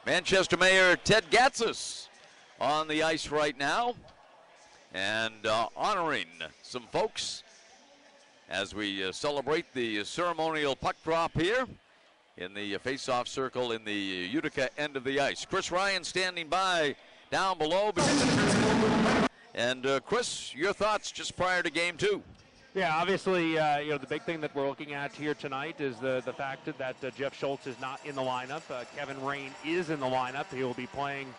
Manchester Mayor Ted Gatsis on the ice right now and honoring some folks as we celebrate the ceremonial puck drop here in the face-off circle in the Utica end of the ice. Chris Ryan standing by down below. And Chris, your thoughts just prior to game 2? Yeah, obviously, the big thing that we're looking at here tonight is the fact that Jeff Schultz is not in the lineup. Kevin Rain is in the lineup. He will be playing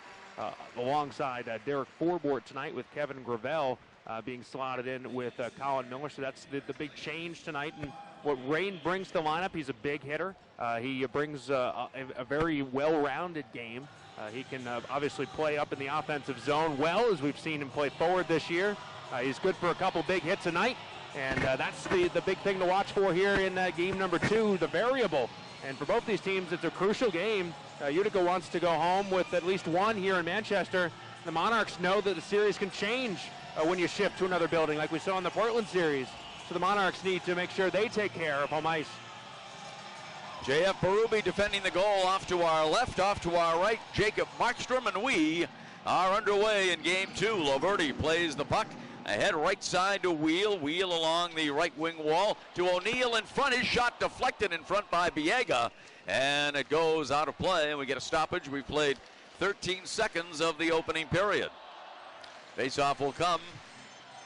alongside Derek Forbort tonight, with Kevin Gravel being slotted in with Colin Miller. So that's the big change tonight. And what Rain brings to the lineup, he's a big hitter. He brings a very well-rounded game. He can obviously play up in the offensive zone well, as we've seen him play forward this year. He's good for a couple big hits a night. And that's the big thing to watch for here in game number 2, the variable. And for both these teams, it's a crucial game. Utica wants to go home with at least one here in Manchester. The Monarchs know that the series can change when you shift to another building, like we saw in the Portland series. So the Monarchs need to make sure they take care of home ice. J.F. Berube defending the goal, off to our left, off to our right, Jacob Markstrom, and we are underway in game 2. Loverty plays the puck. Ahead right side to Wheel along the right wing wall to O'Neill in front. His shot deflected in front by Biega, and it goes out of play, and we get a stoppage. We played 13 seconds of the opening period. Faceoff will come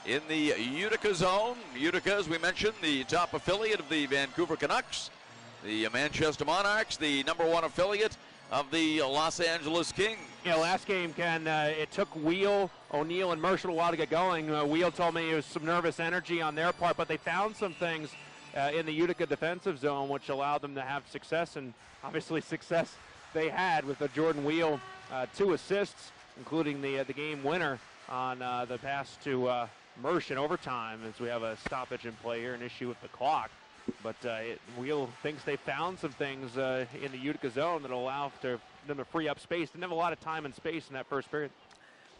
in the Utica zone. Utica, as we mentioned, the top affiliate of the Vancouver Canucks. The Manchester Monarchs, the number 1 affiliate of the Los Angeles Kings. Last game, Ken, it took Wheel, O'Neill, and Mercer a while to get going. Wheel told me it was some nervous energy on their part, but they found some things in the Utica defensive zone which allowed them to have success, and obviously success they had with Jordan Wheel, 2 assists, including the game winner on the pass to Mercer in overtime, as we have a stoppage in play here, an issue with the clock. But Wheel thinks they found some things in the Utica zone that will allow them to free up space. They didn't have a lot of time and space in that first period.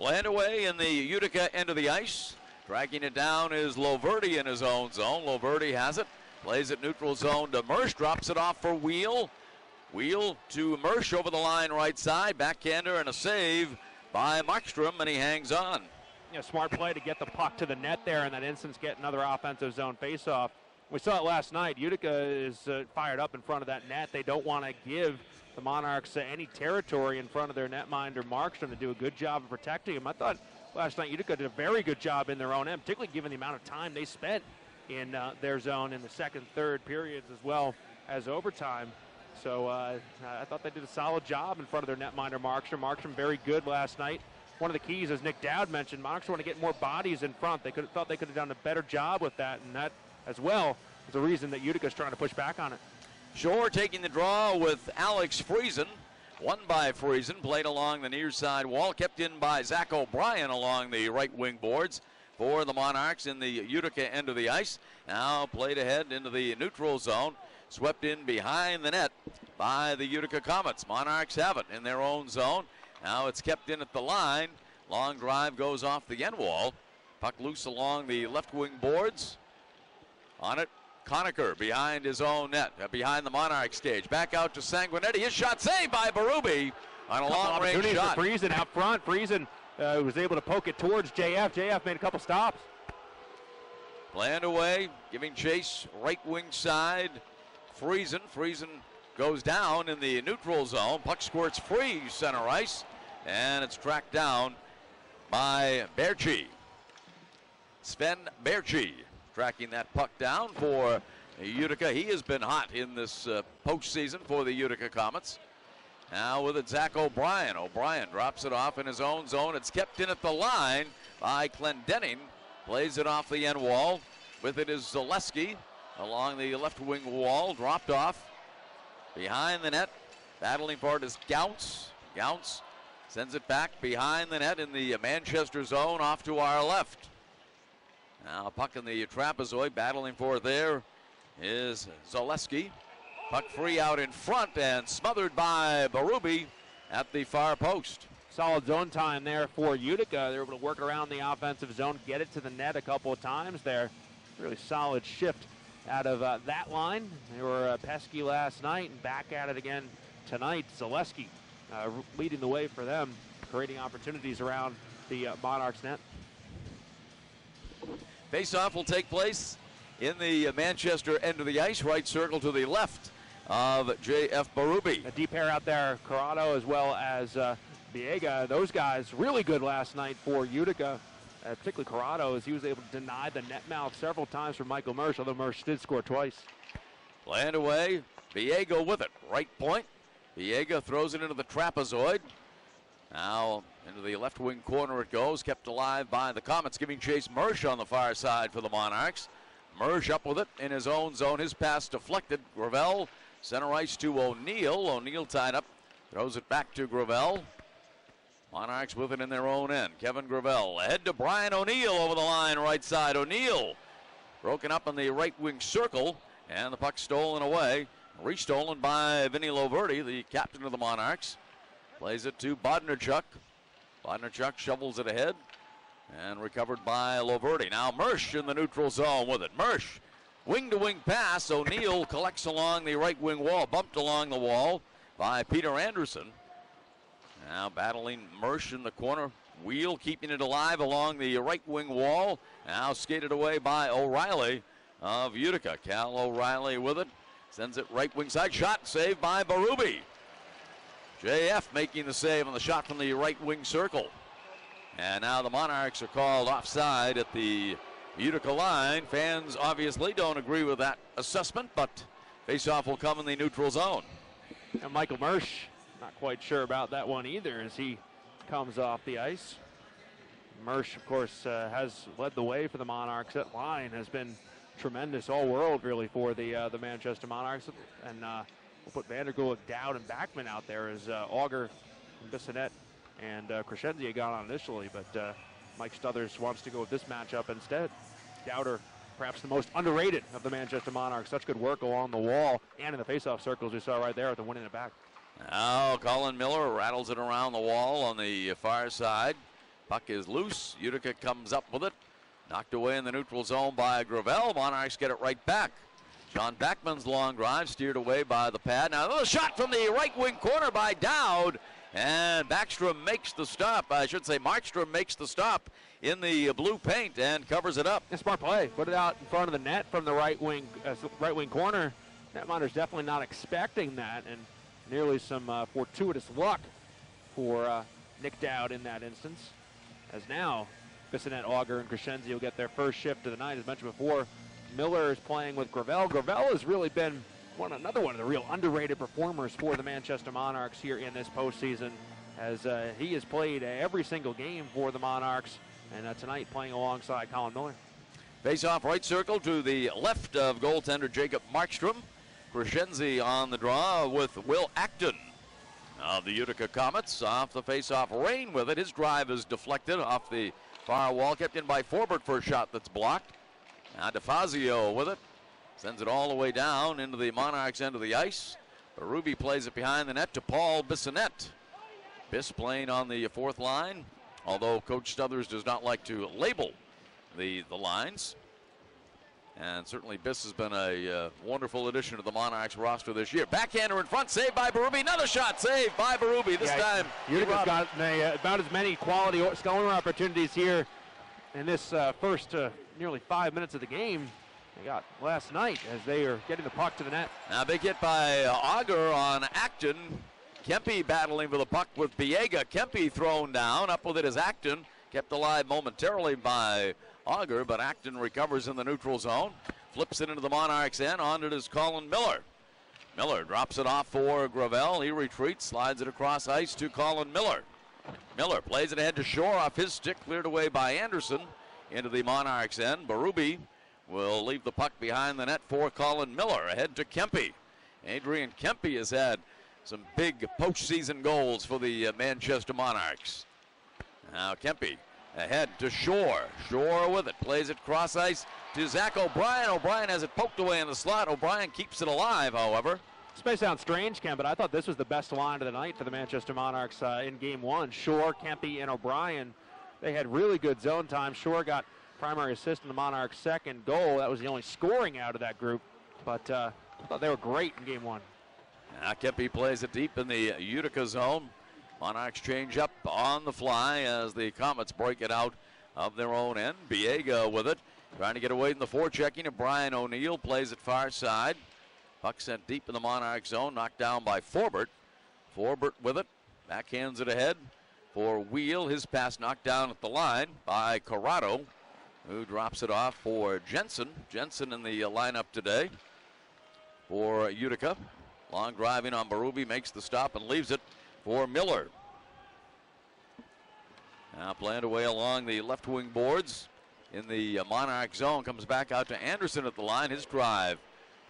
Land away in the Utica end of the ice. Dragging it down is Loverty in his own zone. Loverty has it. Plays it neutral zone to Mersch. Drops it off for Wheel. Wheel to Mersch over the line right side. Backhander and a save by Markstrom, and he hangs on. Smart play to get the puck to the net there in that instance, get another offensive zone faceoff. We saw it last night. Utica is fired up in front of that net. They don't want to give the Monarchs any territory in front of their netminder Markstrom to do a good job of protecting him. I thought last night Utica did a very good job in their own end, particularly given the amount of time they spent in their zone in the second, third periods, as well as overtime. So I thought they did a solid job in front of their netminder Markstrom. Markstrom very good last night. One of the keys, as Nick Dowd mentioned, Monarchs want to get more bodies in front. They thought they could have done a better job with that, and that as well is the reason that Utica's trying to push back on it. Shore taking the draw with Alex Friesen. Won by Friesen, played along the near side wall, kept in by Zach O'Brien along the right wing boards for the Monarchs in the Utica end of the ice. Now played ahead into the neutral zone, swept in behind the net by the Utica Comets. Monarchs have it in their own zone. Now it's kept in at the line. Long drive goes off the end wall. Puck loose along the left wing boards. On it, Conacher behind his own net, behind the Monarch stage. Back out to Sanguinetti. His shot saved by Berube on a long-range shot. For Friesen out front. Friesen was able to poke it towards JF. JF made a couple stops. Land away, giving chase right wing side. Friesen. Friesen goes down in the neutral zone. Puck squirts free center ice, and it's tracked down by Berchi. Sven Berchi tracking that puck down for Utica. He has been hot in this postseason for the Utica Comets. Now with it, Zach O'Brien. O'Brien drops it off in his own zone. It's kept in at the line by Clendenning. Plays it off the end wall. With it is Zaleski along the left wing wall. Dropped off behind the net. Battling for it is Gounce. Gounce sends it back behind the net in the Manchester zone off to our left. Now puck in the trapezoid, battling for it there is Zaleski. Puck free out in front and smothered by Berube at the far post. Solid zone time there for Utica. They're able to work around the offensive zone, get it to the net a couple of times there. Really solid shift out of that line. They were pesky last night and back at it again tonight. Zaleski leading the way for them, creating opportunities around the Monarchs net. Face-off will take place in the Manchester end of the ice, right circle to the left of J.F. Berube. A deep pair out there, Corrado as well as Viega. Those guys really good last night for Utica, particularly Corrado, as he was able to deny the net mouth several times from Michael Mersch, although Mersch did score twice. Land away, Viega with it, right point. Viega throws it into the trapezoid. Now into the left wing corner it goes, kept alive by the Comets, giving chase Mersch on the far side for the Monarchs. Mersch up with it in his own zone, his pass deflected. Gravel, center ice to O'Neill. O'Neill tied up, throws it back to Gravel. Monarchs with it in their own end. Kevin Gravel ahead to Brian O'Neill over the line, right side. O'Neill broken up in the right wing circle, and the puck stolen away. Restolen by Vinny Loverty, the captain of the Monarchs. Plays it to Bodnarchuk. Bodnarchuk shovels it ahead and recovered by Loverty. Now Mersch in the neutral zone with it. Mersch, wing-to-wing pass. O'Neill collects along the right wing wall, bumped along the wall by Peter Anderson. Now battling Mersch in the corner. Wheel keeping it alive along the right wing wall. Now skated away by O'Reilly of Utica. Cal O'Reilly with it. Sends it right wing side. Shot saved by Berube. JF making the save on the shot from the right wing circle. And now the Monarchs are called offside at the Utica line. Fans obviously don't agree with that assessment, but faceoff will come in the neutral zone. And Michael Mersch, not quite sure about that one either as he comes off the ice. Mersch, of course, has led the way for the Monarchs. That line has been tremendous all world, really, for the Manchester Monarchs. And we'll put Vandergood, Dowd, and Backman out there as Auger, Bissonnette, and Crescenzi got on initially. But Mike Stothers wants to go with this matchup instead. Dowder, perhaps the most underrated of the Manchester Monarchs. Such good work along the wall and in the faceoff circles we saw right there at the winning it back. Now Colin Miller rattles it around the wall on the far side. Puck is loose. Utica comes up with it. Knocked away in the neutral zone by Gravel. Monarchs get it right back. John Backman's long drive steered away by the pad. Now a shot from the right wing corner by Dowd. And Backstrom makes the stop. I should say Markstrom makes the stop in the blue paint and covers it up. A smart play. Put it out in front of the net from the right wing corner. Netminder's definitely not expecting that, and nearly some fortuitous luck for Nick Dowd in that instance. As now Bissonnette, Auger, and Crescenzi will get their first shift of the night. As mentioned before, Miller is playing with Gravel. Gravel has really been another one of the real underrated performers for the Manchester Monarchs here in this postseason, as he has played every single game for the Monarchs, and tonight playing alongside Colin Miller. Face-off right circle to the left of goaltender Jacob Markstrom. Crescenzi on the draw with Will Acton of the Utica Comets. Off the face-off, Rain with it. His drive is deflected off the far wall, kept in by Forbert for a shot that's blocked. Now DeFazio with it. Sends it all the way down into the Monarchs end of the ice. Berube plays it behind the net to Paul Bissonnette. Biss playing on the fourth line, although Coach Stothers does not like to label the lines. And certainly Biss has been a wonderful addition to the Monarchs roster this year. Backhander in front, saved by Berube. Another shot saved by Berube. This time, Utica's got about as many quality scoring opportunities here in this first nearly 5 minutes of the game they got last night as they are getting the puck to the net. Now big hit by Auger on Acton. Kempe battling for the puck with Biega. Kempe thrown down. Up with it is Acton. Kept alive momentarily by Auger, but Acton recovers in the neutral zone. Flips it into the Monarchs end. On it is Colin Miller. Miller drops it off for Gravel. He retreats, slides it across ice to Colin Miller. Miller plays it ahead to Shore off his stick, cleared away by Anderson into the Monarchs end. Berube will leave the puck behind the net for Colin Miller. Ahead to Kempe. Adrian Kempe has had some big postseason goals for the Manchester Monarchs. Now Kempe ahead to Shore. Shore with it. Plays it cross ice to Zach O'Brien. O'Brien has it poked away in the slot. O'Brien keeps it alive, however. This may sound strange, Ken, but I thought this was the best line of the night for the Manchester Monarchs in Game 1. Shore, Kempe, and O'Brien, they had really good zone time. Shore got primary assist in the Monarchs' second goal. That was the only scoring out of that group, but I thought they were great in Game 1. Now Kempe plays it deep in the Utica zone. Monarchs change up on the fly as the Comets break it out of their own end. Biega with it, trying to get away in the forechecking of Brian O'Neill. Plays it far side. Puck sent deep in the Monarch zone, knocked down by Forbert. Forbert with it, backhands it ahead for Wheel. His pass knocked down at the line by Corrado, who drops it off for Jensen. Jensen in the lineup today for Utica. Long driving on Berube, makes the stop and leaves it for Miller. Now planned away along the left wing boards in the Monarch zone. Comes back out to Anderson at the line. His drive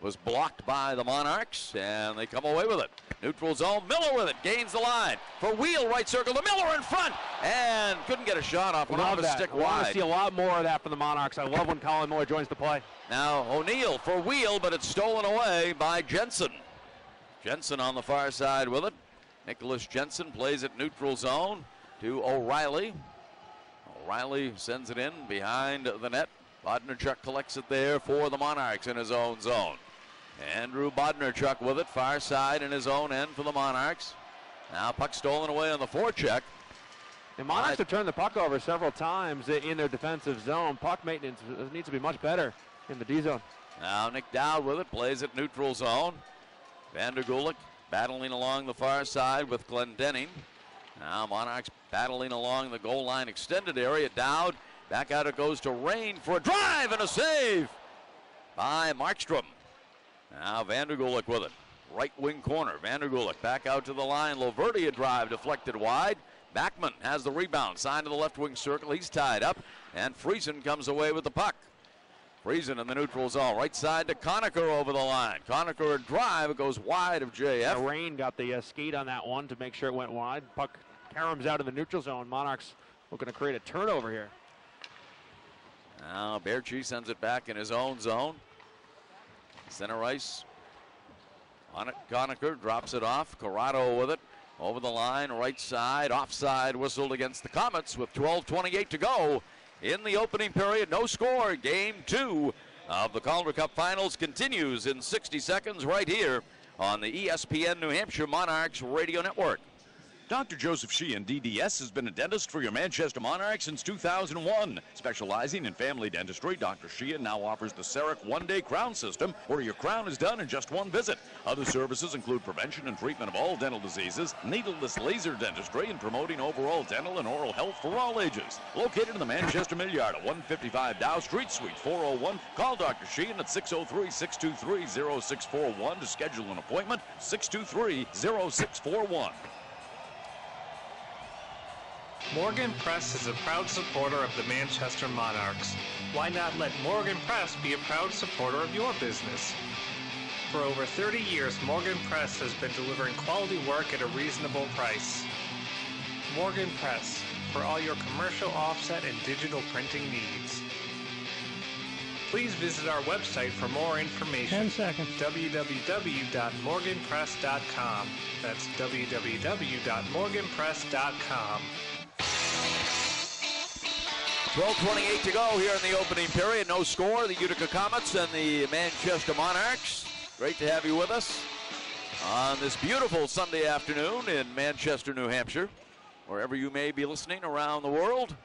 was blocked by the Monarchs, and they come away with it. Neutral zone, Miller with it, gains the line. For Wheel, right circle to Miller in front, and couldn't get a shot off. Went off a stick wide. I want to see a lot more of that from the Monarchs. I love when Colin Miller joins the play. Now O'Neill for Wheel, but it's stolen away by Jensen. Jensen on the far side with it. Nicholas Jensen plays it neutral zone to O'Reilly. O'Reilly sends it in behind the net. Bodnarchuk collects it there for the Monarchs in his own zone. Andrew Bodnarchuk with it, far side in his own end for the Monarchs. Now puck stolen away on the forecheck. The Monarchs have turned the puck over several times in their defensive zone. Puck maintenance needs to be much better in the D zone. Now Nick Dowd with it, plays it neutral zone. Vandergulik battling along the far side with Glendenning. Now Monarchs battling along the goal line extended area. Dowd, back out it goes to Rain for a drive and a save by Markstrom. Now Vandergulik with it. Right wing corner. Vandergulik back out to the line. Loverdi drive deflected wide. Backman has the rebound. Signed to the left wing circle. He's tied up. And Friesen comes away with the puck. Friesen in the neutral zone. Right side to Conacher over the line. Conacher a drive. It goes wide of JF. Rain got the skate on that one to make sure it went wide. Puck caroms out in the neutral zone. Monarchs looking to create a turnover here. Now Berchi sends it back in his own zone. Center ice. On it, Conacher drops it off. Corrado with it. Over the line, right side. Offside whistled against the Comets with 12:28 to go in the opening period. No score. Game 2 of the Calder Cup Finals continues in 60 seconds right here on the ESPN New Hampshire Monarchs Radio Network. Dr. Joseph Sheehan, DDS, has been a dentist for your Manchester Monarchs since 2001. Specializing in family dentistry, Dr. Sheehan now offers the CEREC one-day crown system, where your crown is done in just one visit. Other services include prevention and treatment of all dental diseases, needleless laser dentistry, and promoting overall dental and oral health for all ages. Located in the Manchester Mill Yard at 155 Dow Street, Suite 401. Call Dr. Sheehan at 603-623-0641 to schedule an appointment. 623-0641. Morgan Press is a proud supporter of the Manchester Monarchs. Why not let Morgan Press be a proud supporter of your business? For over 30 years, Morgan Press has been delivering quality work at a reasonable price. Morgan Press, for all your commercial offset and digital printing needs. Please visit our website for more information. 10 seconds. www.morganpress.com. That's www.morganpress.com. 12:28 to go here in the opening period. No score. The Utica Comets and the Manchester Monarchs. Great to have you with us on this beautiful Sunday afternoon in Manchester, New Hampshire. Wherever you may be listening around the world.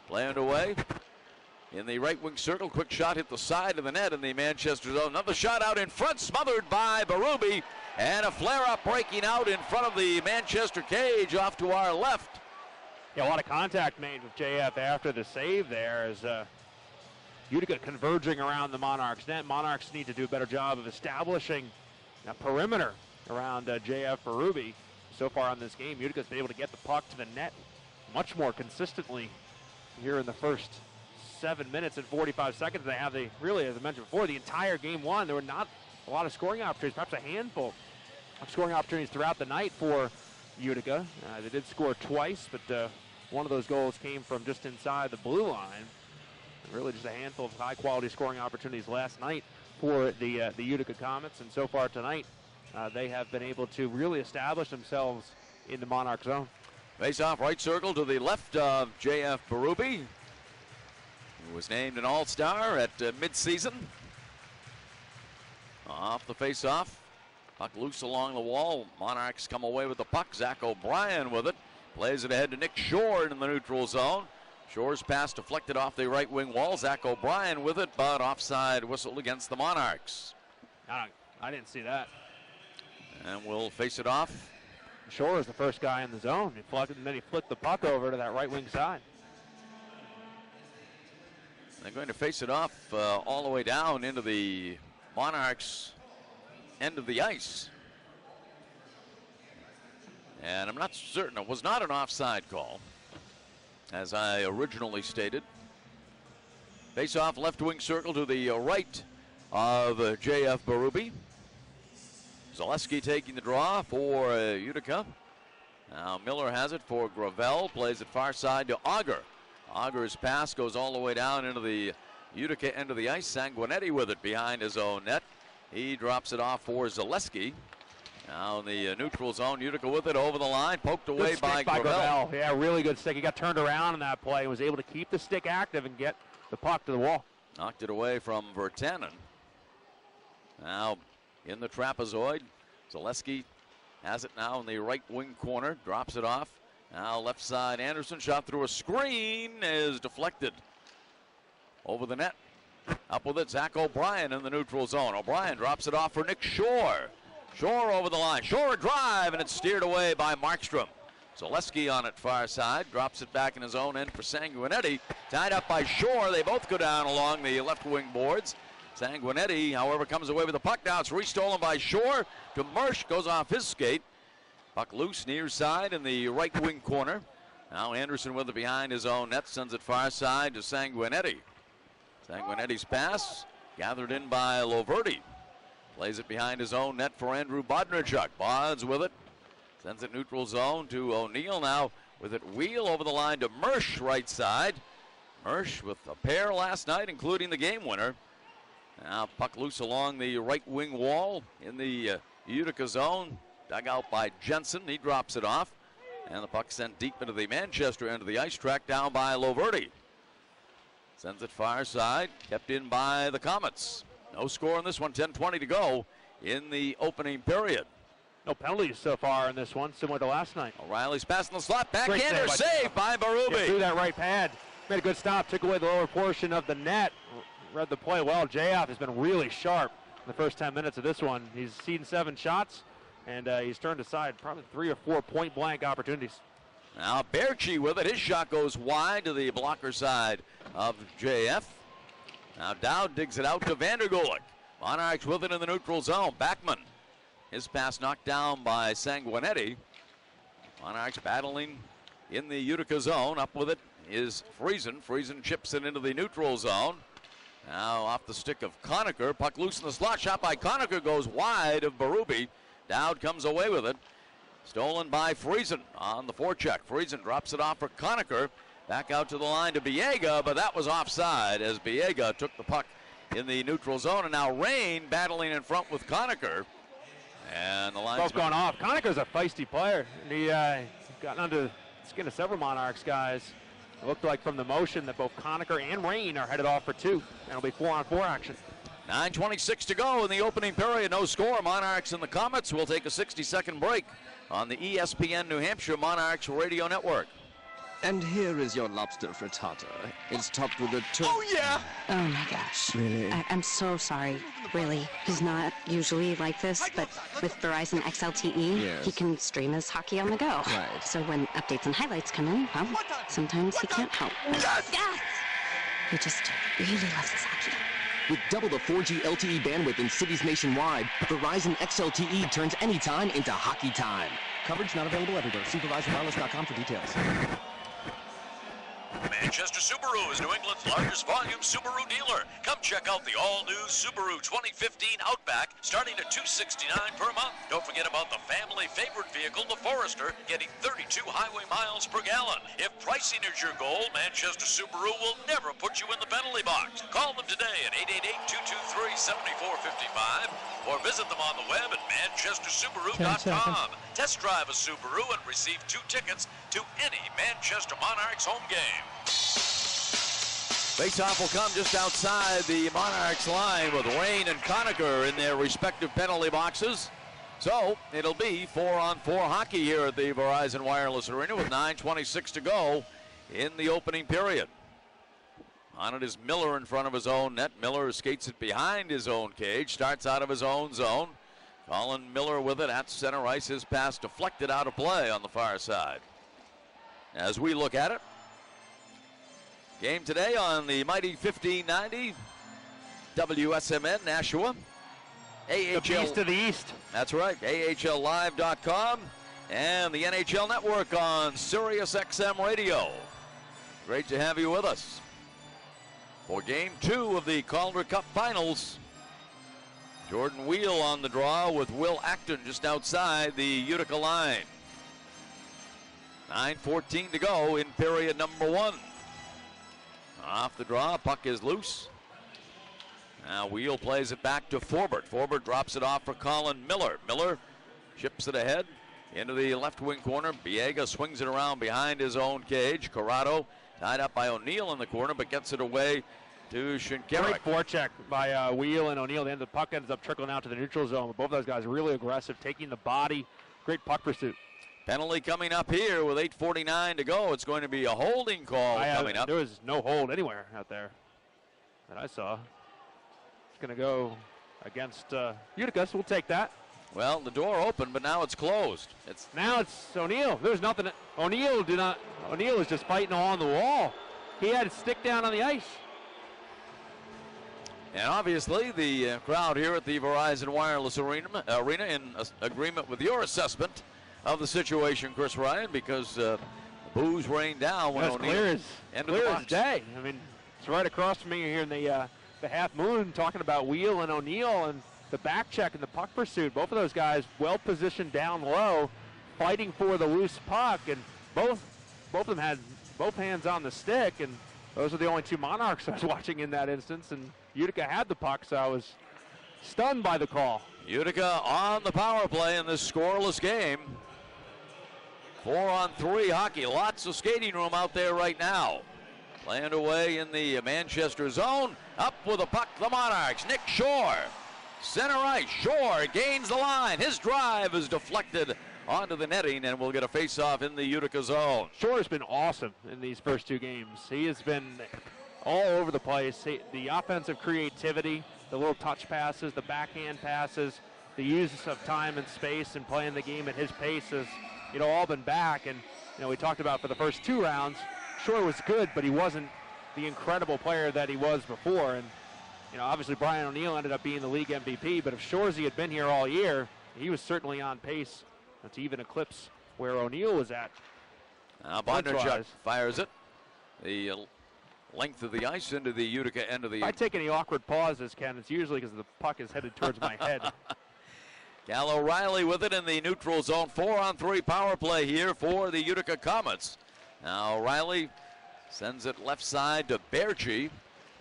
Playing away in the right wing circle. Quick shot hit the side of the net in the Manchester zone. Another shot out in front, smothered by Berube. And a flare-up breaking out in front of the Manchester cage off to our left. Yeah, a lot of contact made with JF after the save there as Utica converging around the Monarchs net. Monarchs need to do a better job of establishing a perimeter around JF Berube. So far on this game, Utica's been able to get the puck to the net much more consistently here in the first 7 minutes and 45 seconds. They have really, as I mentioned before, the entire game one. There were not a lot of scoring opportunities, perhaps a handful of scoring opportunities throughout the night for Utica. They did score twice, but one of those goals came from just inside the blue line. Really just a handful of high-quality scoring opportunities last night for the Utica Comets, and so far tonight they have been able to really establish themselves in the Monarch zone. Face-off right circle to the left of JF Berube, who was named an All-Star at midseason. Off the face-off, Puck loose along the wall. Monarchs come away with the puck. Zach O'Brien with it. Plays it ahead to Nick Shore in the neutral zone. Shore's pass deflected off the right wing wall. Zach O'Brien with it, but offside whistled against the Monarchs. I didn't see that. And we'll face it off. Shore is the first guy in the zone. He deflected, and then he flipped the puck over to that right wing side. They're going to face it off all the way down into the Monarchs' end of the ice. And I'm not certain. It was not an offside call, as I originally stated. Face off left wing circle to the right of J.F. Berube. Zaleski taking the draw for Utica. Now Miller has it for Gravel. Plays it far side to Auger. Auger's pass goes all the way down into the Utica end of the ice. Sanguinetti with it behind his own net. He drops it off for Zaleski. Now in the neutral zone, Utica with it over the line. Poked away by Gravel. Yeah, really good stick. He got turned around in that play and was able to keep the stick active and get the puck to the wall. Knocked it away from Virtanen. Now in the trapezoid, Zaleski has it now in the right wing corner. Drops it off. Now left side, Anderson shot through a screen is deflected over the net. Up with it, Zach O'Brien in the neutral zone. O'Brien drops it off for Nick Shore. Shore over the line. Shore a drive, and it's steered away by Markstrom. Zaleski on it far side, drops it back in his own end for Sanguinetti. Tied up by Shore. They both go down along the left wing boards. Sanguinetti, however, comes away with the puck. Now it's restolen by Shore to Mersch, goes off his skate. Puck loose near side in the right wing corner. Now Anderson with it behind his own net, sends it far side to Sanguinetti. Sanguinetti's pass gathered in by Loverty. Plays it behind his own net for Andrew Bodnarchuk. Bods with it. Sends it neutral zone to O'Neill now with it wheel over the line to Mersch right side. Mersch with a pair last night, including the game winner. Now puck loose along the right wing wall in the Utica zone. Dug out by Jensen. He drops it off. And the puck sent deep into the Manchester end of the ice, tracked down by Loverty. Sends it far side, kept in by the Comets. No score in this one, 10:20 to go in the opening period. No penalties so far in this one, similar to last night. O'Reilly's passing the slot, backhander save by Berube. Yeah, through that right pad, made a good stop, took away the lower portion of the net. Read the play well. JF has been really sharp in the first 10 minutes of this one. He's seen 7 shots, and he's turned aside probably 3 or 4 point-blank opportunities. Now Berchi with it. His shot goes wide to the blocker side of JF. Now Dowd digs it out to Vandergulik. Monarchs with it in the neutral zone. Backman. His pass knocked down by Sanguinetti. Monarchs battling in the Utica zone. Up with it is Friesen. Friesen chips it into the neutral zone. Now off the stick of Conacher. Puck loose in the slot. Shot by Conacher goes wide of Berube. Dowd comes away with it. Stolen by Friesen on the forecheck. Friesen drops it off for Conacher. Back out to the line to Biega, but that was offside as Biega took the puck in the neutral zone. And now Rain battling in front with Conacher. And the line's both gone off. Conacher's a feisty player. And he got under the skin of several Monarchs guys. It looked like from the motion that both Conacher and Rain are headed off for 2. And it'll be 4-on-4 action. 9:26 to go in the opening period. No score. Monarchs and the Comets will take a 60-second break on the ESPN New Hampshire Monarchs Radio Network. And here is your lobster frittata. It's topped with a Oh, yeah! Oh, my gosh. Really? I'm so sorry. Really. He's not usually like this, but with Verizon XLTE, Yes. he can stream his hockey on the go. Right. So when updates and highlights come in, well, sometimes he can't help. Yes! He just really loves his hockey. With double the 4G LTE bandwidth in cities nationwide, Verizon XLTE turns anytime into hockey time. Coverage not available everywhere. See VerizonWireless.com for details. Manchester Subaru is New England's largest volume Subaru dealer. Come check out the all-new Subaru 2015 Outback, starting at $269 per month. Don't forget about the family favorite vehicle, the Forester, getting 32 highway miles per gallon. If pricing is your goal, Manchester Subaru will never put you in the penalty box. Call them today at 888-223-7455 or visit them on the web at manchestersubaru.com. Test drive a Subaru and receive 2 tickets to any Manchester Monarchs home game. Faceoff will come just outside the Monarchs line with Rain and Conacher in their respective penalty boxes. So it'll be 4-on-4 hockey here at the Verizon Wireless Arena with 9:26 to go in the opening period. On it is Miller in front of his own net. Miller skates it behind his own cage, starts out of his own zone. Colin Miller with it at center ice. His pass deflected out of play on the far side. As we look at it, game today on the mighty 1590 WSMN Nashua. AHL. The beast of the East. That's right, AHLlive.com and the NHL Network on Sirius XM Radio. Great to have you with us for Game 2 of the Calder Cup Finals. Jordan Wheel on the draw with Will Acton just outside the Utica line. 9:14 to go in period number 1. Off the draw, puck is loose. Now Wheel plays it back to Forbert. Forbert drops it off for Colin Miller. Miller chips it ahead into the left wing corner. Biega swings it around behind his own cage. Corrado tied up by O'Neill in the corner, but gets it away to Shinkaruk. Great forecheck by Wheel and O'Neill. The puck ends up trickling out to the neutral zone. Both those guys really aggressive, taking the body. Great puck pursuit. Penalty coming up here with 8:49 to go. It's going to be a holding call coming up. There was no hold anywhere out there that I saw. It's going to go against Utica, so we'll take that. Well, the door opened, but now it's closed. Now it's O'Neill. There's nothing. O'Neill is just fighting along the wall. He had his stick down on the ice. And obviously the crowd here at the Verizon Wireless Arena in agreement with your assessment of the situation, Chris Ryan, because the booze rained down when O'Neill clear as day. I mean, it's right across from me here in the half moon, talking about Wheel and O'Neill and the back check and the puck pursuit. Both of those guys well positioned down low, fighting for the loose puck, and both of them had both hands on the stick, and those are the only two Monarchs I was watching in that instance, and Utica had the puck, so I was stunned by the call. Utica on the power play in this scoreless game. 4-on-3 hockey. Lots of skating room out there right now. Playing away in the Manchester zone. Up with the puck, the Monarchs. Nick Shore. Center ice. Shore gains the line. His drive is deflected onto the netting, and we'll get a face-off in the Utica zone. Shore has been awesome in these first two games. He has been all over the place. The offensive creativity, the little touch passes, the backhand passes, the use of time and space and playing the game at his pace has all been back. And we talked about for the first two rounds, Shore was good, but he wasn't the incredible player that he was before. And obviously Brian O'Neill ended up being the league MVP, but if Shoresy had been here all year, he was certainly on pace to even eclipse where O'Neill was at. Now Bondarchuk fires it. The length of the ice into the Utica end of the... If I take any awkward pauses, Ken, it's usually because the puck is headed towards my head. Cal O'Reilly with it in the neutral zone. 4-on-3 power play here for the Utica Comets. Now O'Reilly sends it left side to Berchi.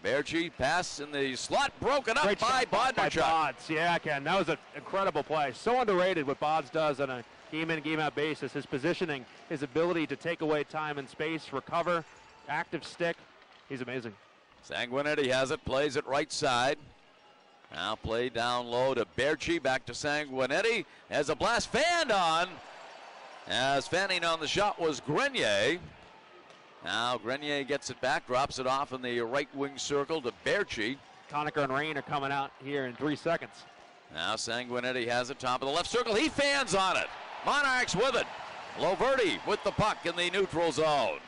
Berchi pass in the slot, broken up by Bondarchuk. Yeah, Ken, that was an incredible play. So underrated what Bods does on a game-in, game-out basis. His positioning, his ability to take away time and space, recover, active stick. He's amazing. Sanguinetti has it, plays it right side. Now play down low to Berchi, back to Sanguinetti. Has a blast fanned on. As fanning on the shot was Grenier. Now Grenier gets it back, drops it off in the right wing circle to Berchi. Conacher and Rain are coming out here in 3 seconds. Now Sanguinetti has it, top of the left circle. He fans on it. Monarchs with it. Loverty with the puck in the neutral zone.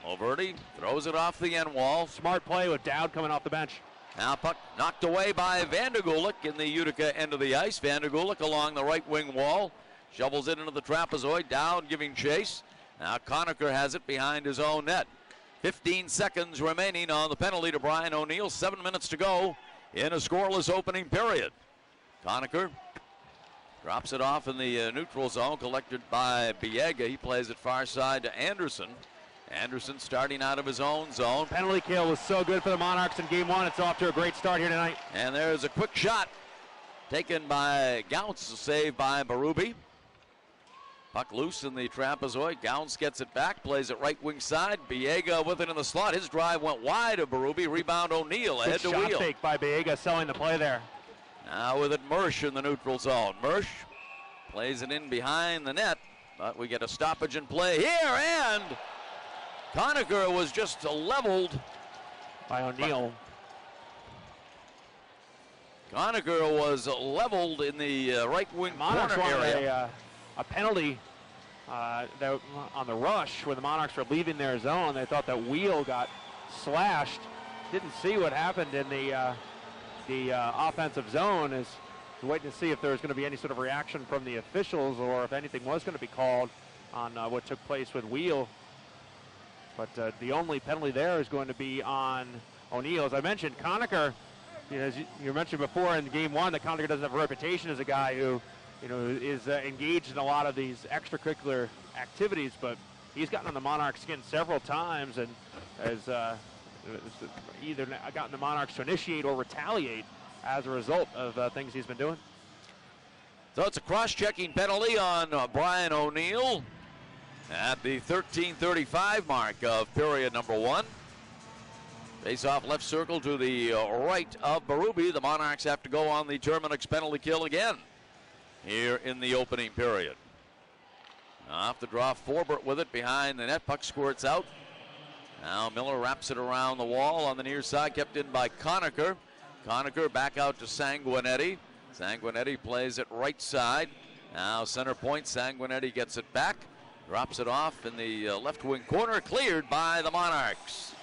Loverty throws it off the end wall. Smart play with Dowd coming off the bench. Now puck knocked away by Vandergulik in the Utica end of the ice. Vandergulik along the right wing wall. Shovels it into the trapezoid. Dowd giving chase. Now Conacher has it behind his own net. 15 seconds remaining on the penalty to Brian O'Neill. 7 minutes to go in a scoreless opening period. Conacher drops it off in the neutral zone, collected by Biega. He plays it far side to Anderson. Anderson starting out of his own zone. Penalty kill was so good for the Monarchs in game one. It's off to a great start here tonight. And there's a quick shot taken by Gaunce, saved by Berube. Puck loose in the trapezoid. Gaunce gets it back, plays it right wing side. Biega with it in the slot. His drive went wide of Berube. Rebound O'Neill ahead to Wheel. Shot fake by Biega, selling the play there. Now with it, Mersch in the neutral zone. Mersch plays it in behind the net, but we get a stoppage in play here, and Conacher was just leveled by O'Neill. Conacher was leveled in the right wing Monarchs corner area. A penalty on the rush where the Monarchs were leaving their zone. They thought that Wheel got slashed. Didn't see what happened in the offensive zone. Is waiting to see if there was going to be any sort of reaction from the officials or if anything was going to be called on what took place with Wheel. But the only penalty there is going to be on O'Neill. As I mentioned, Conacher, as you mentioned before in game one, that Conacher doesn't have a reputation as a guy who, is engaged in a lot of these extracurricular activities, but he's gotten on the Monarchs' skin several times and has either gotten the Monarchs to initiate or retaliate as a result of things he's been doing. So it's a cross-checking penalty on Brian O'Neill at the 13:35 mark of period number one. Face-off left circle to the right of Berube. The Monarchs have to go on the Terminix penalty kill again here in the opening period. Off the draw, Forbert with it behind the net. Puck squirts out. Now Miller wraps it around the wall on the near side, kept in by Conacher. Conacher back out to Sanguinetti. Sanguinetti plays it right side. Now center point, Sanguinetti gets it back. Drops it off in the left wing corner, cleared by the Monarchs.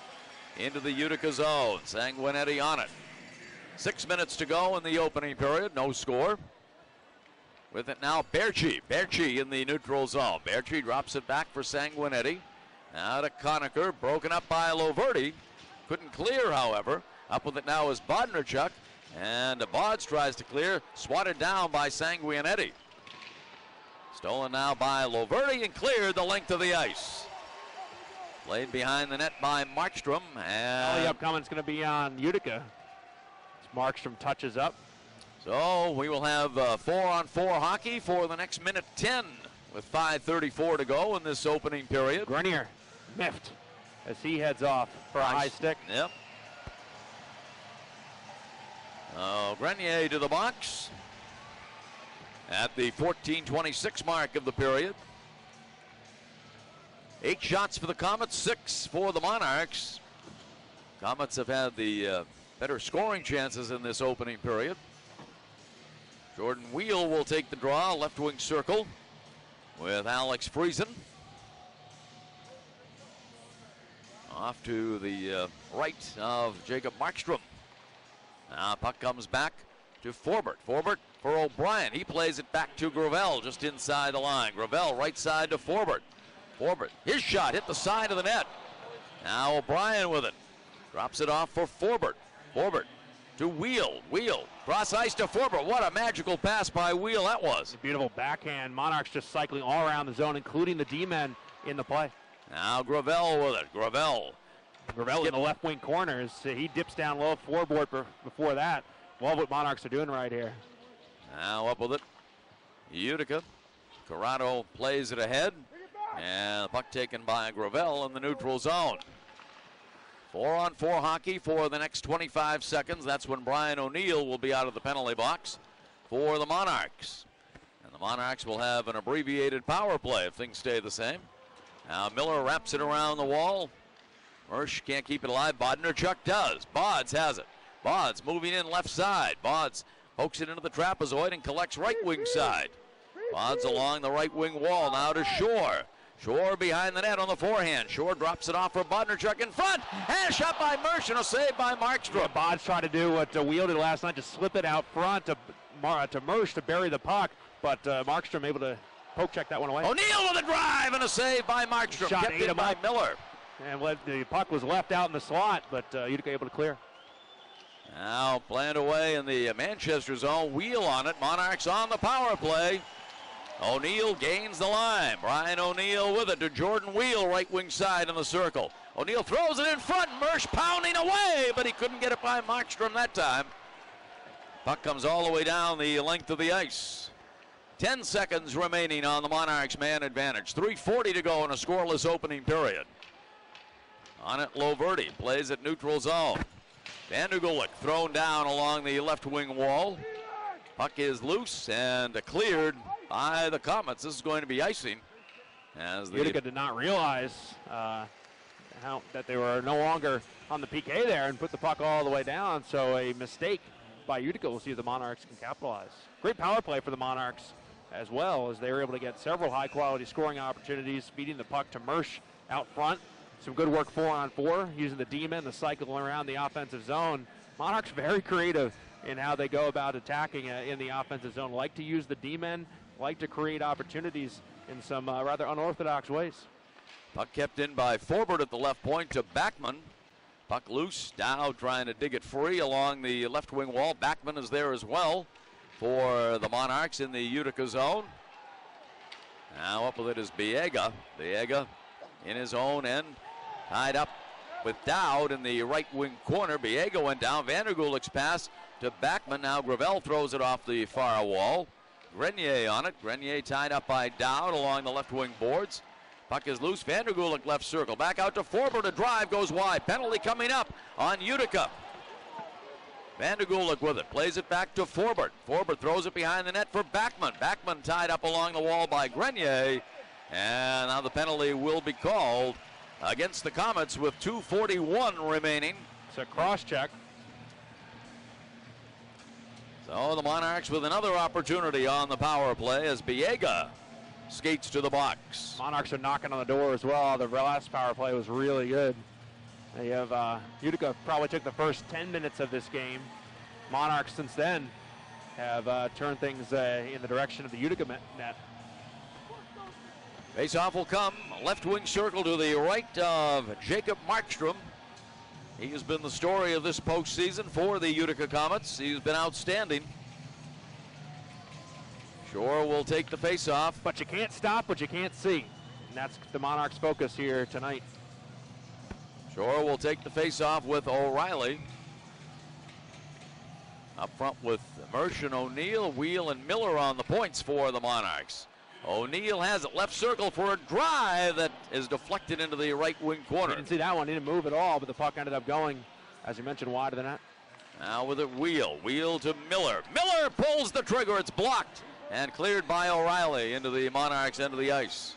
Into the Utica zone, Sanguinetti on it. 6 minutes to go in the opening period, no score. With it now, Berchi in the neutral zone. Berchi drops it back for Sanguinetti. Now to Conacher, broken up by Loverty. Couldn't clear, however. Up with it now is Bodnarchuk. And Bods tries to clear, swatted down by Sanguinetti. Stolen now by Loverty and cleared the length of the ice. Played behind the net by Markstrom. And the upcoming is going to be on Utica. As Markstrom touches up. So we will have 4-on-4 hockey for the next minute 10 with 5:34 to go in this opening period. Grenier miffed as he heads off for a high stick. Yep. Grenier to the box at the 14:26 mark of the period. 8 shots for the Comets, 6 for the Monarchs. Comets have had the better scoring chances in this opening period. Jordan Wheel will take the draw, left wing circle with Alex Friesen. Off to the right of Jacob Markstrom. Now puck comes back to Forbert. Forbert for O'Brien. He plays it back to Gravel just inside the line. Gravel right side to Forbert. Forbert, his shot hit the side of the net. Now O'Brien with it. Drops it off for Forbert. Forbert to Wheel. Wheel, cross ice to Forbert. What a magical pass by Wheel that was. Beautiful backhand. Monarchs just cycling all around the zone, including the D-men in the play. Now Gravel with it. Gravel in the left wing corners. He dips down low floorboard before that. Love what Monarchs are doing right here. Now up with it. Utica. Corrado plays it ahead. And the puck taken by Gravel in the neutral zone. 4-on-4 hockey for the next 25 seconds. That's when Brian O'Neill will be out of the penalty box for the Monarchs. And the Monarchs will have an abbreviated power play if things stay the same. Now Miller wraps it around the wall. Mersch can't keep it alive. Bodnarchuk does. Bods has it. Bods moving in left side. Bods pokes it into the trapezoid and collects right wing side. Bods along the right wing wall now to Shore. Shore behind the net on the forehand. Shore drops it off for Bodnarchuk in front. And a shot by Mersch and a save by Markstrom. Yeah, Bods tried to do what Wheel did last night, to slip it out front to Mersch to bury the puck. But Markstrom able to poke check that one away. O'Neill with a drive and a save by Markstrom. Shot kept in by Miller. And the puck was left out in the slot, but Utica able to clear. Now planned away in the Manchester zone. Wheel on it. Monarchs on the power play. O'Neill gains the line. Brian O'Neill with it to Jordan Wheel, right wing side in the circle. O'Neill throws it in front. Mersch pounding away, but he couldn't get it by Markstrom that time. Puck comes all the way down the length of the ice. 10 seconds remaining on the Monarchs man advantage. 3:40 to go in a scoreless opening period. On it, Loverty plays at neutral zone. Vandergulik thrown down along the left wing wall. Puck is loose and cleared by the Comets. This is going to be icing. As the Utica did not realize that they were no longer on the PK there and put the puck all the way down. So a mistake by Utica. We'll see if the Monarchs can capitalize. Great power play for the Monarchs as well, as they were able to get several high-quality scoring opportunities, feeding the puck to Mersch out front. Some good work 4-on-4, using the D-men to cycle around the offensive zone. Monarchs very creative in how they go about attacking in the offensive zone. Like to use the D-men, like to create opportunities in some rather unorthodox ways. Puck kept in by Forbert at the left point to Backman. Puck loose, Dow trying to dig it free along the left wing wall. Backman is there as well for the Monarchs in the Utica zone. Now up with it is Biega. Biega in his own end, tied up with Dowd in the right wing corner. Biega went down. Vandergulik's pass to Backman. Now Gravel throws it off the far wall. Grenier on it. Grenier tied up by Dowd along the left wing boards. Puck is loose. Vandergulik left circle. Back out to Forbert. A drive goes wide. Penalty coming up on Utica. Vandergulik with it. Plays it back to Forbert. Forbert throws it behind the net for Backman. Backman tied up along the wall by Grenier. And now the penalty will be called against the Comets with 2:41 remaining. It's a cross check. So the Monarchs with another opportunity on the power play as Biega skates to the box. Monarchs are knocking on the door as well. The last power play was really good. They have Utica probably took the first 10 minutes of this game. Monarchs since then have turned things in the direction of the Utica net. Face-off will come. Left wing circle to the right of Jacob Markstrom. He has been the story of this postseason for the Utica Comets. He's been outstanding. Shore will take the face-off. But you can't stop what you can't see. And that's the Monarchs' focus here tonight. Shore will take the face-off with O'Reilly. Up front with Mersch and O'Neill, Wheel and Miller on the points for the Monarchs. O'Neill has it left circle for a drive that is deflected into the right wing corner. Didn't see that one, didn't move at all, but the puck ended up going, as you mentioned, wide of the net. Now with it, Wheel to Miller. Miller pulls the trigger, it's blocked and cleared by O'Reilly into the Monarchs end of the ice.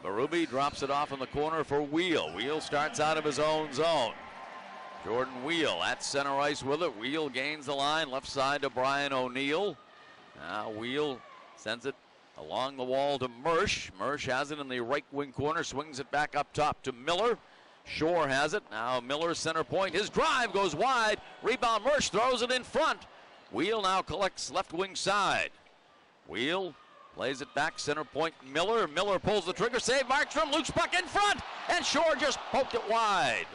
Berube drops it off in the corner for Wheel. Wheel starts out of his own zone. Jordan Wheel at center ice with it. Wheel gains the line, left side to Brian O'Neill. Now Wheel sends it along the wall to Mersch. Mersch has it in the right wing corner, swings it back up top to Miller. Shore has it. Now Miller center point. His drive goes wide. Rebound Mersch throws it in front. Wheel now collects left wing side. Wheel plays it back center point Miller. Miller pulls the trigger. Save Markstrom. Loose puck in front. And Shore just poked it wide.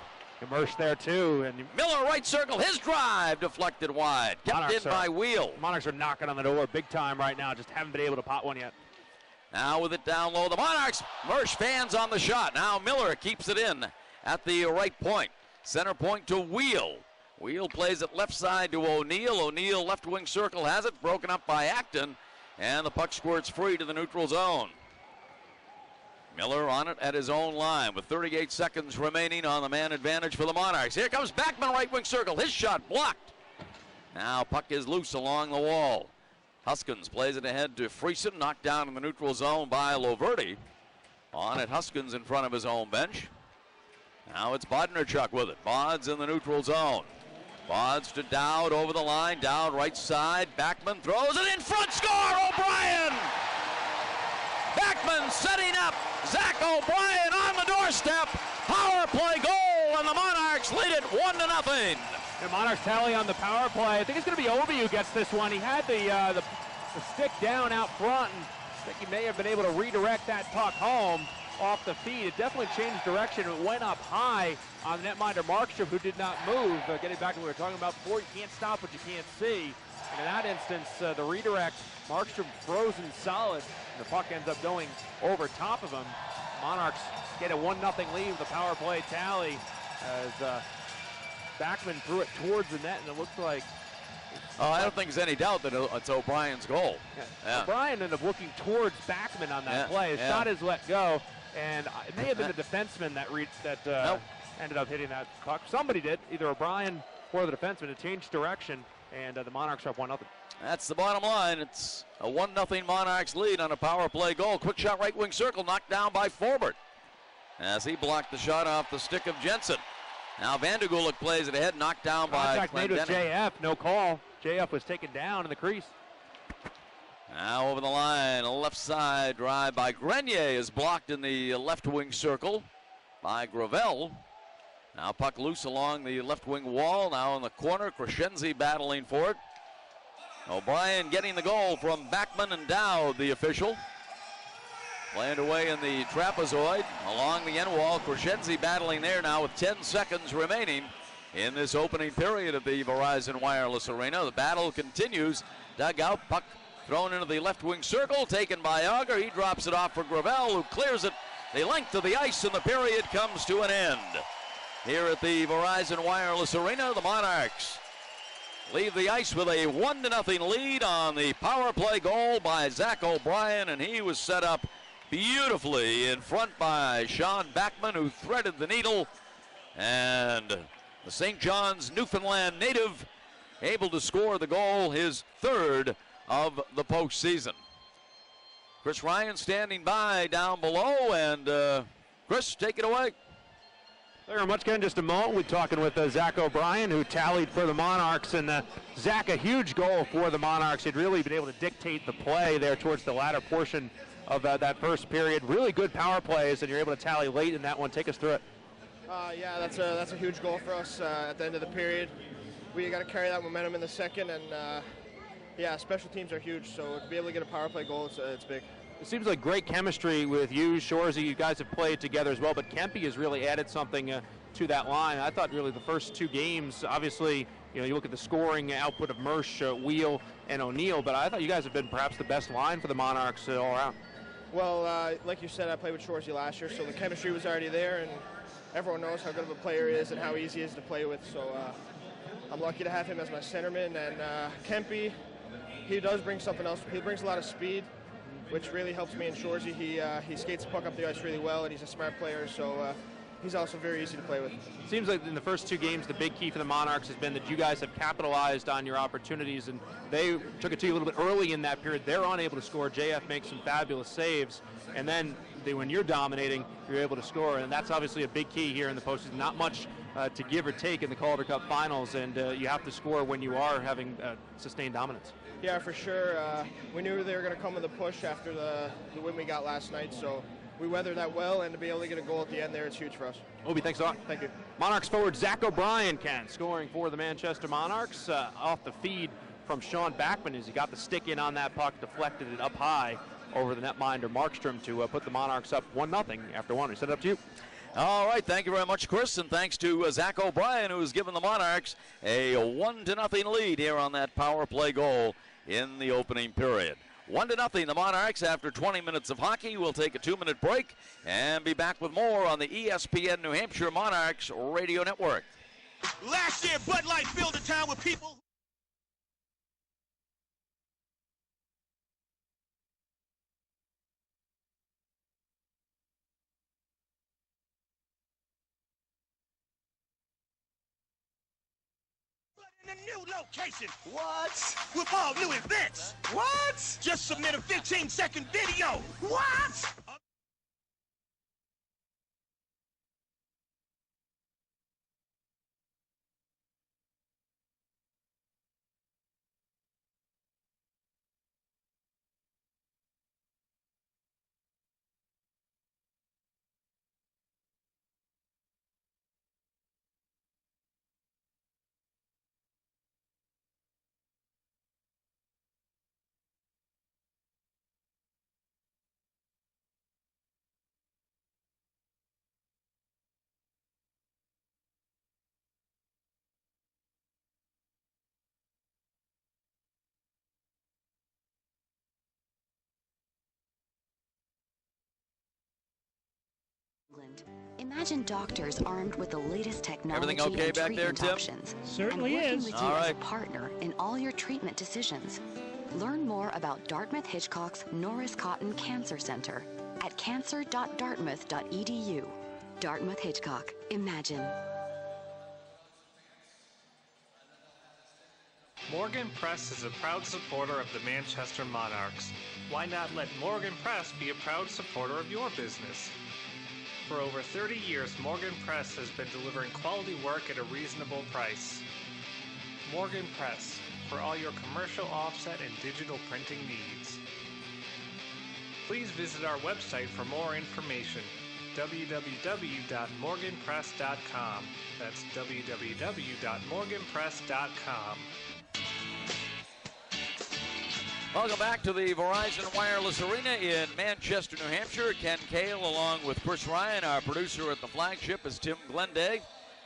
Mersch there too. And Miller right circle. His drive deflected wide. Kept in by Wheel. Monarchs are knocking on the door big time right now. Just haven't been able to pot one yet. Now with it down low, the Monarchs. Mersch fans on the shot. Now Miller keeps it in at the right point. Center point to Wheel. Wheel plays it left side to O'Neill. O'Neill left wing circle has it. Broken up by Acton. And the puck squirts free to the neutral zone. Miller on it at his own line with 38 seconds remaining on the man advantage for the Monarchs. Here comes Backman, right wing circle. His shot blocked. Now puck is loose along the wall. Huskins plays it ahead to Friesen, knocked down in the neutral zone by Loverty. On it, Huskins in front of his own bench. Now it's Bodnerchuk with it. Bod's in the neutral zone. Bod's to Dowd over the line. Dowd right side. Backman throws it in front. Score! O'Brien! Backman setting up. Zach O'Brien on the doorstep. Power play goal, and the Monarchs lead it 1-0. The Monarchs tally on the power play. I think it's going to be Obi who gets this one. He had the stick down out front, and I think he may have been able to redirect that puck home off the feed. It definitely changed direction. It went up high on netminder Markstrom, who did not move. Getting back to what we were talking about before, you can't stop what you can't see. And in that instance, the redirect, Markstrom frozen solid, and the puck ends up going over top of him. Monarchs get a 1-0 lead with the power play tally as Backman threw it towards the net, and it looked like... I don't think there's any doubt that it's O'Brien's goal. Yeah. O'Brien ended up looking towards Backman on that play. His shot is let go, and it may have been the defenseman that ended up hitting that puck. Somebody did, either O'Brien or the defenseman. It changed direction, and the Monarchs are up 1-0. That's the bottom line. It's a 1-0 Monarchs lead on a power play goal. Quick shot right wing circle, knocked down by Forbert as he blocked the shot off the stick of Jensen. Now Vandergulik plays it ahead, knocked down by Contact made with JF, no call. JF was taken down in the crease. Now over the line, a left side drive by Grenier is blocked in the left wing circle by Gravel. Now puck loose along the left wing wall, now in the corner, Crescenzi battling for it. O'Brien getting the goal from Backman and Dowd, the official. Playing away in the trapezoid along the end wall. Crescenzi battling there now with 10 seconds remaining in this opening period of the Verizon Wireless Arena. The battle continues. Dugout, puck thrown into the left wing circle, taken by Auger. He drops it off for Gravel, who clears it the length of the ice, and the period comes to an end. Here at the Verizon Wireless Arena, the Monarchs leave the ice with a 1-0 lead on the power play goal by Zach O'Brien, and he was set up beautifully in front by Sean Backman, who threaded the needle, and the St. John's, Newfoundland native able to score the goal, his third of the postseason. Chris Ryan standing by down below, and Chris, take it away. Thank you very much, Ken. Just a moment, we're talking with Zach O'Brien, who tallied for the Monarchs. And Zach, a huge goal for the Monarchs. He'd really been able to dictate the play there towards the latter portion of that first period. Really good power plays, and you're able to tally late in that one. Take us through it. Yeah, that's a huge goal for us at the end of the period. We got to carry that momentum in the second, and yeah, special teams are huge, so to be able to get a power play goal, it's big. It seems like great chemistry with you, Shorzy. You guys have played together as well, but Kempe has really added something to that line. I thought really the first two games, obviously, you look at the scoring output of Mersch, Wheel, and O'Neill, but I thought you guys have been perhaps the best line for the Monarchs all around. Well, like you said, I played with Shorzy last year, so the chemistry was already there, and everyone knows how good of a player he is and how easy he is to play with, so I'm lucky to have him as my centerman. And Kempe, he does bring something else. He brings a lot of speed, which really helps me in Shorzy. He skates the puck up the ice really well, and he's a smart player, so he's also very easy to play with. It seems like in the first two games, the big key for the Monarchs has been that you guys have capitalized on your opportunities, and they took it to you a little bit early in that period. They're unable to score. JF makes some fabulous saves, and then when you're dominating, you're able to score, and that's obviously a big key here in the postseason. Not much to give or take in the Calder Cup Finals, and you have to score when you are having sustained dominance. Yeah, for sure. We knew they were going to come with a push after the win we got last night, so we weathered that well, and to be able to get a goal at the end there, it's huge for us. Obi, thanks a lot. Thank you. Monarchs forward Zach O'Brien, Ken, scoring for the Manchester Monarchs off the feed from Sean Backman as he got the stick in on that puck, deflected it up high over the netminder Markstrom to put the Monarchs up 1-0 after one. We set it up to you. All right, thank you very much, Chris, and thanks to Zach O'Brien, who has given the Monarchs a 1-0 lead here on that power play goal in the opening period. 1-0 the Monarchs after 20 minutes of hockey. We'll take a 2-minute break and be back with more on the ESPN New Hampshire Monarchs Radio Network. Last year, Bud Light filled the town with people. In a new location. What? With all new events. What? Just submit a 15-second video. What? Imagine doctors armed with the latest technology Everything okay and back there, treatment Tim? options. Certainly and working is. with All you as right. a partner in all your treatment decisions. Learn more about Dartmouth-Hitchcock's Norris Cotton Cancer Center at cancer.dartmouth.edu. Dartmouth-Hitchcock. Imagine. Morgan Press is a proud supporter of the Manchester Monarchs. Why not let Morgan Press be a proud supporter of your business? For over 30 years, Morgan Press has been delivering quality work at a reasonable price. Morgan Press, for all your commercial offset and digital printing needs. Please visit our website for more information. www.morganpress.com. That's www.morganpress.com. Welcome back to the Verizon Wireless Arena in Manchester, New Hampshire. Ken Cale along with Chris Ryan, our producer at the flagship, is Tim Glenday.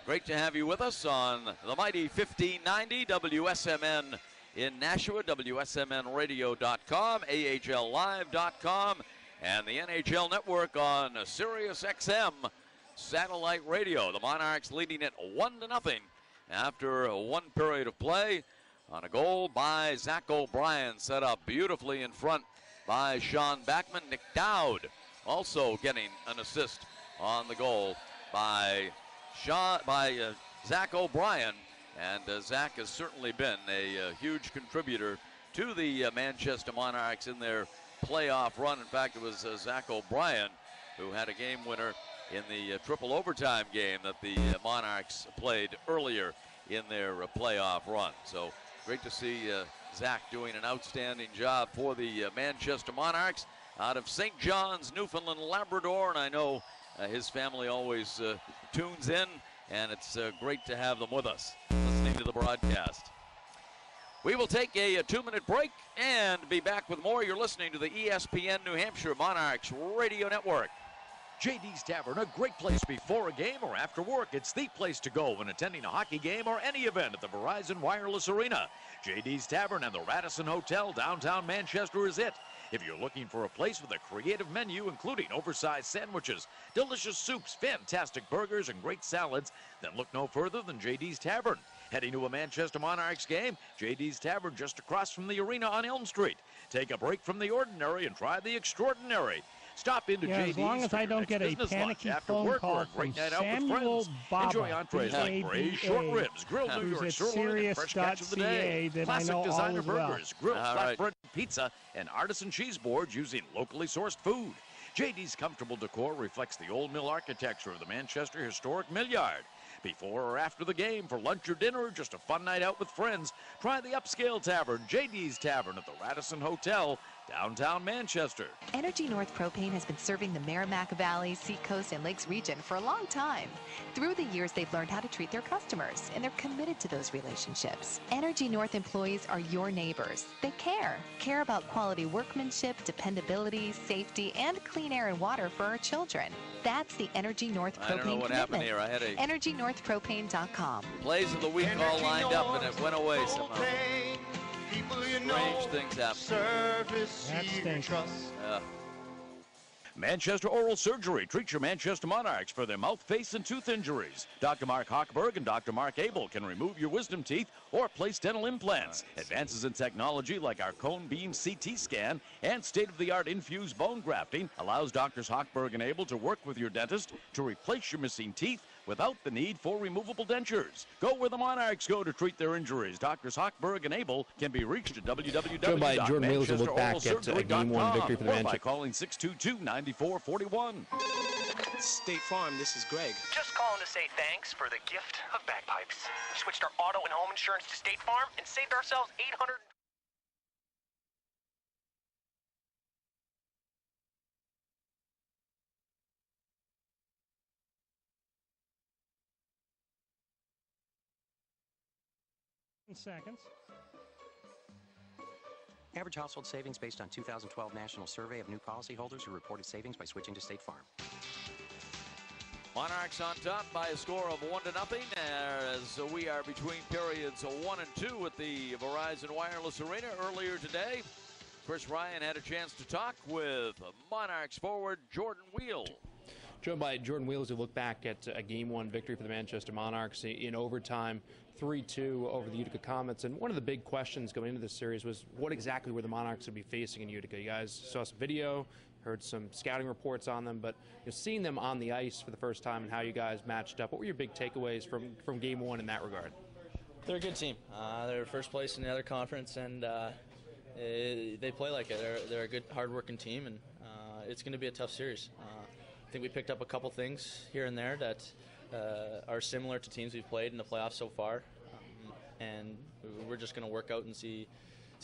Great to have you with us on the mighty 1590 WSMN in Nashua, WSMNradio.com, AHLlive.com, and the NHL Network on Sirius XM satellite radio. The Monarchs leading it 1-0 after one period of play on a goal by Zach O'Brien, set up beautifully in front by Sean Backman. Nick Dowd also getting an assist on the goal by Zach O'Brien. And Zach has certainly been a huge contributor to the Manchester Monarchs in their playoff run. In fact, it was Zach O'Brien who had a game winner in the triple overtime game that the Monarchs played earlier in their playoff run. So great to see Zach doing an outstanding job for the Manchester Monarchs out of St. John's, Newfoundland, Labrador. And I know his family always tunes in, and it's great to have them with us listening to the broadcast. We will take a 2-minute break and be back with more. You're listening to the ESPN New Hampshire Monarchs Radio Network. JD's Tavern, a great place before a game or after work. It's the place to go when attending a hockey game or any event at the Verizon Wireless Arena. JD's Tavern and the Radisson Hotel, downtown Manchester, is it. If you're looking for a place with a creative menu, including oversized sandwiches, delicious soups, fantastic burgers, and great salads, then look no further than JD's Tavern. Heading to a Manchester Monarchs game? JD's Tavern just across from the arena on Elm Street. Take a break from the ordinary and try the extraordinary. Stop into JD's as long as I don't get a panicky phone call from Samuel Baba, enjoy entrees like braised short ribs, grilled New York sirloin, and fresh catch of the day. Classic designer burgers, grilled flatbread pizza, and artisan cheese boards using locally sourced food. JD's comfortable decor reflects the old mill architecture of the Manchester Historic Mill Yard. Before or after the game, for lunch or dinner, or just a fun night out with friends, try the upscale tavern, JD's Tavern at the Radisson Hotel, downtown Manchester. Energy North Propane has been serving the Merrimack Valley, Seacoast, and Lakes region for a long time. Through the years, they've learned how to treat their customers, and they're committed to those relationships. Energy North employees are your neighbors. They care about quality workmanship, dependability, safety, and clean air and water for our children. That's the Energy North Propane commitment. I don't know what happened here. I had EnergyNorthPropane.com. Plays of the week all lined up, and it went away somehow. Strange things happen. That stinks. Manchester Oral Surgery. Treat your Manchester Monarchs for their mouth, face, and tooth injuries. Dr. Mark Hochberg and Dr. Mark Abel can remove your wisdom teeth or place dental implants. Advances in technology like our cone beam CT scan and state-of-the-art infused bone grafting allows Drs. Hochberg and Abel to work with your dentist to replace your missing teeth without the need for removable dentures. Go where the Monarchs go to treat their injuries. Doctors Hochberg and Abel can be reached at www.manchesteroralsurgery.com or by calling 622-9441. State Farm, this is Greg. Just calling to say thanks for the gift of bagpipes. We switched our auto and home insurance to State Farm and saved ourselves $800. Seconds. Average household savings based on 2012 National Survey of new policyholders who reported savings by switching to State Farm. Monarchs on top by a score of 1-0 as we are between periods 1 and 2 at the Verizon Wireless Arena. Earlier today, Chris Ryan had a chance to talk with Monarchs forward Jordan Wheel. Joined by Jordan Wheel as we look back at a Game 1 victory for the Manchester Monarchs in overtime, 3-2 over the Utica Comets. And one of the big questions going into this series was what exactly were the Monarchs to be facing in Utica? You guys saw some video, heard some scouting reports on them, but seeing them on the ice for the first time and how you guys matched up, what were your big takeaways from Game 1 in that regard? They're a good team. They're first place in the other conference, and they play like it. They're a good, hard-working team, and it's going to be a tough series. I think we picked up a couple things here and there that are similar to teams we've played in the playoffs so far, and we're just going to work out and see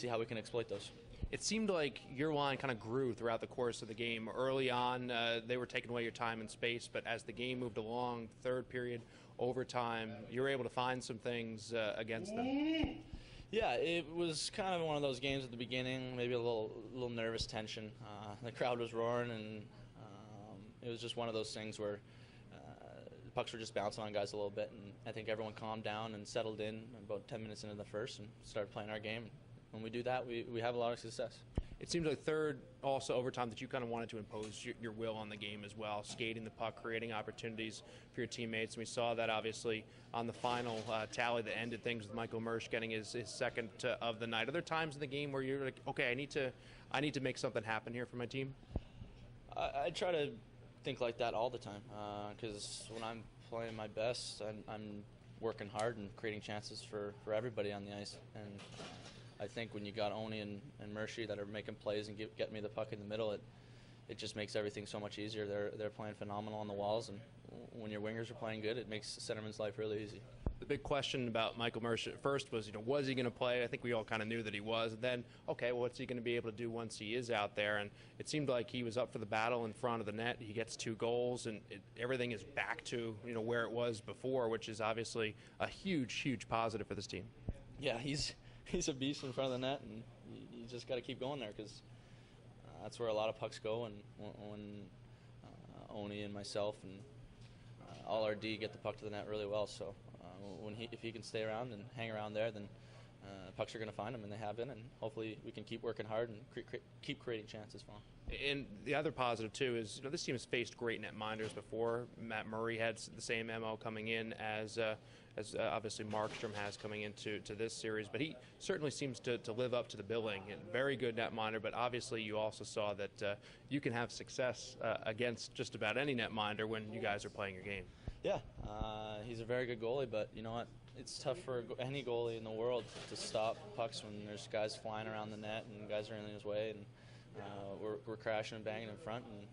how we can exploit those. It seemed like your line kind of grew throughout the course of the game. Early on, they were taking away your time and space, but as the game moved along, third period, overtime, you were able to find some things against them. Yeah, it was kind of one of those games at the beginning, maybe a little nervous tension. The crowd was roaring, and it was just one of those things where the pucks were just bouncing on guys a little bit, and I think everyone calmed down and settled in about 10 minutes into the first and started playing our game. When we do that, we have a lot of success. It seems like third, also overtime, that you kind of wanted to impose your will on the game as well, skating the puck, creating opportunities for your teammates. And we saw that obviously on the final tally that ended things with Michael Mersch getting his second of the night. Are there times in the game where you're like, okay, I need to make something happen here for my team? I try to think like that all the time because when I'm playing my best, I'm working hard and creating chances for everybody on the ice. And I think when you got Oni and Mershi that are making plays and get me the puck in the middle, it just makes everything so much easier. They're playing phenomenal on the walls, and when your wingers are playing good, it makes the centerman's life really easy. The big question about Michael Mersch at first was, was he going to play? I think we all kind of knew that he was. And then, okay, well, what's he going to be able to do once he is out there? And it seemed like he was up for the battle in front of the net. He gets 2 goals, and everything is back to where it was before, which is obviously a huge, huge positive for this team. Yeah, he's a beast in front of the net, and you just got to keep going there because that's where a lot of pucks go. And when Oni and myself and all our D get the puck to the net really well, so if he can stay around and hang around there, then pucks are going to find him, and they have been, and hopefully we can keep working hard and keep creating chances for him. And the other positive, too, is this team has faced great netminders before. Matt Murray had the same MO coming in as obviously Markstrom has coming into this series, but he certainly seems to live up to the billing. And very good netminder, but obviously you also saw that you can have success against just about any netminder when you guys are playing your game. Yeah, he's a very good goalie, but you know what? It's tough for any goalie in the world to stop pucks when there's guys flying around the net and guys are in his way, and we're crashing and banging in front. And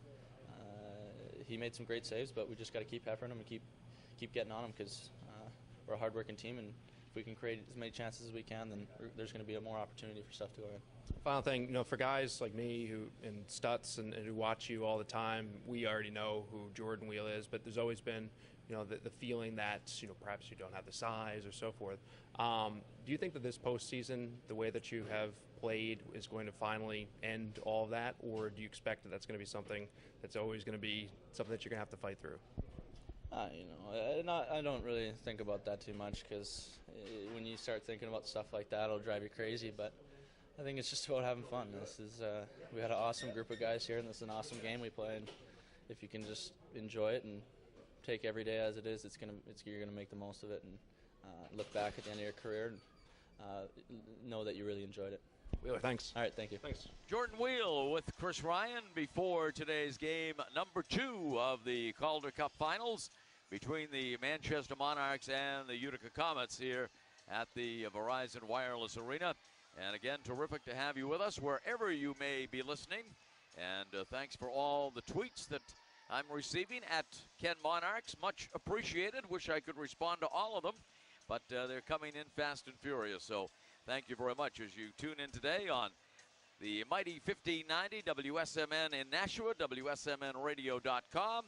he made some great saves, but we just got to keep peppering him and keep getting on him because we're a hard-working team, and if we can create as many chances as we can, then there's going to be more opportunity for stuff to go in. Final thing, for guys like me and Stutz and who watch you all the time, we already know who Jordan Wheel is, but there's always been the feeling that perhaps you don't have the size or so forth. Do you think that this postseason, the way that you have played, is going to finally end all of that, or do you expect that that's going to be something that's always going to be something that you're going to have to fight through? I don't really think about that too much because when you start thinking about stuff like that, it'll drive you crazy. But I think it's just about having fun. We had an awesome group of guys here, and this is an awesome game we play. And if you can just enjoy it and take every day as it is, you're gonna make the most of it and look back at the end of your career and know that you really enjoyed it. Wheeler, thanks. All right, thank you. Thanks. Jordan Wheel with Chris Ryan before today's game number 2 of the Calder Cup Finals between the Manchester Monarchs and the Utica Comets here at the Verizon Wireless Arena. And again, terrific to have you with us wherever you may be listening. And thanks for all the tweets that I'm receiving at Ken Monarchs. Much appreciated. Wish I could respond to all of them, but they're coming in fast and furious. So thank you very much as you tune in today on the mighty 1590 WSMN in Nashua, WSMNradio.com,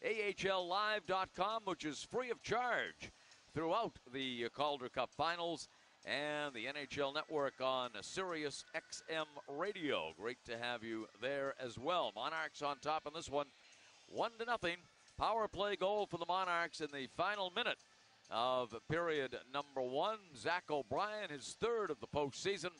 AHLlive.com, which is free of charge throughout the Calder Cup Finals, and the NHL Network on Sirius XM Radio. Great to have you there as well. Monarchs on top in this one, 1-0. Power play goal for the Monarchs in the final minute of period number 1. Zach O'Brien, his 3rd of the postseason,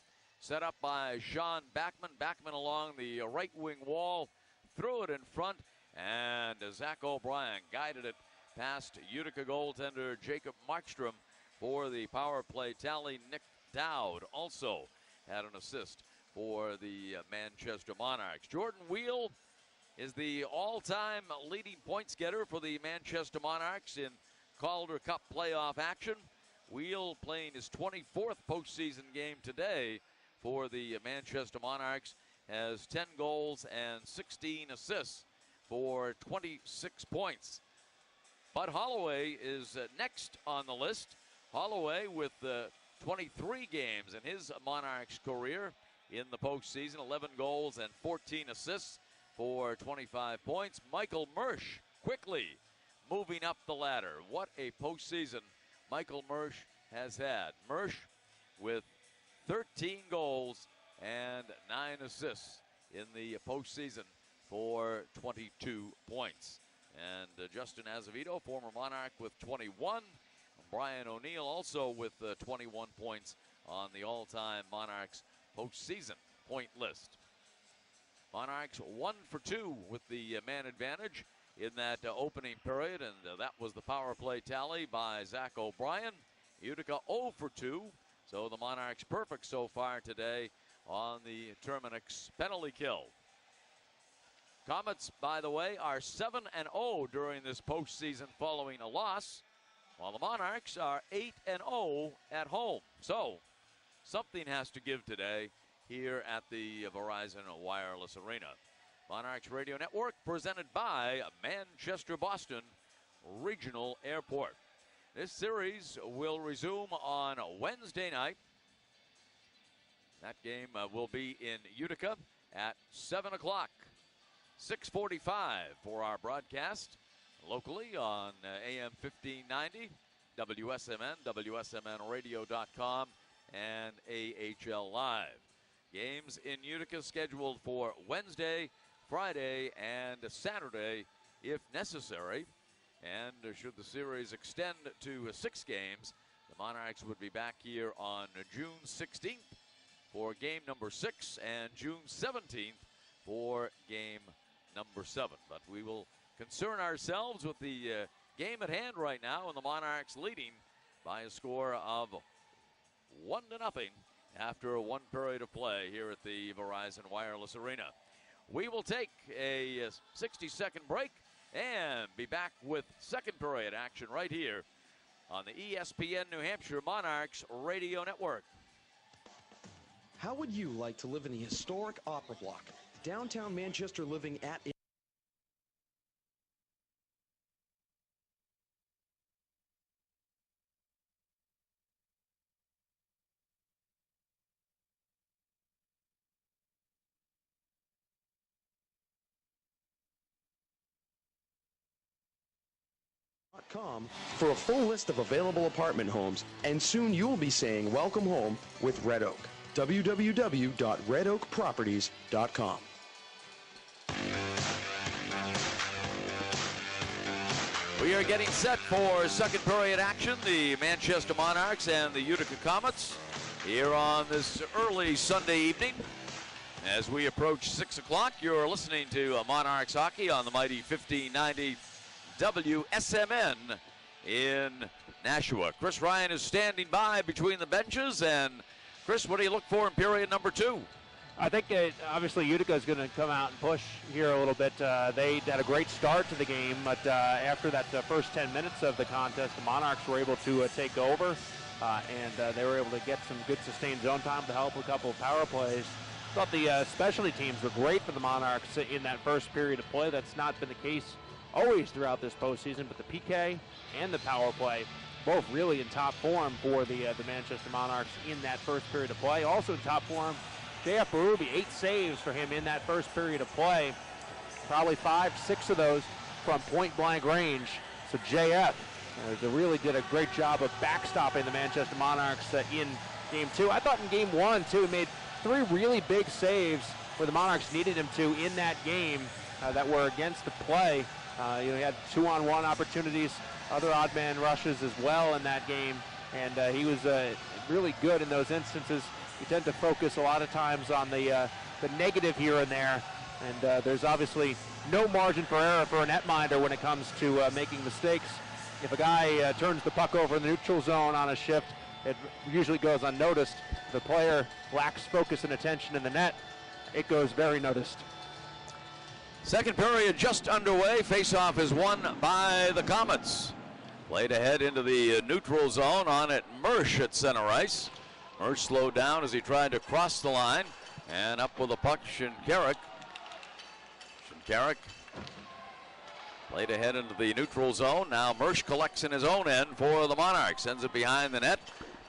set up by Sean Backman. Backman along the right wing wall, threw it in front, and Zach O'Brien guided it past Utica goaltender Jacob Markstrom for the power play tally. Nick Dowd also had an assist for the Manchester Monarchs. Jordan Wheel is the all-time leading points getter for the Manchester Monarchs in Calder Cup playoff action Wheel playing his 24th postseason game today for the Manchester Monarchs, has 10 goals and 16 assists for 26 points. Bud Holloway is next on the list. Holloway with 23 games in his Monarchs career in the postseason, 11 goals and 14 assists for 25 points. Michael Mersch quickly moving up the ladder. What a postseason Michael Mersch has had. Mersch with 13 goals and 9 assists in the postseason for 22 points. And Justin Azevedo, former Monarch, with 21. Brian O'Neill also with 21 points on the all-time Monarchs postseason point list. Monarchs 1 for 2 with the man advantage in that opening period, and that was the power play tally by Zach O'Brien. Utica 0 for 2, so the Monarchs perfect so far today on the Terminix penalty kill. Comets, by the way, are 7-0 during this postseason following a loss, while the Monarchs are 8-0 at home. So something has to give today here at the Verizon Wireless Arena. Monarchs Radio Network presented by Manchester Boston Regional Airport. This series will resume on Wednesday night. That game will be in Utica at 7 o'clock. 6:45 for our broadcast locally on AM 1590, WSMN, WSMNradio.com, and AHL Live. Games in Utica scheduled for Wednesday, Friday, and Saturday if necessary. And should the series extend to 6 games, the Monarchs would be back here on June 16th for game number 6 and June 17th for game number 7. But we will concern ourselves with the game at hand right now, and the Monarchs leading by a score of 1-0 after 1 period of play here at the Verizon Wireless Arena. We will take a 60-second break and be back with second period action right here on the ESPN New Hampshire Monarchs Radio Network. How would you like to live in the historic Opera Block? Downtown Manchester living at for a full list of available apartment homes, and soon you'll be saying welcome home with Red Oak. www.redoakproperties.com. We are getting set for second period action. The Manchester Monarchs and the Utica Comets here on this early Sunday evening. As we approach 6 o'clock, you're listening to Monarchs hockey on the mighty 1590 WSMN in Nashua. Chris Ryan is standing by between the benches. And Chris, what do you look for in period number 2? I think obviously Utica is going to come out and push here a little bit. They had a great start to the game, but after that first 10 minutes of the contest, the Monarchs were able to take over, and they were able to get some good sustained zone time to help a couple of power plays. I thought the specialty teams were great for the Monarchs in that first period of play. That's not been the case always throughout this postseason, but the PK and the power play both really in top form for the Manchester Monarchs in that first period of play. Also in top form, J.F. Berube, 8 saves for him in that first period of play. Probably 5-6 of those from point-blank range. So J.F. They really did a great job of backstopping the Manchester Monarchs in Game 2. I thought in Game 1, too, he made 3 really big saves where the Monarchs needed him to in that game that were against the play. He had 2-on-1 opportunities, other odd man rushes as well in that game, and he was really good in those instances. We tend to focus a lot of times on the negative here and there, and there's obviously no margin for error for a netminder when it comes to making mistakes. If a guy turns the puck over in the neutral zone on a shift, it usually goes unnoticed. If the player lacks focus and attention in the net, it goes very noticed. Second period just underway. Face-off is won by the Comets. Played ahead into the neutral zone. On it, Mersch at center ice. Mersch slowed down as he tried to cross the line. And up with the puck, Shinkarik. Shinkarik played ahead into the neutral zone. Now Mersch collects in his own end for the Monarchs. Sends it behind the net.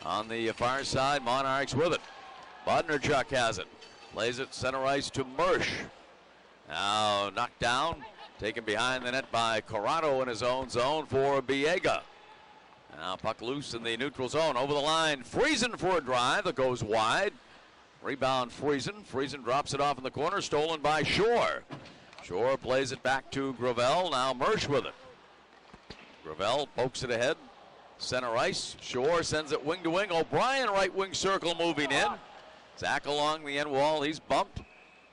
On the far side, Monarchs with it. Bodnarchuk has it. Plays it center ice to Mersch. Now knocked down. Taken behind the net by Corrado in his own zone for Biega. Now puck loose in the neutral zone. Over the line, Friesen for a drive that goes wide. Rebound Friesen. Friesen drops it off in the corner, stolen by Shore. Shore plays it back to Gravel. Now Mersch with it. Gravel pokes it ahead. Center ice. Shore sends it wing to wing. O'Brien right wing circle moving in. Zach along the end wall. He's bumped.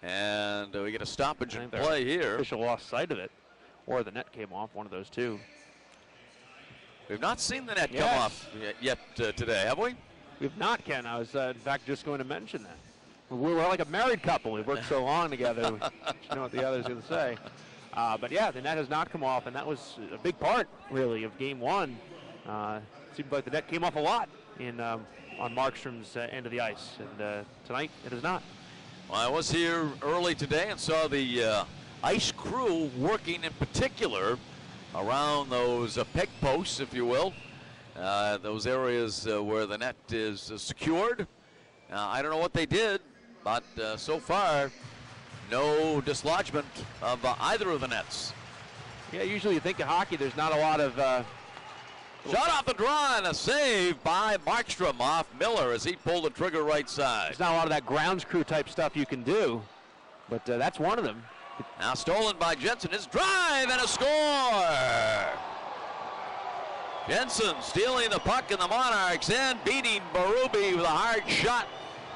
And we get a stoppage in play here. Official lost sight of it, or the net came off, one of those two. We've not seen the net come off yet today, have we? We've not, Ken. I was, in fact, just going to mention that. We were like a married couple. We've worked so long together. You know what the other's going to say. But, yeah, the net has not come off, and that was a big part, really, of Game 1. It seemed like the net came off a lot on Markstrom's end of the ice, and tonight it is not. Well, I was here early today and saw the ice crew working in particular around those peg posts, if you will, those areas where the net is secured. I don't know what they did, but so far, no dislodgement of either of the nets. Yeah, usually you think of hockey, there's not a lot of... Shot off the draw and a save by Markstrom off Miller as he pulled the trigger right side. There's not a lot of that grounds crew type stuff you can do, but that's one of them. Now stolen by Jensen. His drive and a score! Jensen stealing the puck in the Monarchs end, beating Berube with a hard shot,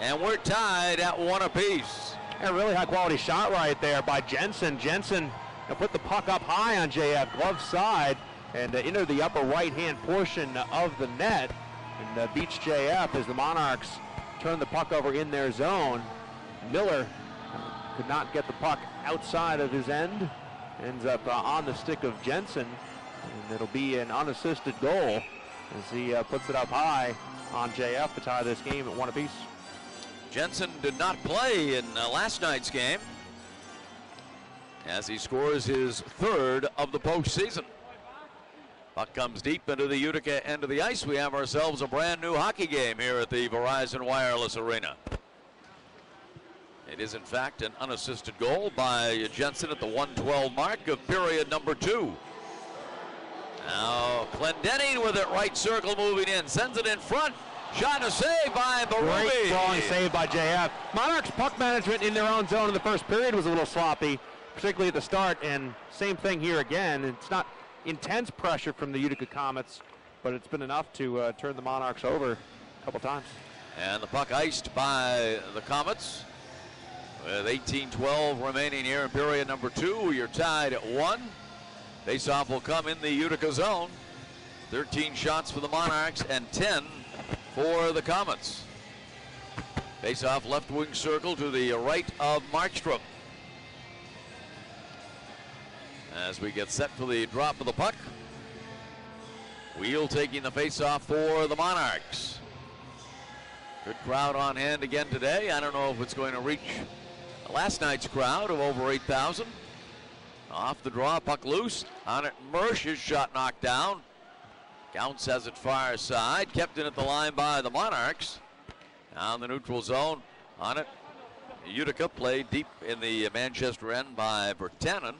and we're tied at 1 apiece. A really high quality shot right there by Jensen. Jensen put the puck up high on JF, glove side, and into the upper right-hand portion of the net, and beats JF as the Monarchs turn the puck over in their zone. Miller could not get the puck outside of his end, ends up on the stick of Jensen, and it'll be an unassisted goal as he puts it up high on JF to tie this game at 1 apiece. Jensen did not play in last night's game as he scores his 3rd of the postseason. Puck comes deep into the Utica end of the ice. We have ourselves a brand new hockey game here at the Verizon Wireless Arena. It is in fact an unassisted goal by Jensen at the 1:12 mark of period number 2. Now Clendenning with it, right circle moving in, sends it in front. Shot and a save by Berube. Great strong save by JF. Monarchs puck management in their own zone in the first period was a little sloppy, particularly at the start, and same thing here again. It's not intense pressure from the Utica Comets, but it's been enough to turn the Monarchs over a couple times. And the puck iced by the Comets with 18:12 remaining here in period number 2. You're tied at 1. Faceoff will come in the Utica zone. 13 shots for the Monarchs and 10 for the Comets. Faceoff left wing circle to the right of Markstrom. As we get set for the drop of the puck. Wheel taking the faceoff for the Monarchs. Good crowd on hand again today. I don't know if it's going to reach last night's crowd of over 8,000. Off the draw, puck loose. On it, Mersch, his shot knocked down. Counts has it far side. Kept in at the line by the Monarchs. Down the neutral zone. On it, Utica played deep in the Manchester end by Virtanen.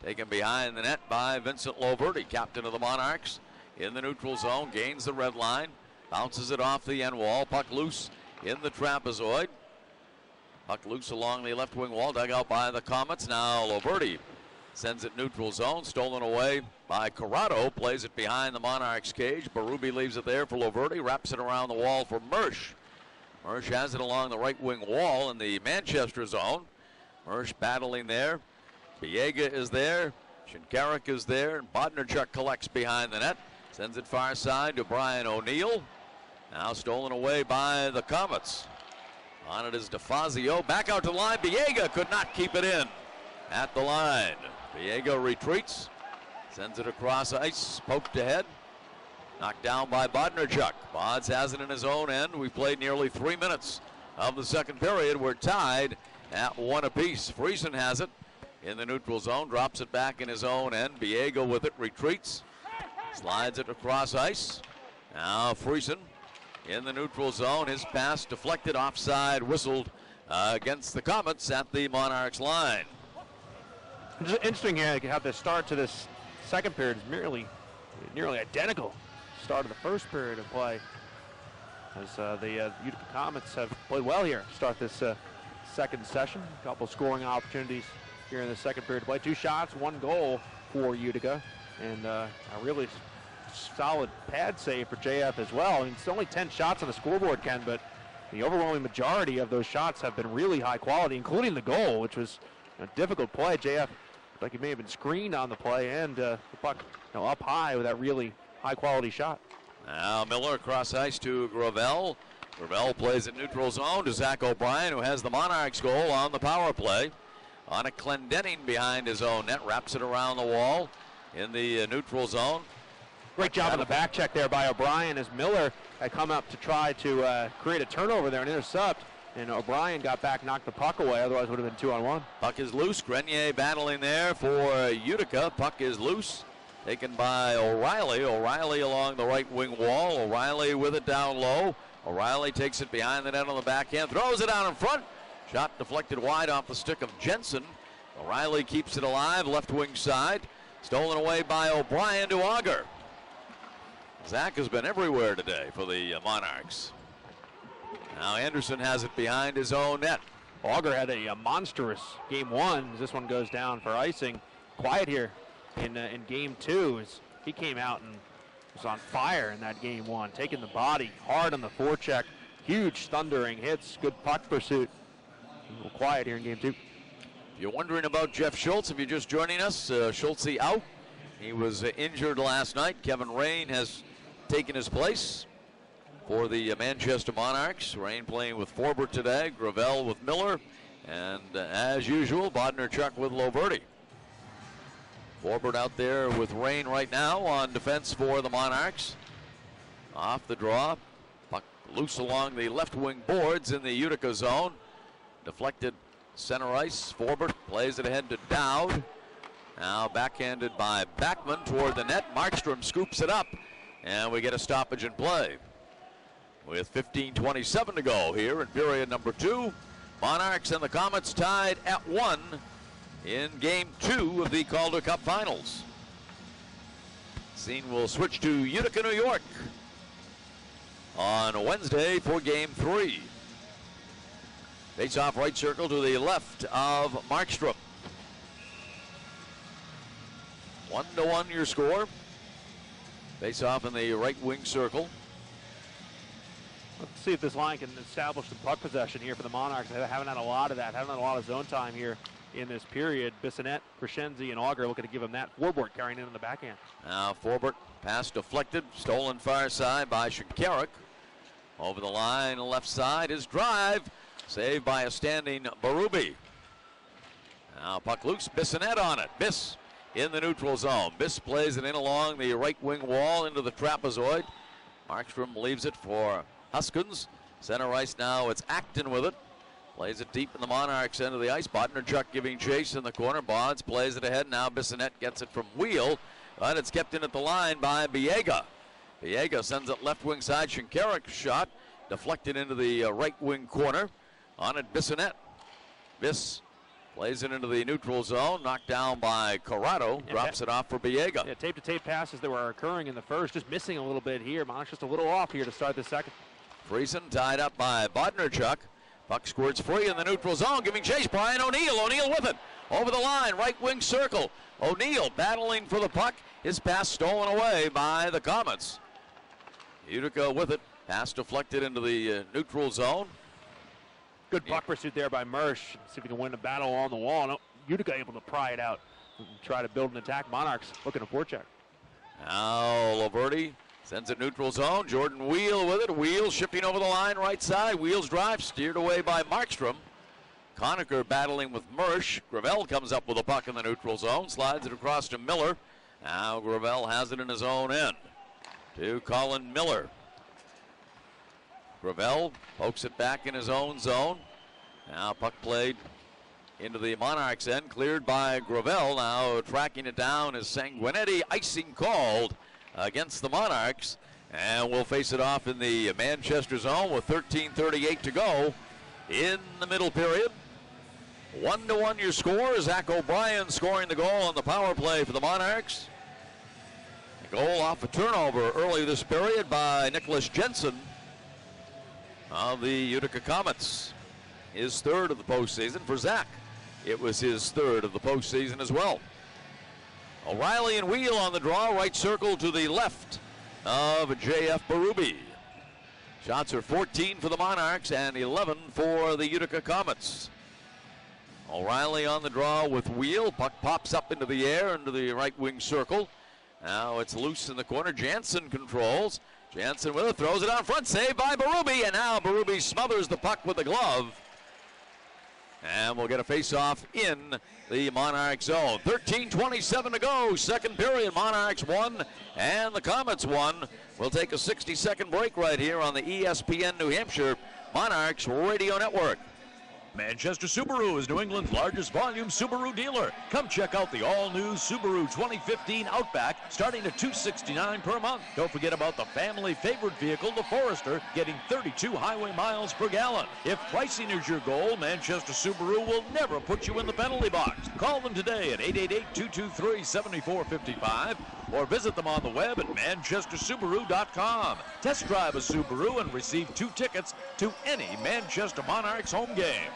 Taken behind the net by Vincent Loverty, captain of the Monarchs. In the neutral zone, gains the red line. Bounces it off the end wall. Puck loose in the trapezoid. Puck loose along the left wing wall. Dug out by the Comets. Now Loverty sends it neutral zone. Stolen away by Corrado. Plays it behind the Monarchs cage. Berube leaves it there for Loverty. Wraps it around the wall for Mersch. Mersch has it along the right wing wall in the Manchester zone. Mersch battling there. Biega is there. Shinkarik is there. And Bodnarchuk collects behind the net. Sends it far side to Brian O'Neill. Now stolen away by the Comets. On it is DeFazio. Back out to the line. Biega could not keep it in at the line. Biega retreats. Sends it across ice. Poked ahead. Knocked down by Bodnarchuk. Bods has it in his own end. We've played nearly 3 minutes of the second period. We're tied at 1 apiece. Friesen has it in the neutral zone. Drops it back in his own end. Biega with it, retreats. Slides it across ice. Now Friesen in the neutral zone. His pass deflected, offside, whistled against the Comets at the Monarchs line. It's interesting here how the start to this second period is nearly identical. Start of the first period of play, as the Utica Comets have played well here. Start this second session. A couple scoring opportunities here in the second period of play. 2 shots, 1 goal for Utica, and a really solid pad save for JF as well. I mean, it's only 10 shots on the scoreboard, Ken, but the overwhelming majority of those shots have been really high quality, including the goal, which was a difficult play. JF looked like he may have been screened on the play, and the puck up high with that really high-quality shot. Now Miller across ice to Gravel. Gravel plays at neutral zone to Zach O'Brien, who has the Monarchs goal on the power play. On a Clendenning behind his own net, wraps it around the wall in the neutral zone. Great job on the back check there by O'Brien, as Miller had come up to try to create a turnover there and intercept, and O'Brien got back, knocked the puck away, otherwise would have been 2-on-1. Puck is loose. Grenier battling there for Utica. Puck is loose. Taken by O'Reilly. O'Reilly along the right wing wall. O'Reilly with it down low. O'Reilly takes it behind the net on the backhand. Throws it out in front. Shot deflected wide off the stick of Jensen. O'Reilly keeps it alive. Left wing side. Stolen away by O'Brien to Auger. Zach has been everywhere today for the Monarchs. Now Anderson has it behind his own net. Auger had a monstrous game 1 as this one goes down for icing. Quiet here in game 2 as he came out and was on fire in that game 1, taking the body hard on the forecheck. Huge thundering hits, good puck pursuit. A little quiet here in game 2. If you're wondering about Jeff Schultz, if you're just joining us, Schultz out. He was injured last night. Kevin Rain has taken his place for the Manchester Monarchs. Rain playing with Forbert today, Gravel with Miller, and as usual, Bodnarchuk with Loverty. Forbert out there with Rain right now on defense for the Monarchs. Off the draw, puck loose along the left wing boards in the Utica zone. Deflected center ice. Forbert plays it ahead to Dowd. Now backhanded by Backman toward the net. Markstrom scoops it up, and we get a stoppage in play. With 15:27 to go here in period number 2. Monarchs and the Comets tied at 1 in game 2 of the Calder Cup Finals. Scene will switch to Utica, New York on Wednesday for game 3. Face-off right circle to the left of Markstrom. 1-1 your score. Face-off in the right wing circle. Let's see if this line can establish some puck possession here for the Monarchs. They haven't had a lot of that. Haven't had a lot of zone time here in this period. Bissonnette, Crescenzi, and Auger looking to give him that. Forbort carrying it in the backhand. Now Forbort, pass deflected, stolen far side by Shinkarik. Over the line, left side, his drive, saved by a standing Berube. Now puck loose, Bissonnette on it. Biss in the neutral zone. Biss plays it in along the right wing wall into the trapezoid. Markstrom leaves it for Huskins. Center ice now, it's Acton with it. Plays it deep in the Monarchs end of the ice. Bodnarchuk giving chase in the corner. Bonds plays it ahead. Now Bissonnette gets it from Wheel, but it's kept in at the line by Biega. Biega sends it left wing side. Shinkarik shot deflected into the right wing corner. On it, Bissonnette. Biss plays it into the neutral zone. Knocked down by Corrado. Drops it off for Biega. Yeah, tape-to-tape passes that were occurring in the first. Just missing a little bit here. Monarchs just a little off here to start the second. Friesen tied up by Bodnarchuk. Puck squirts free in the neutral zone, giving chase. Brian O'Neill. O'Neill with it. Over the line, right wing circle. O'Neill battling for the puck. His pass stolen away by the Comets. Utica with it. Pass deflected into the neutral zone. Good puck pursuit there by Mersch. See if he can win the battle on the wall. No, Utica able to pry it out and try to build an attack. Monarchs looking to forecheck. Now Loverty sends it neutral zone. Jordan Wheel with it. Wheel shifting over the line right side. Wheel's drive steered away by Markstrom. Conacher battling with Mersch. Gravel comes up with a puck in the neutral zone. Slides it across to Miller. Now Gravel has it in his own end. to Colin Miller. Gravel pokes it back in his own zone. Now puck played into the Monarchs end, cleared by Gravel. Now tracking it down is Sanguinetti. Icing called against the Monarchs. And we'll face it off in the Manchester zone with 13:38 to go in the middle period. 1-1 your score. Zach O'Brien scoring the goal on the power play for the Monarchs. A goal off a turnover early this period by Nicholas Jensen of the Utica Comets. His third of the postseason. For Zach, it was his third of the postseason as well. O'Reilly and Wheel on the draw. Right circle to the left of J.F. Berube. Shots are 14 for the Monarchs and 11 for the Utica Comets. O'Reilly on the draw with Wheel. Puck pops up into the air into the right wing circle. Now it's loose in the corner. Jansen controls. Jansen with it, throws it out front. Saved by Berube, and now Berube smothers the puck with the glove. And we'll get a face-off in the Monarch zone. 13:27 to go, second period. Monarchs won and the Comets won. We'll take a 60-second break right here on the ESPN New Hampshire Monarchs Radio Network. Manchester Subaru is New England's largest volume Subaru dealer. Come check out the all-new Subaru 2015 Outback, starting at $269 per month. Don't forget about the family favorite vehicle, the Forester, getting 32 highway miles per gallon. If pricing is your goal, Manchester Subaru will never put you in the penalty box. Call them today at 888-223-7455 or visit them on the web at manchestersubaru.com. Test drive a Subaru and receive 2 tickets to any Manchester Monarchs home game.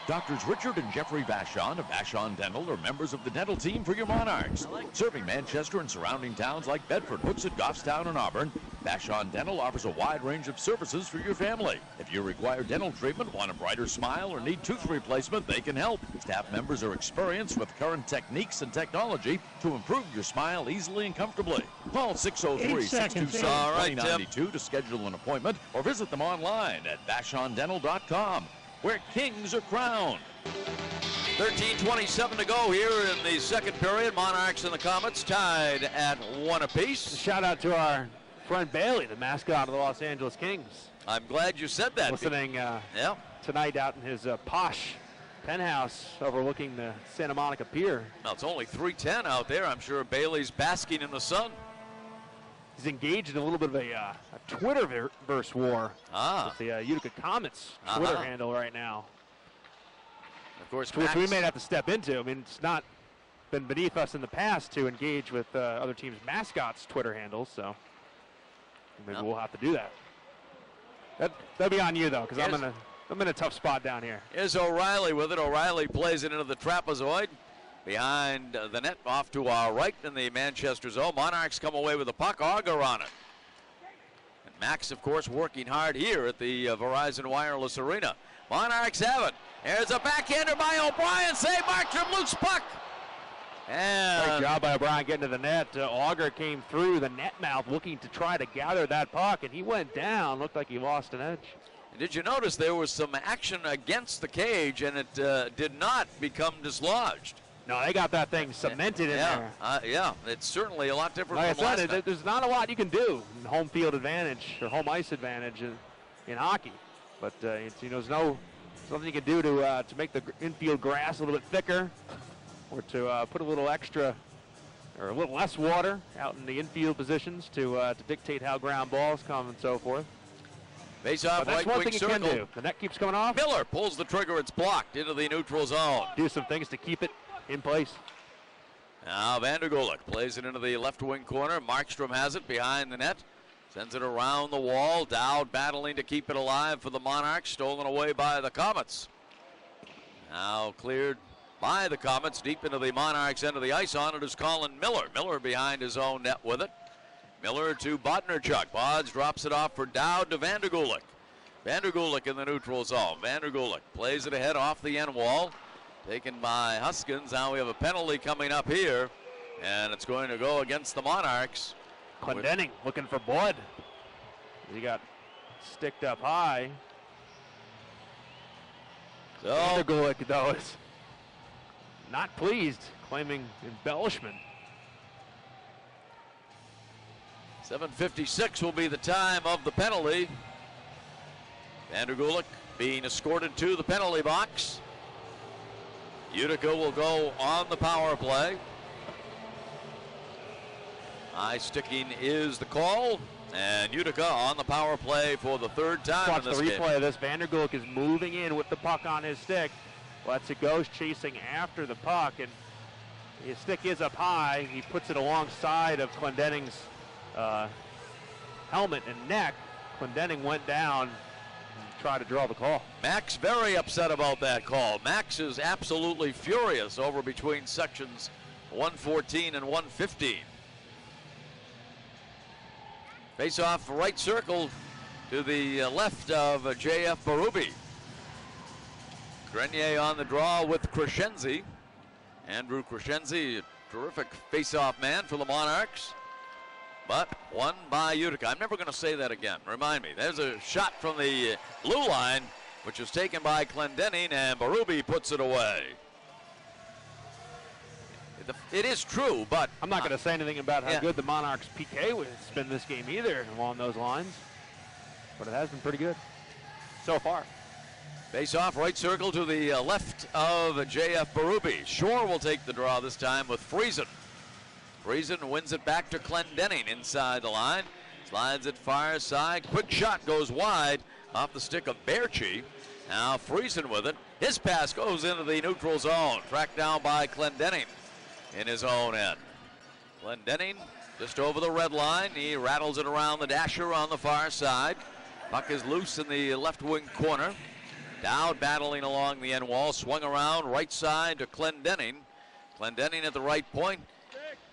Doctors Richard and Jeffrey Vachon of Vachon Dental are members of the dental team for your Monarchs. Serving Manchester and surrounding towns like Bedford, Hooksett, Goffstown, and Auburn, Vachon Dental offers a wide range of services for your family. If you require dental treatment, want a brighter smile, or need tooth replacement, they can help. Staff members are experienced with current techniques and technology to improve your smile easily and comfortably. Call 603-627-2092 to schedule an appointment or visit them online at vachondental.com. Where kings are crowned. 13:27 to go here in the second period. Monarchs and the Comets tied at 1 apiece. Shout out to our friend Bailey, the mascot of the Los Angeles Kings. I'm glad you said that. Listening tonight out in his posh penthouse overlooking the Santa Monica Pier. Now it's only 3:10 out there. I'm sure Bailey's basking in the sun. He's engaged in a little bit of a Twitterverse war with the Utica Comets Twitter handle right now. Of course, which we may have to step into. I mean, it's not been beneath us in the past to engage with other teams' mascots' Twitter handles, so maybe we'll have to do that. That'll be on you though, because I'm in a tough spot down here. Here's O'Reilly with it. O'Reilly plays it into the trapezoid. Behind the net, off to our right in the Manchester zone. Monarchs come away with the puck. Auger on it. And Max, of course, working hard here at the Verizon Wireless Arena. Monarchs have it. There's a backhander by O'Brien. Save Markstrom, loose puck. And great job by O'Brien getting to the net. Auger came through the net mouth looking to try to gather that puck, and he went down. Looked like he lost an edge. Did you notice there was some action against the cage, and it did not become dislodged? No, they got that thing cemented in there. Yeah, it's certainly a lot different like from I said, last time. There's not a lot you can do in home field advantage or home ice advantage in hockey. But there's nothing you can do to make the infield grass a little bit thicker or to put a little extra or a little less water out in the infield positions to dictate how ground balls come and so forth. Face off right one wing thing circle. You can do. The net keeps coming off. Miller pulls the trigger. It's blocked into the neutral zone. Do some things to keep it in place. Now Vandergulik plays it into the left wing corner. Markstrom has it behind the net. Sends it around the wall. Dowd battling to keep it alive for the Monarchs. Stolen away by the Comets. Now cleared by the Comets deep into the Monarchs end of the ice. On it is Colin Miller. Miller behind his own net with it. Miller to Bodnerchuk. Bods drops it off for Dowd to Vandergulik. Vandergulik in the neutral zone. Vandergulik plays it ahead off the end wall. Taken by Huskins. Now we have a penalty coming up here, and it's going to go against the Monarchs. Clendenning looking for blood. He got sticked up high. So Vandergulik, though, is not pleased, claiming embellishment. 7:56 will be the time of the penalty. Vandergulik being escorted to the penalty box. Utica will go on the power play. Eye sticking is the call, and Utica on the power play for the third time Watch in this the game. replay of this. Vandergulik is moving in with the puck on his stick. Lets it go, chasing after the puck, and his stick is up high. He puts it alongside of Clendening's helmet and neck. Clendening went down and tried to draw the call. Max very upset about that call. Max is absolutely furious over between sections 114 and 115. Face off right circle to the left of J.F. Berube. Grenier on the draw with Crescenzi. Andrew Crescenzi, a terrific face-off man for the Monarchs, but won by Utica. I'm never going to say that again. Remind me. There's a shot from the blue line, which is taken by Clendening, and Berube puts it away. It is true, but I'm not going to say anything about how good the Monarchs PK has been this game either along those lines, but it has been pretty good so far. Face off right circle to the left of J.F. Berube. Shore will take the draw this time with Friesen. Friesen wins it back to Clendening inside the line. Slides it far side. Quick shot goes wide off the stick of Berchi. Now Friesen with it. His pass goes into the neutral zone. Tracked down by Clendening in his own end. Clendening just over the red line. He rattles it around the dasher on the far side. Puck is loose in the left wing corner. Dowd battling along the end wall, swung around right side to Clendening. Clendening at the right point.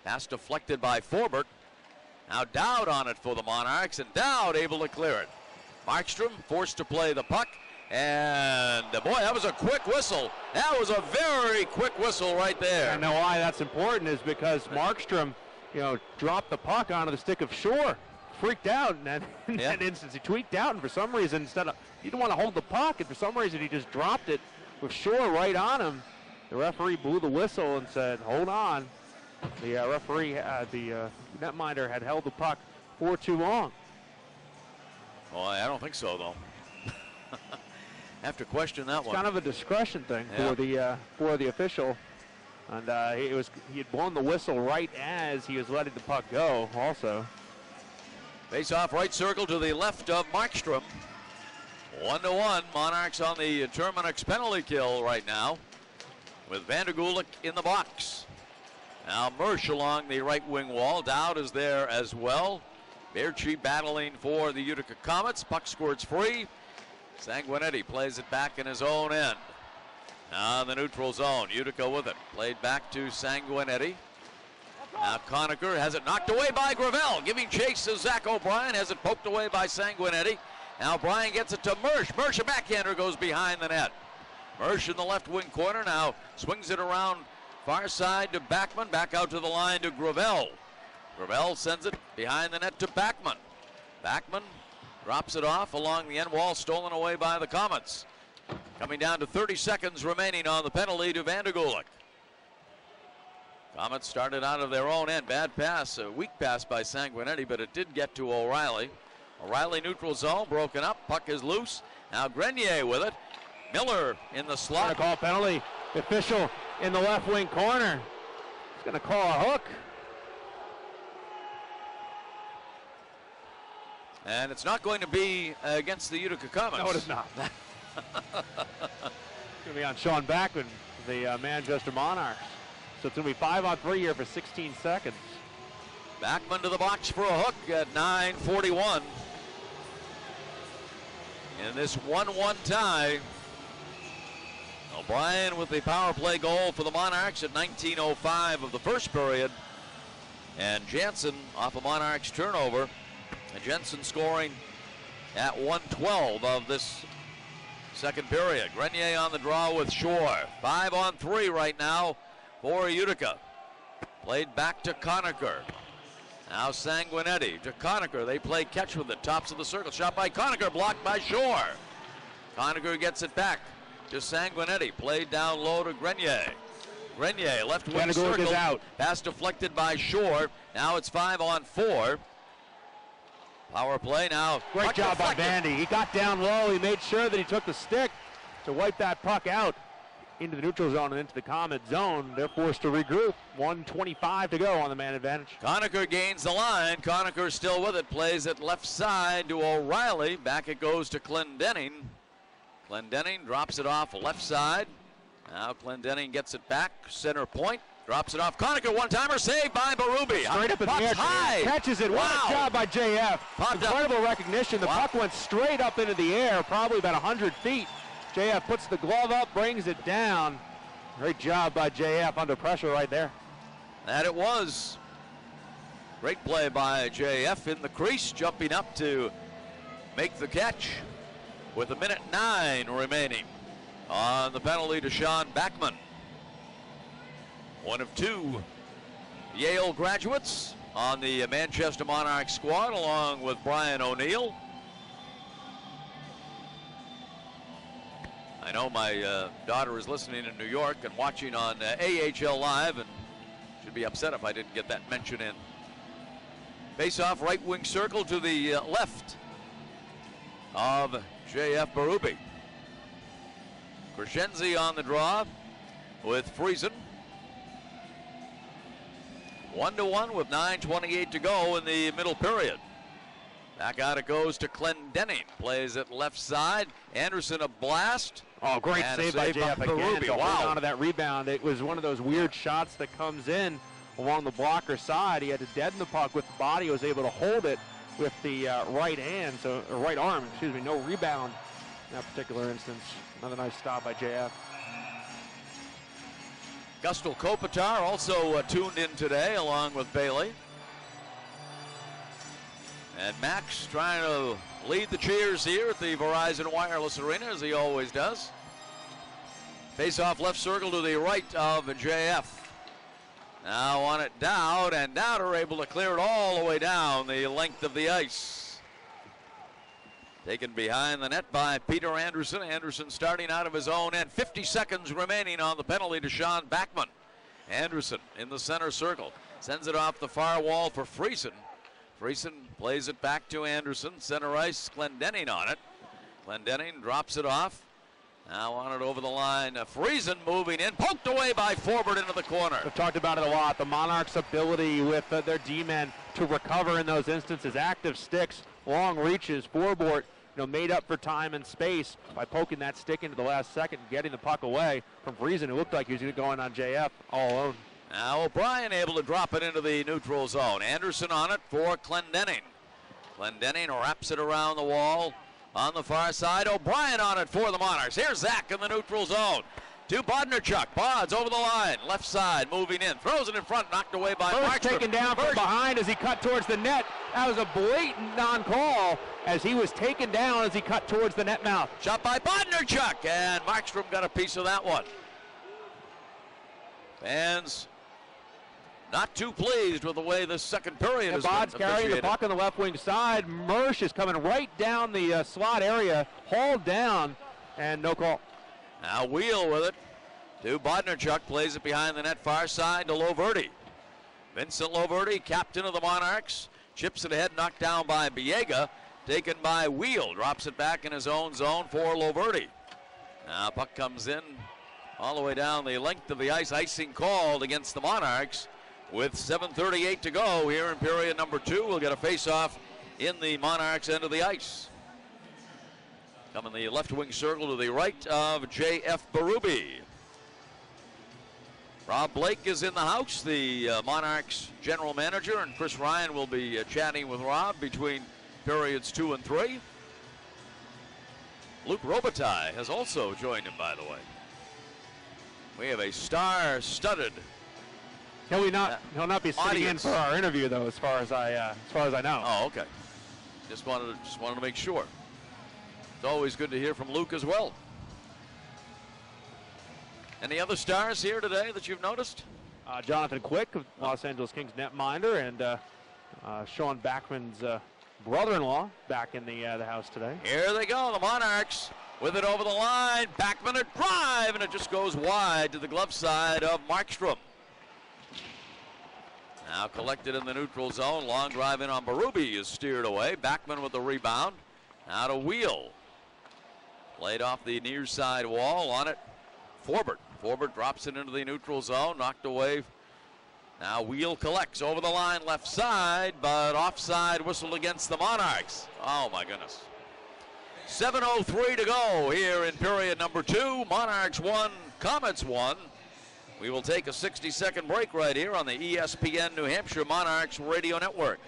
Pass deflected by Forbert. Now Dowd on it for the Monarchs, and Dowd able to clear it. Markstrom forced to play the puck, and boy, that was a quick whistle. That was a very quick whistle right there. I know why that's important is because Markstrom, dropped the puck onto the stick of Shore. Freaked out in that instance. He tweaked out, and for some reason, he didn't want to hold the puck, and for some reason he just dropped it with Shore right on him. The referee blew the whistle and said, hold on. The referee, the netminder had held the puck for too long. Well, I don't think so, though. Have to question that one. It's kind of a discretion thing for the official. And he had blown the whistle right as he was letting the puck go also. Face off right circle to the left of Markstrom. 1-1. Monarchs on the Terminix penalty kill right now with Vandergulik in the box. Now Mersch along the right wing wall. Dowd is there as well. Berchi battling for the Utica Comets. Puck squirts free. Sanguinetti plays it back in his own end. Now in the neutral zone. Utica with it. Played back to Sanguinetti. Now Conacher has it knocked away by Gravel. Giving chase to Zach O'Brien. Has it poked away by Sanguinetti. Now O'Brien gets it to Mersch. Mersch, a backhander, goes behind the net. Mersch in the left wing corner now swings it around far side to Backman. Back out to the line to Gravel. Gravel sends it behind the net to Backman. Backman drops it off along the end wall, stolen away by the Comets. Coming down to 30 seconds remaining on the penalty to Vandergulik. Comets started out of their own end. Bad pass, a weak pass by Sanguinetti, but it did get to O'Reilly. O'Reilly neutral zone, broken up. Puck is loose. Now Grenier with it. Miller in the slot. Call penalty. The official in the left wing corner. He's going to call a hook. And it's not going to be against the Utica Comets. No, it is not. It's going to be on Sean Backman, the Manchester Monarchs. So it's going to be 5-on-3 here for 16 seconds. Backman to the box for a hook at 9:41. In this 1-1 tie, O'Brien with the power play goal for the Monarchs at 19:05 of the first period. And Jansen off a Monarchs turnover. And Jensen scoring at 1:12 of this second period. Grenier on the draw with Shore. 5-on-3 right now for Utica. Played back to Conacher. Now Sanguinetti to Conacher. They play catch with it. Tops of the circle. Shot by Conacher. Blocked by Shore. Conacher gets it back to Sanguinetti. Played down low to Grenier. Grenier left wing circle. Is out. Pass deflected by Shore. Now it's 5-on-4. Power play now. Great job by Vandy. He got down low. He made sure that he took the stick to wipe that puck out into the neutral zone and into the Comet zone. They're forced to regroup. 1:25 to go on the man advantage. Conacher gains the line. Conacher still with it. Plays it left side to O'Reilly. Back it goes to Clendenning. Clendenning drops it off left side. Now Clendenning gets it back. Center point. Drops it off. Conacher one-timer saved by Berube. Straight up in the air. High. Catches it. Wow. What a job by JF. Incredible recognition. The Wow. puck went straight up into the air, probably about 100 feet. JF puts the glove up, brings it down. Great job by JF under pressure right there. That it was. Great play by JF in the crease, jumping up to make the catch with 1:09 remaining on the penalty to Sean Backman. One of two Yale graduates on the Manchester Monarchs squad, along with Brian O'Neill. I know my daughter is listening in New York and watching on AHL Live, and should be upset if I didn't get that mention in. Face-off right wing circle to the left of JF Berube. Crescenzi on the draw with Friesen. 1-1 with 9:28 to go in the middle period. Back out it goes to Clendenning. Plays it left side. Anderson a blast. Oh, great save by JF again to hold on to that rebound. It was one of those weird shots that comes in along the blocker side. He had to deaden the puck with the body. He was able to hold it with the right hand, or right arm, excuse me. No rebound in that particular instance. Another nice stop by JF. Gustal Kopitar also tuned in today along with Bailey. And Max trying to lead the cheers here at the Verizon Wireless Arena, as he always does. Face-off left circle to the right of JF. Now on it Dowd, and Dowd are able to clear it all the way down the length of the ice. Taken behind the net by Peter Anderson. Anderson starting out of his own end. 50 seconds remaining on the penalty to Sean Backman. Anderson in the center circle. Sends it off the far wall for Friesen. Friesen plays it back to Anderson. Center ice, Clendenning on it. Clendenning drops it off. Now on it over the line. Friesen moving in. Poked away by Forbert into the corner. We've talked about it a lot. The Monarchs' ability with their D-men to recover in those instances. Active sticks, long reaches. Forbert, made up for time and space by poking that stick into the last second and getting the puck away from Friesen, who looked like he was going on JF all alone. Now O'Brien able to drop it into the neutral zone. Anderson on it for Clendenning. Clendenning wraps it around the wall on the far side. O'Brien on it for the Monarchs. Here's Zach in the neutral zone. To Bodnarchuk. Bod's over the line. Left side moving in. Throws it in front. Knocked away by Markstrom. Taken down from behind as he cut towards the net. That was a blatant non-call as he was taken down as he cut towards the net mouth. Shot by Bodnarchuk. And Markstrom got a piece of that one. Fans not too pleased with the way this second period has been Bod's carrying the puck on the left wing side. Mersch is coming right down the slot area. Hauled down and no call. Now Wheel with it to Bodnarchuk, plays it behind the net far side to Loverty. Vincent Loverty, captain of the Monarchs, chips it ahead, knocked down by Biega, taken by Wheel, drops it back in his own zone for Loverty. Now puck comes in all the way down the length of the ice, icing called against the Monarchs with 7:38 to go here in period number 2. We'll get a face-off in the Monarchs end of the ice. Coming the left wing circle to the right of J.F. Berube. Rob Blake is in the house, the Monarchs general manager, and Chris Ryan will be chatting with Rob between periods 2 and 3. Luke Robitaille has also joined him, by the way. We have a star-studded He'll not be sitting in for our interview, though, as far as I know. Oh, okay. Just wanted to make sure. It's always good to hear from Luke as well. Any other stars here today that you've noticed? Jonathan Quick of Los Angeles Kings netminder, and Sean Backman's brother-in-law back in the house today. Here they go, the Monarchs with it over the line. Backman a drive, and it just goes wide to the glove side of Markstrom. Now collected in the neutral zone. Long drive in on Berube is steered away. Backman with the rebound. Now to Wheel. Played off the near side wall. On it, Forbert. Forbert drops it into the neutral zone. Knocked away. Now Wheel collects over the line left side, but offside whistled against the Monarchs. Oh my goodness. 7:03 to go here in period number 2. Monarchs 1, Comets 1. We will take a 60-second break right here on the ESPN New Hampshire Monarchs Radio Network.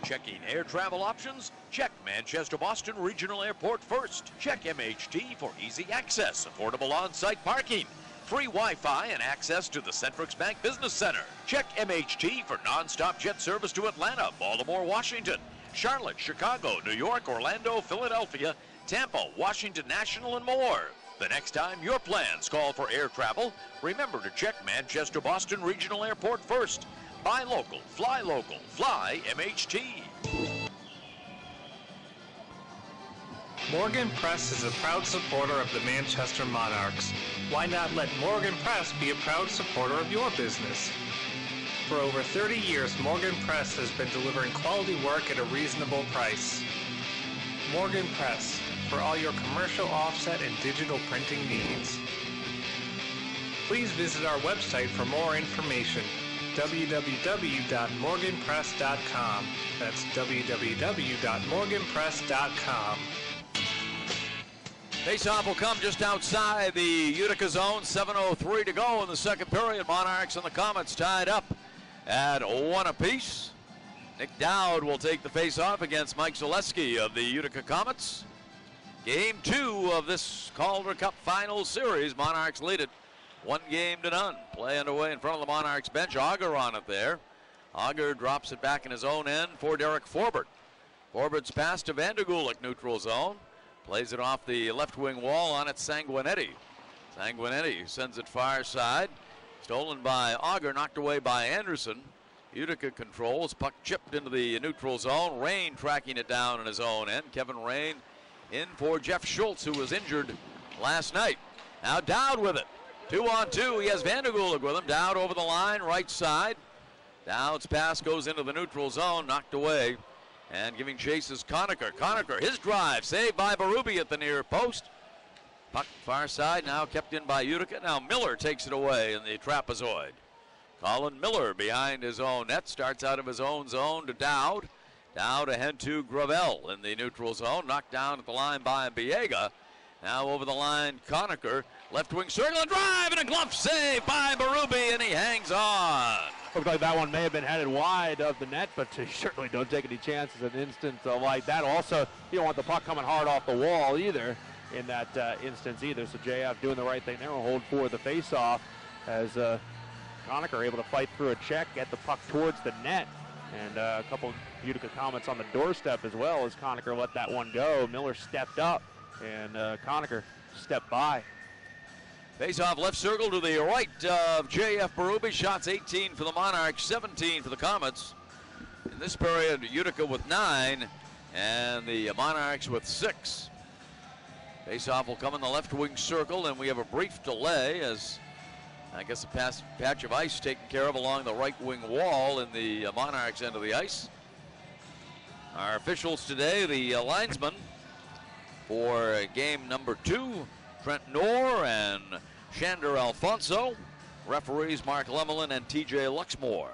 Checking air travel options? Check Manchester Boston Regional Airport first. Check MHT for easy access, affordable on-site parking, free Wi-Fi, and access to the Centrix Bank Business Center. Check MHT for non-stop jet service to Atlanta, Baltimore, Washington, Charlotte, Chicago, New York, Orlando, Philadelphia, Tampa, Washington National, and more. The next time your plans call for air travel, remember to check Manchester Boston Regional Airport first. Buy local, fly MHT. Morgan Press is a proud supporter of the Manchester Monarchs. Why not let Morgan Press be a proud supporter of your business? For over 30 years, Morgan Press has been delivering quality work at a reasonable price. Morgan Press, for all your commercial offset and digital printing needs. Please visit our website for more information. www.morganpress.com. That's www.morganpress.com. Faceoff will come just outside the Utica zone. 7:03 to go in the second period. Monarchs and the Comets tied up at 1 apiece. Nick Dowd will take the faceoff against Mike Zaleski of the Utica Comets. Game 2 of this Calder Cup Finals series. Monarchs lead it 1-0. Play underway in front of the Monarchs bench. Auger on it there. Auger drops it back in his own end for Derek Forbert. Forbert's pass to Vandergulik, neutral zone. Plays it off the left wing wall. On it, Sanguinetti. Sanguinetti sends it far side. Stolen by Auger, knocked away by Anderson. Utica controls. Puck chipped into the neutral zone. Rain tracking it down in his own end. Kevin Rain in for Jeff Schultz, who was injured last night. Now Dowd with it. 2-on-2. He has Vandergulik with him. Dowd over the line, right side. Dowd's pass goes into the neutral zone, knocked away. And giving chase is Conacher. Conacher, his drive, saved by Berube at the near post. Puck far side, now kept in by Utica. Now Miller takes it away in the trapezoid. Colin Miller behind his own net, starts out of his own zone to Dowd. Dowd ahead to Gravel in the neutral zone, knocked down at the line by Biega. Now over the line, Conacher, left wing circle, and drive, and a glove save by Berube, and he hangs on. Looked like that one may have been headed wide of the net, but you certainly don't take any chances in an instance like that. Also, you don't want the puck coming hard off the wall either in that instance either. So JF doing the right thing there will hold for the faceoff as Conacher able to fight through a check, get the puck towards the net. And a couple Utica Comets on the doorstep as well as Conacher let that one go. Miller stepped up and Conacher stepped by. Face-off left circle to the right of J.F. Berube. Shots 18 for the Monarchs, 17 for the Comets. In this period, Utica with 9 and the Monarchs with 6. Face-off will come in the left wing circle, and we have a brief delay as I guess a patch of ice taken care of along the right wing wall in the Monarchs end of the ice. Our officials today, the linesmen for game number 2, Trent Knorr and Shander Alfonso. Referees Mark Lemelin and TJ Luxmore.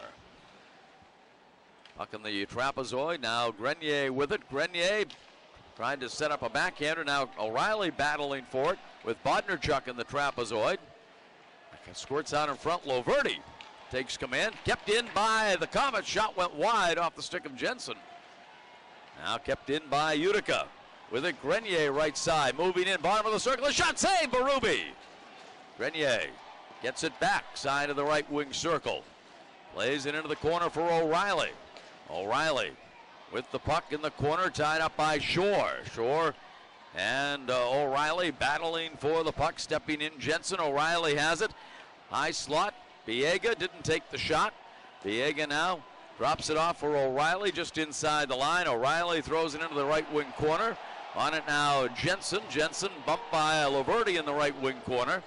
Puck in the trapezoid. Now Grenier with it. Grenier trying to set up a backhander. Now O'Reilly battling for it with Bodnerchuk in the trapezoid. Squirts out in front. Loverty takes command. Kept in by the Comets. Shot went wide off the stick of Jensen. Now kept in by Utica. With it, Grenier right side, moving in, bottom of the circle, a shot save, Berube. Grenier gets it back, side of the right wing circle. Plays it into the corner for O'Reilly. O'Reilly with the puck in the corner, tied up by Shore. Shore and O'Reilly battling for the puck, stepping in Jensen. O'Reilly has it. High slot, Biega didn't take the shot. Biega now drops it off for O'Reilly just inside the line. O'Reilly throws it into the right wing corner. On it now, Jensen. Jensen bumped by Loverty in the right wing corner.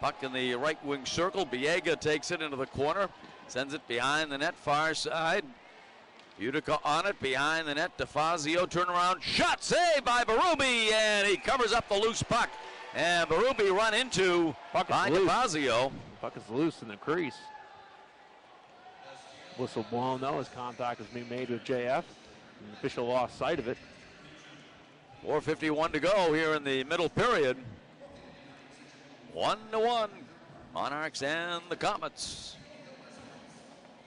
Puck in the right wing circle. Biega takes it into the corner. Sends it behind the net, far side. Utica on it, behind the net. DeFazio, turnaround shot, save by Berube, and he covers up the loose puck. And Berube run into by DeFazio. Puck is loose in the crease. Whistle blown though, as contact is being made with JF. The official lost sight of it. 4:51 to go here in the middle period. 1-1, Monarchs and the Comets.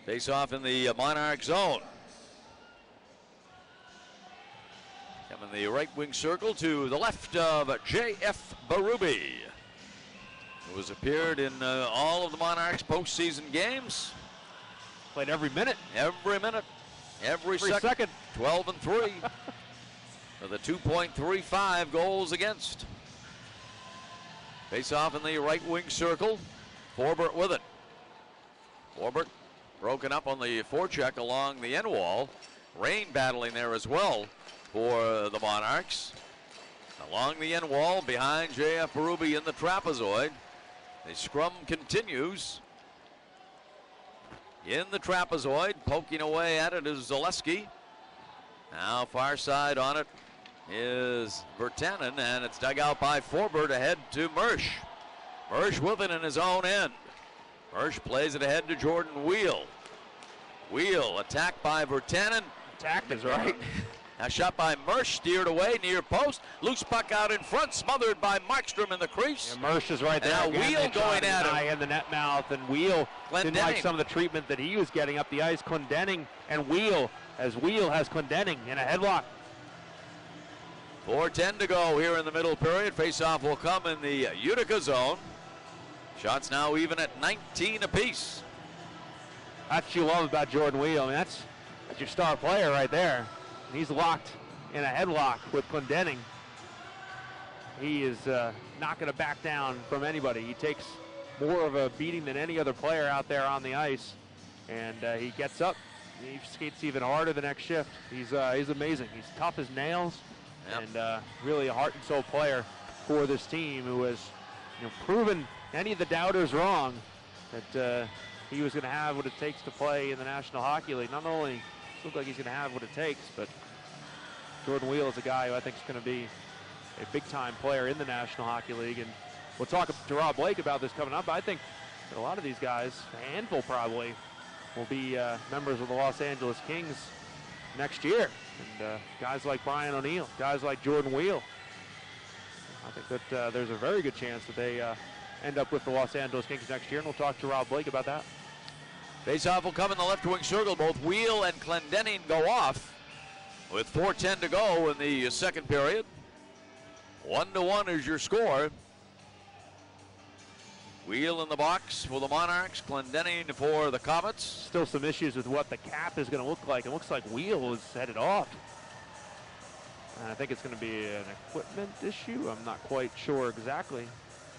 Face off in the Monarch zone. Coming the right wing circle to the left of J.F. Berube, who has appeared in all of the Monarchs postseason games. Played every minute. Every minute. Every second. 12-3 with a 2.35 goals against. Face off in the right wing circle. Forbert with it. Forbert broken up on the forecheck along the end wall. Rain battling there as well for the Monarchs. Along the end wall behind J.F. Berube in the trapezoid. The scrum continues. In the trapezoid, poking away at it is Zaleski. Now far side on it is Virtanen, and it's dug out by Forbert ahead to Mersch. Mersch with it in his own end. Mersch plays it ahead to Jordan Wheel. Wheel attacked by Virtanen. Attacked is right. Now shot by Mersch, steered away near post. Loose puck out in front, smothered by Markstrom in the crease. Yeah, Mersch is right there. And now Wheel going at him. In the net mouth, and Wheel didn't like some of the treatment that he was getting up the ice. Clendenning and Wheel, as Wheel has Clendenning in a headlock. 4:10 to go here in the middle period. Face-off will come in the Utica zone. Shots now even at 19 apiece. That's what you love about Jordan Wheel. I mean, that's your star player right there. And he's locked in a headlock with Clendenning. He is not going to back down from anybody. He takes more of a beating than any other player out there on the ice. And he gets up. He skates even harder the next shift. He's amazing. He's tough as nails. Yep. And really a heart and soul player for this team, who has proven any of the doubters wrong that he was going to have what it takes to play in the National Hockey League. Not only does it look like he's going to have what it takes, but Jordan Wheel is a guy who I think is going to be a big-time player in the National Hockey League. And we'll talk to Rob Blake about this coming up. But I think that a lot of these guys, a handful probably, will be members of the Los Angeles Kings next year. And guys like Brian O'Neill, guys like Jordan Wheel. I think that there's a very good chance that they end up with the Los Angeles Kings next year, and we'll talk to Rob Blake about that. Faceoff will come in the left wing circle. Both Wheel and Clendenning go off with 4:10 to go in the second period. 1-1 is your score. Wheel in the box for the Monarchs, Clendenning for the Comets. Still some issues with what the cap is going to look like. It looks like Wheel is headed off. And I think it's going to be an equipment issue. I'm not quite sure exactly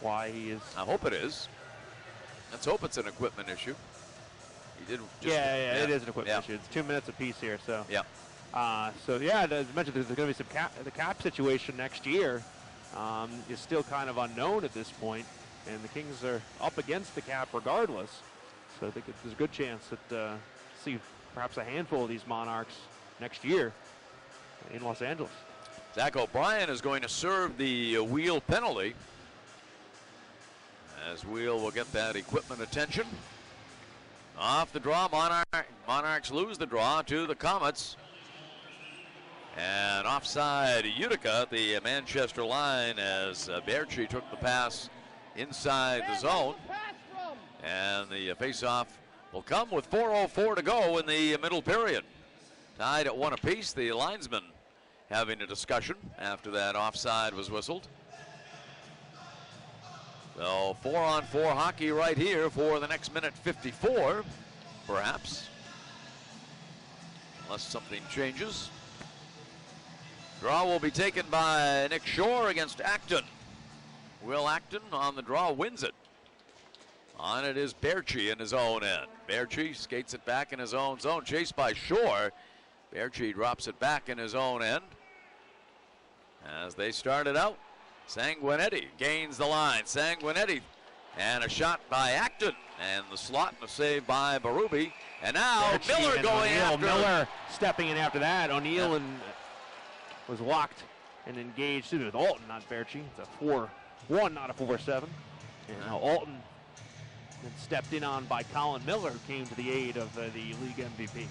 why he is. I hope it is. Let's hope it's an equipment issue. He did just, yeah, it is an equipment issue. It's 2 minutes apiece here, so. Yeah. As mentioned, there's going to be the cap situation next year is still kind of unknown at this point. And the Kings are up against the cap regardless. So I think there's a good chance that see perhaps a handful of these Monarchs next year in Los Angeles. Zach O'Brien is going to serve the Wheel penalty, as Wheel will get that equipment attention. Off the draw, Monarchs lose the draw to the Comets. And offside Utica at the Manchester line, as Berchi took the pass inside the zone. And the face-off will come with 4:04 to go in the middle period. Tied at 1 apiece. The linesmen having a discussion after that offside was whistled. So 4-on-4 hockey right here for the next minute 54, perhaps, unless something changes. Draw will be taken by Nick Shore against Acton. Will Acton on the draw wins it. On it is Berchi in his own end. Berchi skates it back in his own zone, chased by Shore. Berchi drops it back in his own end. As they started out, Sanguinetti gains the line. Sanguinetti And a shot by Acton. And the slot and a save by Berube. And now Miller going after. Miller stepping in after that. O'Neill was locked and engaged with Alton, not Berchi. It's a 4-1, not a 4-7. And now Alton stepped in on by Colin Miller, who came to the aid of the league MVP.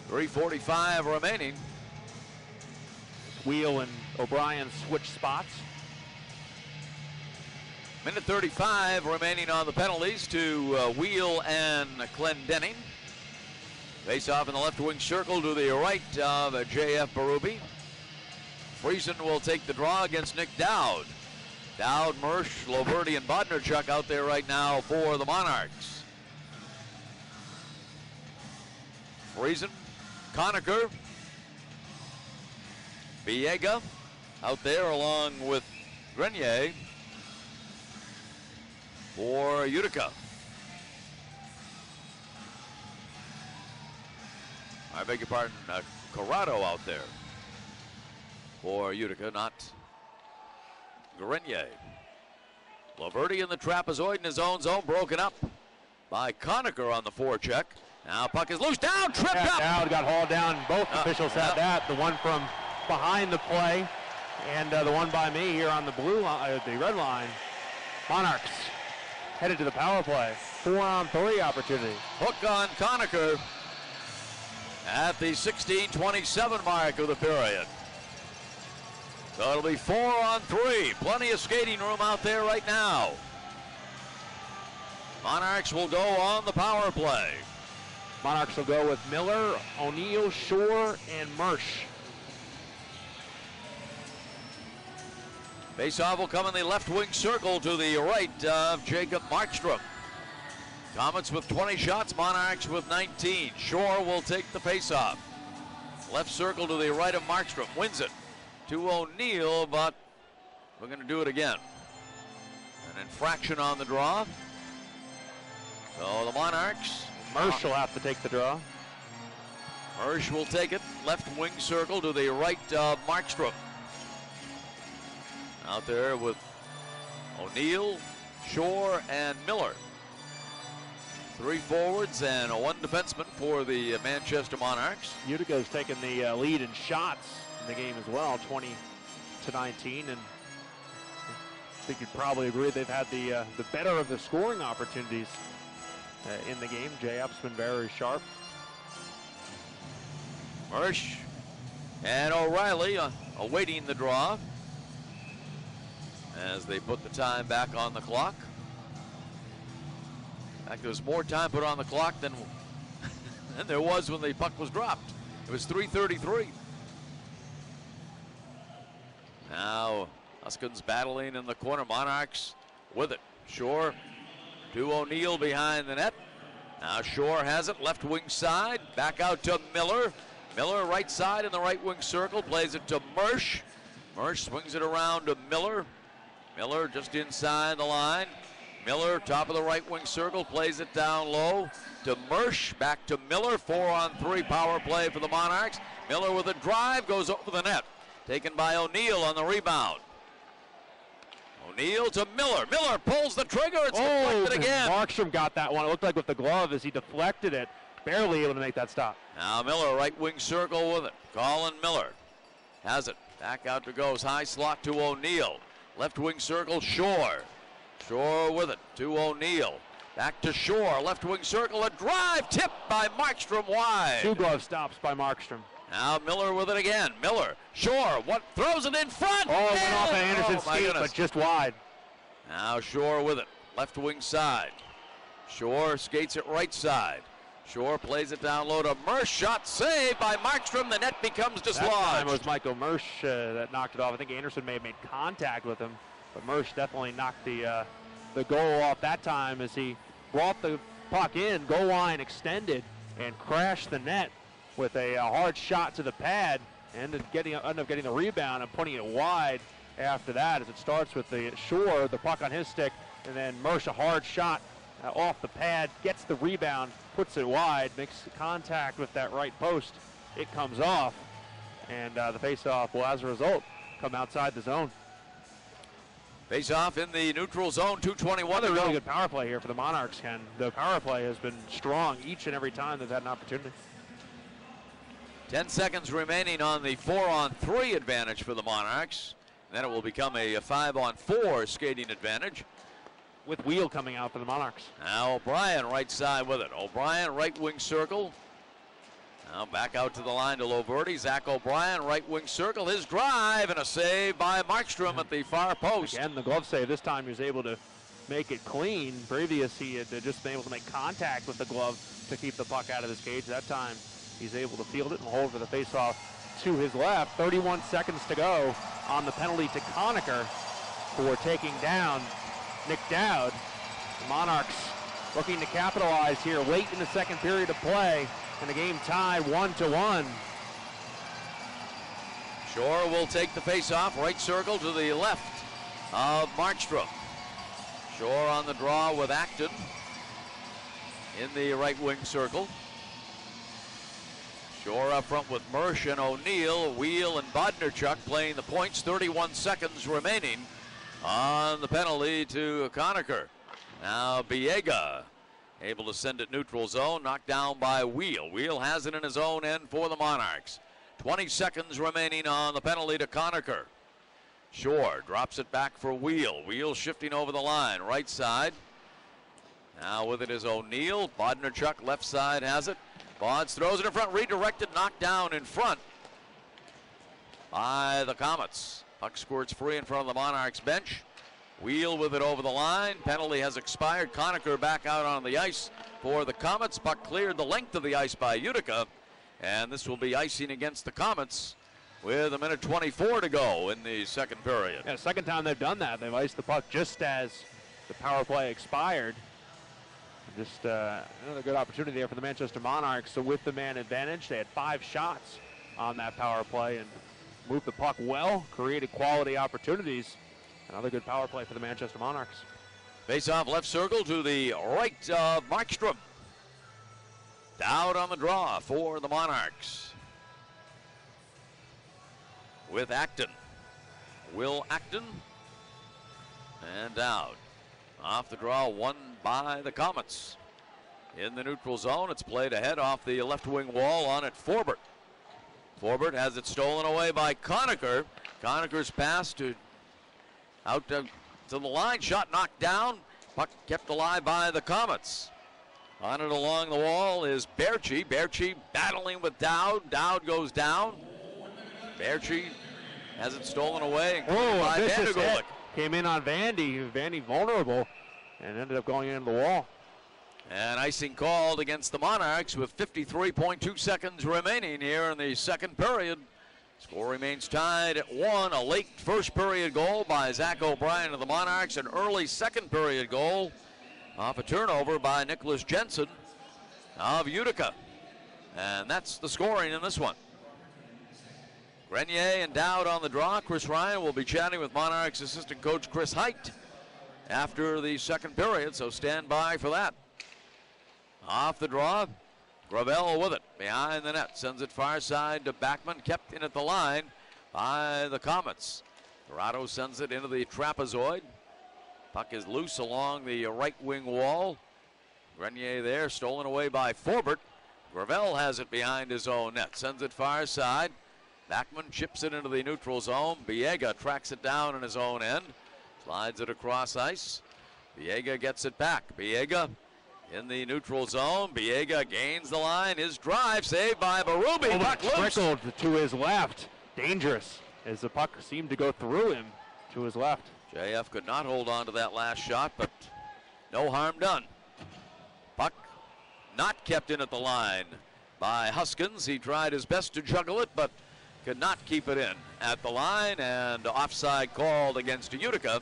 3:45 remaining. Wheel and O'Brien switch spots. Minute 35 remaining on the penalties to Wheel and Clendenning. Face off in the left wing circle to the right of J.F. Berube. Friesen will take the draw against Nick Dowd. Dowd, Mersch, Loverty, and Bodnerchuk out there right now for the Monarchs. Friesen, Conacher, Biega out there along with Grenier for Utica. I beg your pardon, Corrado out there for Utica, not Grenier. Laverty in the trapezoid in his own zone, broken up by Conacher on the forecheck. Now puck is loose, down, tripped up. Dowd got hauled down. Both officials had that. The one from behind the play and the one by me here on the blue line, the red line. Monarchs headed to the power play. 4-on-3 opportunity. Hook on Conacher at the 16:27 mark of the period. So it'll be 4-on-3. Plenty of skating room out there right now. Monarchs will go on the power play. Monarchs will go with Miller, O'Neill, Shore, and Mersch. Faceoff will come in the left wing circle to the right of Jacob Markstrom. Comets with 20 shots, Monarchs with 19. Shore will take the faceoff. Left circle to the right of Markstrom, wins it to O'Neill, but we're going to do it again. An infraction on the draw. So the Monarchs. Mersch will have to take the draw. Mersch will take it. Left wing circle to the right of Markstrom. Out there with O'Neill, Shore, and Miller. 3 forwards and 1 defenseman for the Manchester Monarchs. Utica's taken the lead in shots in the game as well, 20-19, and I think you'd probably agree they've had the better of the scoring opportunities in the game. J.F.'s been very sharp. Mersch and O'Reilly awaiting the draw as they put the time back on the clock. In fact, there was more time put on the clock than there was when the puck was dropped. It was 3:33. Now, Huskins battling in the corner. Monarchs with it. Shore to O'Neill behind the net. Now Shore has it, left wing side. Back out to Miller. Miller right side in the right wing circle. Plays it to Mersch. Mersch swings it around to Miller. Miller just inside the line. Miller, top of the right wing circle, plays it down low to Mersch. Back to Miller. 4-on-3 power play for the Monarchs. Miller with a drive, goes over the net. Taken by O'Neill on the rebound. O'Neill to Miller. Miller pulls the trigger. It's deflected again. Markstrom got that one. It looked like with the glove as he deflected it. Barely able to make that stop. Now Miller, right wing circle with it. Colin Miller has it. Back out to goes. High slot to O'Neill. Left wing circle, Shore. Shore with it to O'Neill. Back to Shore. Left wing circle. A drive tipped by Markstrom wide. 2 glove stops by Markstrom. Now Miller with it again. Miller, Shore, throws it in front. Oh, it went off of Anderson's skate, but just wide. Now Shore with it, left wing side. Shore skates it right side. Shore plays it down low to Mersch. Shot saved by Markstrom. The net becomes dislodged. That time it was Michael Mersch that knocked it off. I think Anderson may have made contact with him, but Mersch definitely knocked the goal off that time as he brought the puck in, goal line extended, and crashed the net with a hard shot to the pad, and ended up getting the rebound and putting it wide after that as it starts with the Shore, the puck on his stick, and then Mersch, a hard shot off the pad, gets the rebound, puts it wide, makes contact with that right post. It comes off, and the faceoff will, as a result, come outside the zone. Face off in the neutral zone, 2:21 to Another go. really good power play here for the Monarchs, Ken. The power play has been strong each and every time they've had an opportunity. 10 seconds remaining on the 4-on-3 advantage for the Monarchs. Then it will become a 5-on-4 skating advantage. With Wheel coming out for the Monarchs. Now O'Brien right side with it. O'Brien right wing circle. Now back out to the line to Loverty. Zach O'Brien right wing circle. His drive and a save by Markstrom at the far post. Again, the glove save. This time he was able to make it clean. Previous he had just been able to make contact with the glove to keep the puck out of his cage. That time he's able to field it and hold for the faceoff to his left. 31 seconds to go on the penalty to Conacher for taking down Nick Dowd. The Monarchs looking to capitalize here late in the second period of play, and the game tied 1-1. Shore will take the face-off, right circle to the left of Markstrom. Shore on the draw with Acton in the right wing circle. Shore up front with Mersch and O'Neill, Wheel and Bodnarchuk playing the points. 31 seconds remaining on the penalty to Conacher. Now Biega able to send it neutral zone, knocked down by Wheel. Wheel has it in his own end for the Monarchs. 20 seconds remaining on the penalty to Conacher. Shore drops it back for Wheel. Wheel shifting over the line, right side. Now with it is O'Neill. Bodnarchuk left side has it. Bonds throws it in front, redirected, knocked down in front by the Comets. Puck squirts free in front of the Monarchs bench. Wheel with it over the line. Penalty has expired. Conacher back out on the ice for the Comets. Puck cleared the length of the ice by Utica. And this will be icing against the Comets with 1:24 to go in the second period. Yeah, second time they've done that. They've iced the puck just as the power play expired. Just another good opportunity there for the Manchester Monarchs. So with the man advantage, they had 5 shots on that power play and moved the puck well, created quality opportunities. Another good power play for the Manchester Monarchs. Face off left circle to the right of Markstrom. Dowd on the draw for the Monarchs. With Acton. Will Acton and Dowd. Off the draw, won by the Comets. In the neutral zone, it's played ahead off the left wing wall on it, Forbert. Forbert has it stolen away by Conacher. Conacher's pass out to the line, shot knocked down. Puck kept alive by the Comets. On it along the wall is Berchi. Berchi battling with Dowd. Dowd goes down. Berchi has it stolen away. By vicious hit. Came in on Vandy. Vandy vulnerable and ended up going into the wall. And icing called against the Monarchs with 53.2 seconds remaining here in the second period. Score remains tied at 1. A late first period goal by Zach O'Brien of the Monarchs. An early second period goal off a turnover by Nicholas Jensen of Utica. And that's the scoring in this one. Grenier and Dowd on the draw. Chris Ryan will be chatting with Monarchs assistant coach Chris Height after the second period, so stand by for that. Off the draw, Gravel with it behind the net, sends it far side to Backman, kept in at the line by the Comets. Dorado sends it into the trapezoid. Puck is loose along the right wing wall. Grenier there, stolen away by Forbert. Gravel has it behind his own net, sends it far side. Backman chips it into the neutral zone. Biega tracks it down in his own end. Slides it across ice. Biega gets it back. Biega in the neutral zone. Biega gains the line. His drive saved by Berube. Puck trickled to his left. Dangerous as the puck seemed to go through him to his left. JF could not hold on to that last shot, but no harm done. Puck not kept in at the line by Huskins. He tried his best to juggle it, but could not keep it in at the line, and offside called against Utica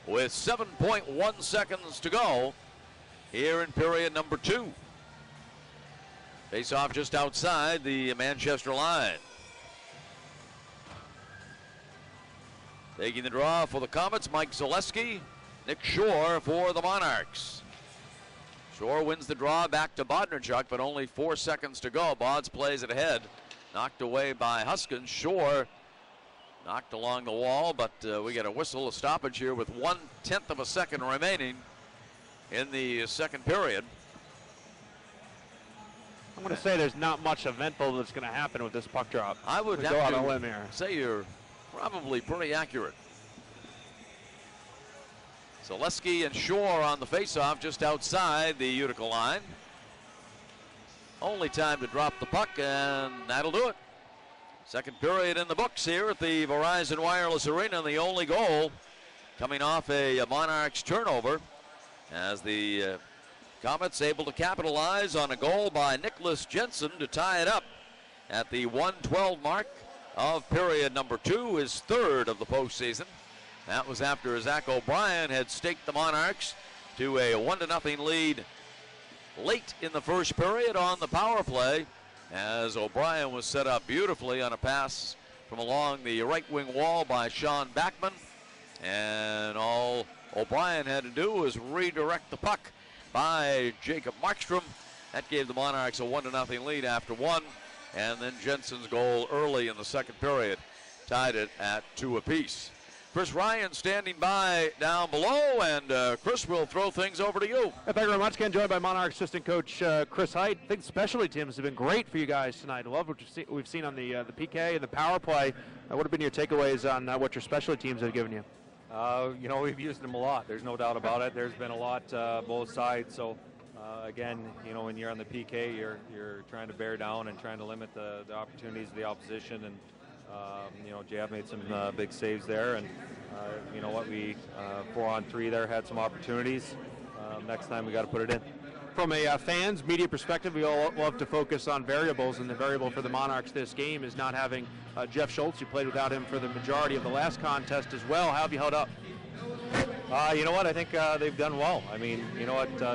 with 7.1 seconds to go here in period number 2. Face off just outside the Manchester line. Taking the draw for the Comets, Mike Zaleski. Nick Shore for the Monarchs. Shore wins the draw back to Bodnarchuk, but only 4 seconds to go. Bods plays it ahead. Knocked away by Huskins. Shore Knocked along the wall, but we get a whistle, a stoppage here with 1/10 of a second remaining in the second period. I'm going to say there's not much eventful that's going to happen with this puck drop. I would go have out on a to limb here. say you're probably pretty accurate. Zaleski and Shore on the faceoff just outside the Utica line. Only time to drop the puck, and that'll do it. Second period in the books here at the Verizon Wireless Arena, and the only goal coming off a Monarchs turnover as the Comets able to capitalize on a goal by Nicholas Jensen to tie it up at the 1:12 mark of period number 2, his third of the postseason. That was after Zach O'Brien had staked the Monarchs to a 1-0 lead late in the first period on the power play, as O'Brien was set up beautifully on a pass from along the right wing wall by Sean Backman. And all O'Brien had to do was redirect the puck by Jacob Markstrom. That gave the Monarchs a 1-0 lead after one. And then Jensen's goal early in the second period tied it at 2 apiece. Chris Ryan standing by down below, and Chris will throw things over to you. Thank you very much, Ken. Joined by Monarchs assistant coach Chris Height. I think specialty teams have been great for you guys tonight. I love what we've seen on the PK and the power play. What have been your takeaways on what your specialty teams have given you? We've used them a lot. There's no doubt about it. There's been a lot both sides. So, again, when you're on the PK, you're trying to bear down and trying to limit the opportunities of the opposition. And Jav made some big saves there, and we 4-on-3 there had some opportunities. Next time we got to put it in. From a fans, media perspective, we all love to focus on variables, and the variable for the Monarchs this game is not having Jeff Schultz. You played without him for the majority of the last contest as well. How have you held up? I think they've done well.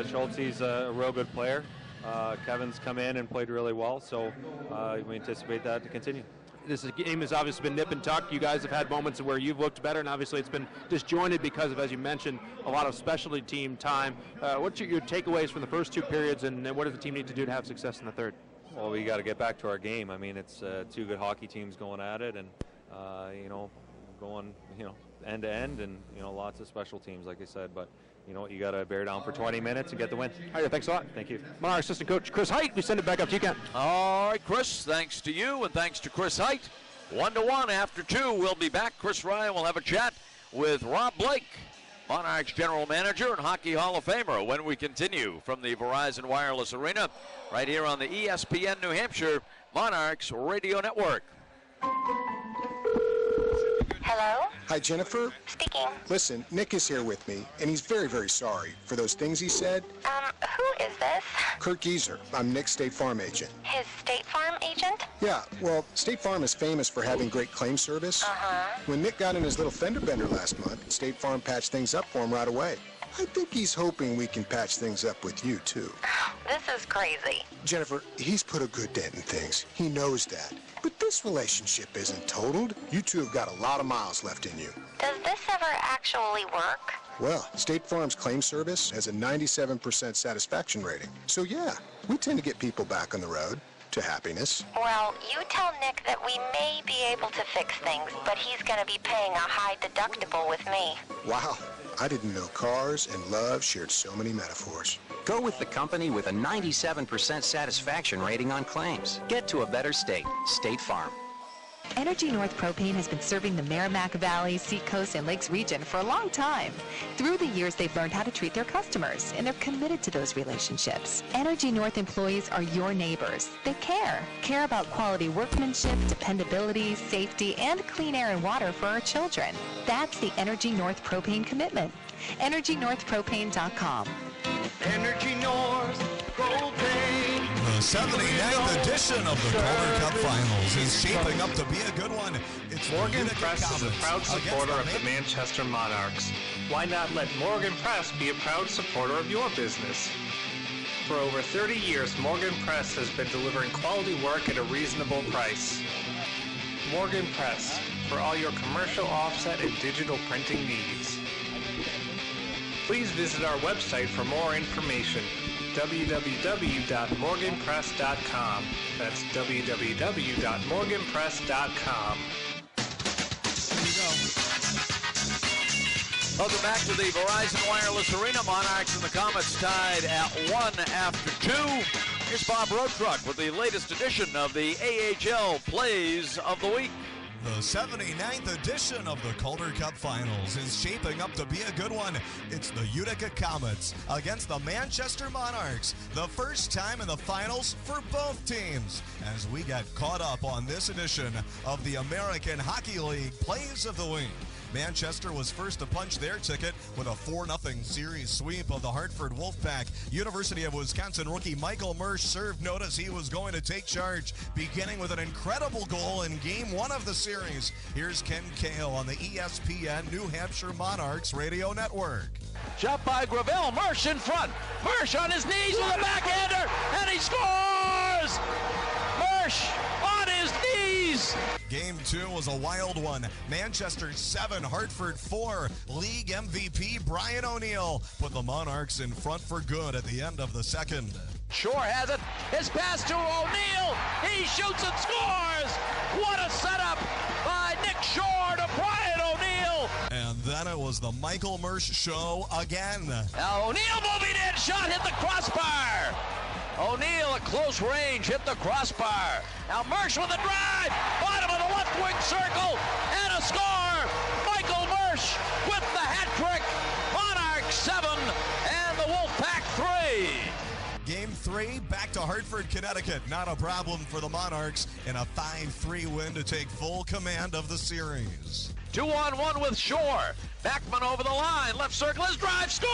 Schultz, he's a real good player. Kevin's come in and played really well, so we anticipate that to continue. This game has obviously been nip and tuck. You guys have had moments where you've looked better, and obviously it's been disjointed because of, as you mentioned, a lot of specialty team time. What's your takeaways from the first 2 periods, and what does the team need to do to have success in the third? Well, we got to get back to our game. It's 2 good hockey teams going at it, and going end to end, and lots of special teams, like I said. But you got to bear down for 20 minutes and get the win. All right, thanks a lot. Thank you. Monarchs assistant coach Chris Height. We send it back up to you, Ken. All right, Chris, thanks to you and thanks to Chris Height. 1-1 after 2. We'll be back. Chris Ryan will have a chat with Rob Blake, Monarchs general manager and Hockey Hall of Famer, when we continue from the Verizon Wireless Arena right here on the ESPN New Hampshire Monarchs Radio Network. Hello? Hi, Jennifer. Speaking. Listen, Nick is here with me, and he's very, very sorry for those things he said. Who is this? Kurt Gieser. I'm Nick's State Farm agent. His State Farm agent? Yeah, well, State Farm is famous for having great claim service. When Nick got in his little fender bender last month, State Farm patched things up for him right away. I think he's hoping we can patch things up with you, too. This is crazy. Jennifer, he's put a good dent in things. He knows that. But this relationship isn't totaled. You two have got a lot of miles left in you. Does this ever actually work? Well, State Farm's claim service has a 97% satisfaction rating. So yeah, we tend to get people back on the road to happiness. Well, you tell Nick that we may be able to fix things, but he's going to be paying a high deductible with me. Wow, I didn't know cars and love shared so many metaphors. Go with the company with a 97% satisfaction rating on claims. Get to a better state. State Farm. Energy North Propane has been serving the Merrimack Valley, Seacoast, and Lakes region for a long time. Through the years, they've learned how to treat their customers, and they're committed to those relationships. Energy North employees are your neighbors. They care about quality workmanship, dependability, safety, and clean air and water for our children. That's the Energy North Propane commitment. EnergyNorthPropane.com. Energy North Propane. The 79th edition of the Calder Cup Finals is shaping up to be a good one. It's Morgan Utica Press is a Comets proud supporter of against the Manchester Monarchs. Why not let Morgan Press be a proud supporter of your business? For over 30 years, Morgan Press has been delivering quality work at a reasonable price. Morgan Press, for all your commercial offset and digital printing needs. Please visit our website for more information. www.morganpress.com. That's www.morganpress.com. Welcome back to the Verizon Wireless Arena. Monarchs and the Comets tied at 1 after 2. Here's Bob Roadtruck with the latest edition of the AHL Plays of the Week. The 79th edition of the Calder Cup Finals is shaping up to be a good one. It's the Utica Comets against the Manchester Monarchs. The first time in the finals for both teams. As we get caught up on this edition of the American Hockey League Plays of the Week. Manchester was first to punch their ticket with a 4-0 series sweep of the Hartford Wolfpack. University of Wisconsin rookie Michael Mersch served notice he was going to take charge, beginning with an incredible goal in Game 1 of the series. Here's Ken Kale on the ESPN New Hampshire Monarchs radio network. Shot by Gravel, Mersch in front. Mersch on his knees with a backhander, and he scores! Mersch on his knees! Game 2 was a wild one. Manchester 7, Hartford 4. League MVP Brian O'Neill put the Monarchs in front for good at the end of the second. Shore has it. His pass to O'Neill. He shoots and scores. What a setup by Nick Shore to Brian O'Neill. And then it was the Michael Mersch show again. Now O'Neill moving in. Shot hit the crossbar. O'Neill at close range hit the crossbar. Now Mersch with a drive. Bottom of the left wing circle. And a score. Michael Mersch with the hat trick. Monarchs 7 and the Wolfpack 3. Game 3, back to Hartford, Connecticut. Not a problem for the Monarchs in a 5-3 win to take full command of the series. 2-on-1 with Shore. Backman over the line. Left circle, his drive, score!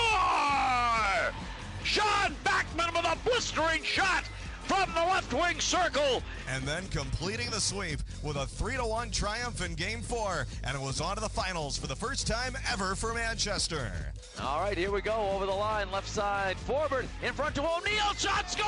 Sean Backman with a blistering shot from the left wing circle. And then completing the sweep with a 3-1 triumph in Game 4. And it was on to the finals for the first time ever for Manchester. All right, here we go. Over the line, left side, forward, in front to O'Neill. Shot, score!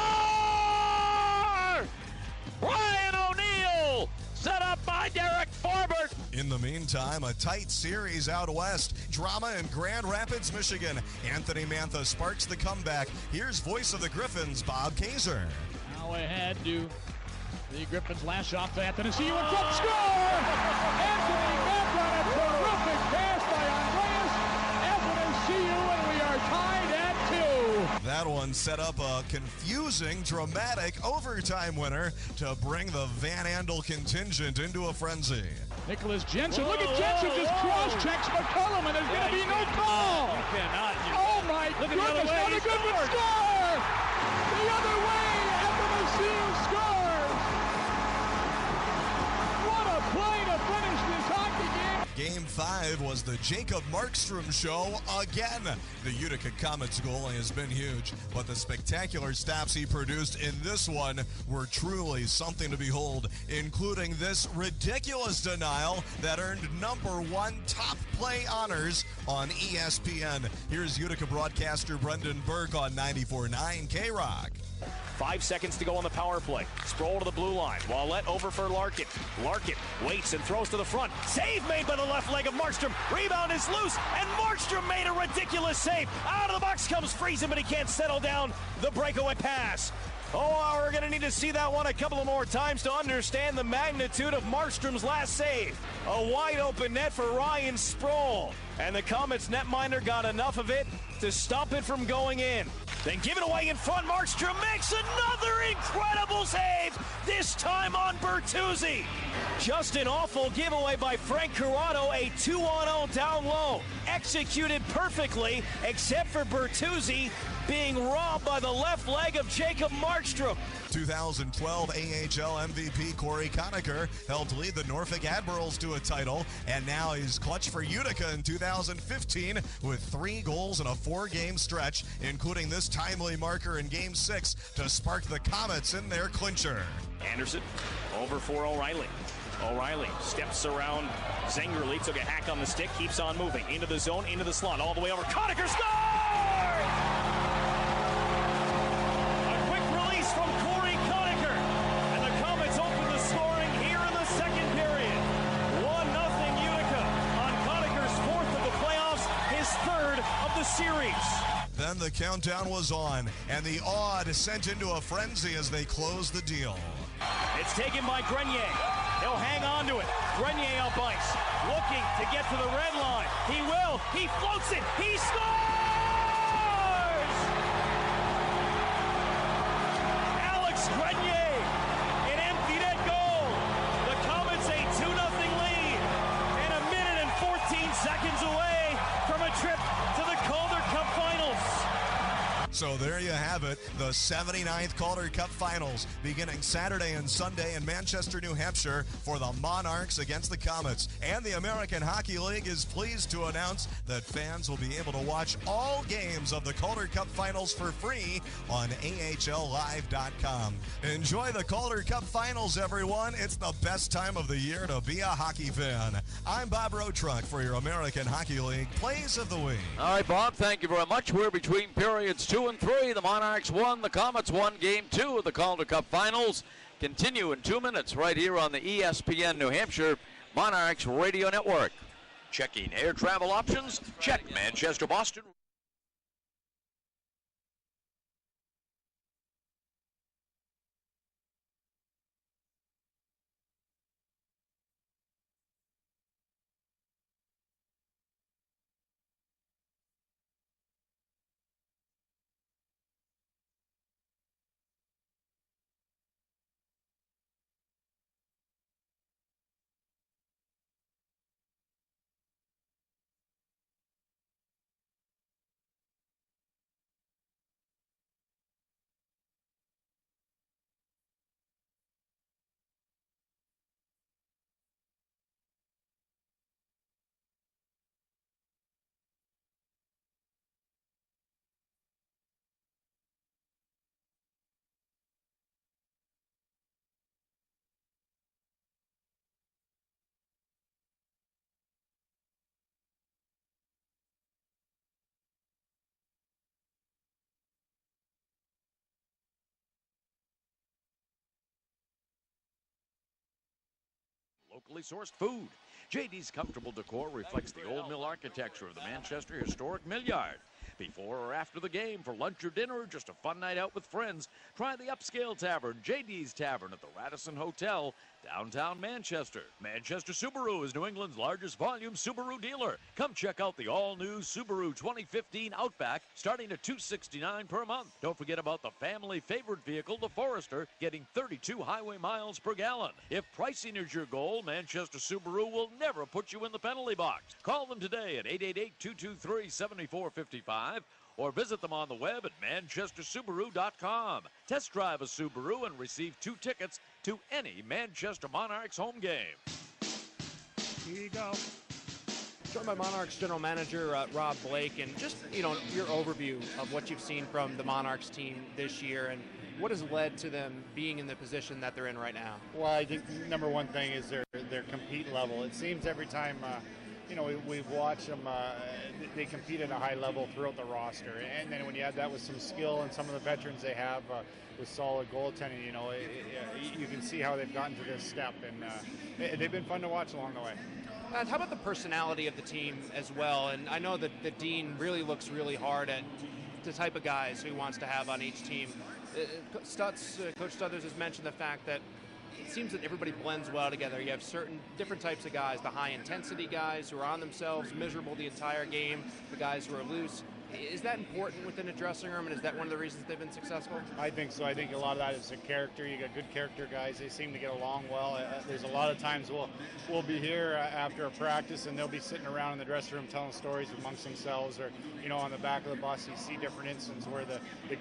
Brian O'Neill, set up by Derek Forbert. In the meantime, a tight series out west. Drama in Grand Rapids, Michigan. Anthony Mantha sparks the comeback. Here's voice of the Griffins, Bob Kaiser. Now ahead to the Griffins. Last shot to Anthony. See you in front. Score! Anthony Mantha on a terrific pass by Andreas Athanasiou, and we are tied at 2. That one set up a confusing, dramatic overtime winner to bring the Van Andel contingent into a frenzy. Nicholas Jensen. Look at Jensen just cross-checks McCullum, and there's going to be no call. You cannot. Oh, my goodness. What a good one. Score! The other way. Athanasiou scores. What a play to finish this hockey game. Game 5 was the Jacob Markstrom show again. The Utica Comets goal has been huge, but the spectacular stops he produced in this one were truly something to behold, including this ridiculous denial that earned #1 top play honors on ESPN. Here's Utica broadcaster Brendan Burke on 94.9 K-Rock. 5 seconds to go on the power play. Sproul to the blue line. Wallette over for Larkin. Larkin waits and throws to the front. Save made by the left leg of Markstrom. Rebound is loose, and Markstrom made a ridiculous save. Out of the box comes Friesen, but he can't settle down the breakaway pass. Oh, we're going to need to see that one a couple of more times to understand the magnitude of Markstrom's last save. A wide open net for Ryan Sproul. And the Comets netminder got enough of it to stop it from going in. Then give it away in front. Markstrom makes another incredible save, this time on Bertuzzi. Just an awful giveaway by Frank Corrado, a 2-on-0 down low. Executed perfectly, except for Bertuzzi being robbed by the left leg of Jacob Markstrom. 2012 AHL MVP Corey Conacher helped lead the Norfolk Admirals to a title, and now he's clutch for Utica in 2015 with 3 goals in a 4-game stretch, including this timely marker in Game 6 to spark the Comets in their clincher. Anderson over for O'Reilly. O'Reilly steps around Zengerly, took a hack on the stick, keeps on moving into the zone, into the slot, all the way over. Conacher scores! A quick release from Corey Conacher, and the Comets open the scoring here in the second period. 1-0 Utica on Conacher's 4th of the playoffs, his 3rd of the series. Then the countdown was on, and the Odd sent into a frenzy as they closed the deal. It's taken by Grenier. He'll hang on to it. Grenier up ice, looking to get to the red line. He will. He floats it. He scores! Alex Grenier, an empty net goal. The Comets a 2-0 lead and a minute and 14 seconds away from a trip to the Calder Cup Finals. So there you have it, the 79th Calder Cup Finals, beginning Saturday and Sunday in Manchester, New Hampshire for the Monarchs against the Comets. And the American Hockey League is pleased to announce that fans will be able to watch all games of the Calder Cup Finals for free on AHLlive.com. Enjoy the Calder Cup Finals, everyone. It's the best time of the year to be a hockey fan. I'm Bob Rotruck for your American Hockey League Plays of the Week. All right, Bob, thank you very much. We're between periods 2 and 3. The Monarchs won, the Comets won Game 2 of the Calder Cup Finals. Continue in 2 minutes right here on the ESPN New Hampshire Monarchs Radio Network. Checking air travel options? Check Manchester, Boston. Locally sourced food. JD's comfortable decor reflects the old mill architecture of the Manchester Historic Mill Yard. Before or after the game, for lunch or dinner, or just a fun night out with friends, try the upscale tavern, JD's Tavern at the Radisson Hotel, downtown Manchester. Manchester Subaru is New England's largest volume Subaru dealer. Come check out the all-new Subaru 2015 Outback, starting at $269 per month. Don't forget about the family favorite vehicle, the Forester, getting 32 highway miles per gallon. If pricing is your goal, Manchester Subaru will never put you in the penalty box. Call them today at 888-223-7455 or visit them on the web at manchestersubaru.com. Test drive a Subaru and receive 2 tickets to any Manchester Monarchs home game. Here you go. Joined by Monarchs General Manager Rob Blake, and just, your overview of what you've seen from the Monarchs team this year and what has led to them being in the position that they're in right now. Well, I think number one thing is their compete level. It seems every time we've watched them, they compete at a high level throughout the roster. And then when you add that with some skill and some of the veterans they have with solid goaltending, you can see how they've gotten to this step. And they've been fun to watch along the way. How about the personality of the team as well? And I know that the Dean really looks really hard at the type of guys who he wants to have on each team. Coach Stuthers has mentioned the fact that it seems that everybody blends well together. You have certain different types of guys, the high-intensity guys who are on themselves, miserable the entire game, the guys who are loose. Is that important within a dressing room, and is that one of the reasons they've been successful? I think so. I think a lot of that is the character. You got good character guys. They seem to get along well. There's a lot of times we'll be here after a practice, and they'll be sitting around in the dressing room telling stories amongst themselves, or on the back of the bus you see different instances where the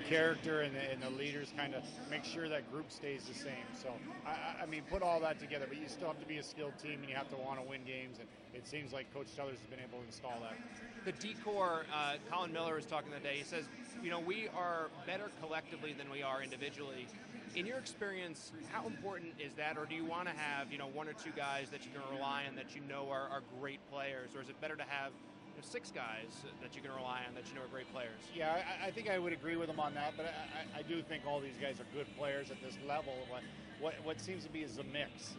character and the leaders kind of make sure that group stays the same. So I mean, put all that together, but you still have to be a skilled team, and you have to want to win games, and it seems like Coach Stuthers has been able to install that. The decor, Colin Miller was talking today. He says, we are better collectively than we are individually. In your experience, how important is that, or do you want to have, 1 or 2 guys that you can rely on that are great players, or is it better to have 6 guys that you can rely on that are great players? Yeah, I think I would agree with him on that, but I do think all these guys are good players at this level. What seems to be is a mix,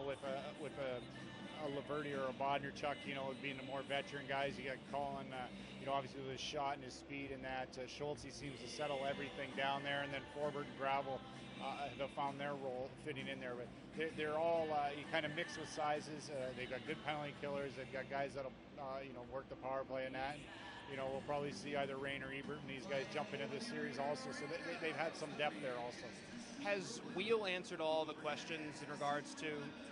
with a a Laverty or a Bodnarchuk, being the more veteran guys. You got Colin, obviously with his shot and his speed and that. Schultz seems to settle everything down there, and then Forbert and Gravel have found their role fitting in there. But they're all you kind of mix with sizes. They've got good penalty killers. They've got guys that'll work the power play and that. We'll probably see either Rain or Ebert and these guys jump into this series also. So they've had some depth there also. Has Wheel answered all the questions in regards to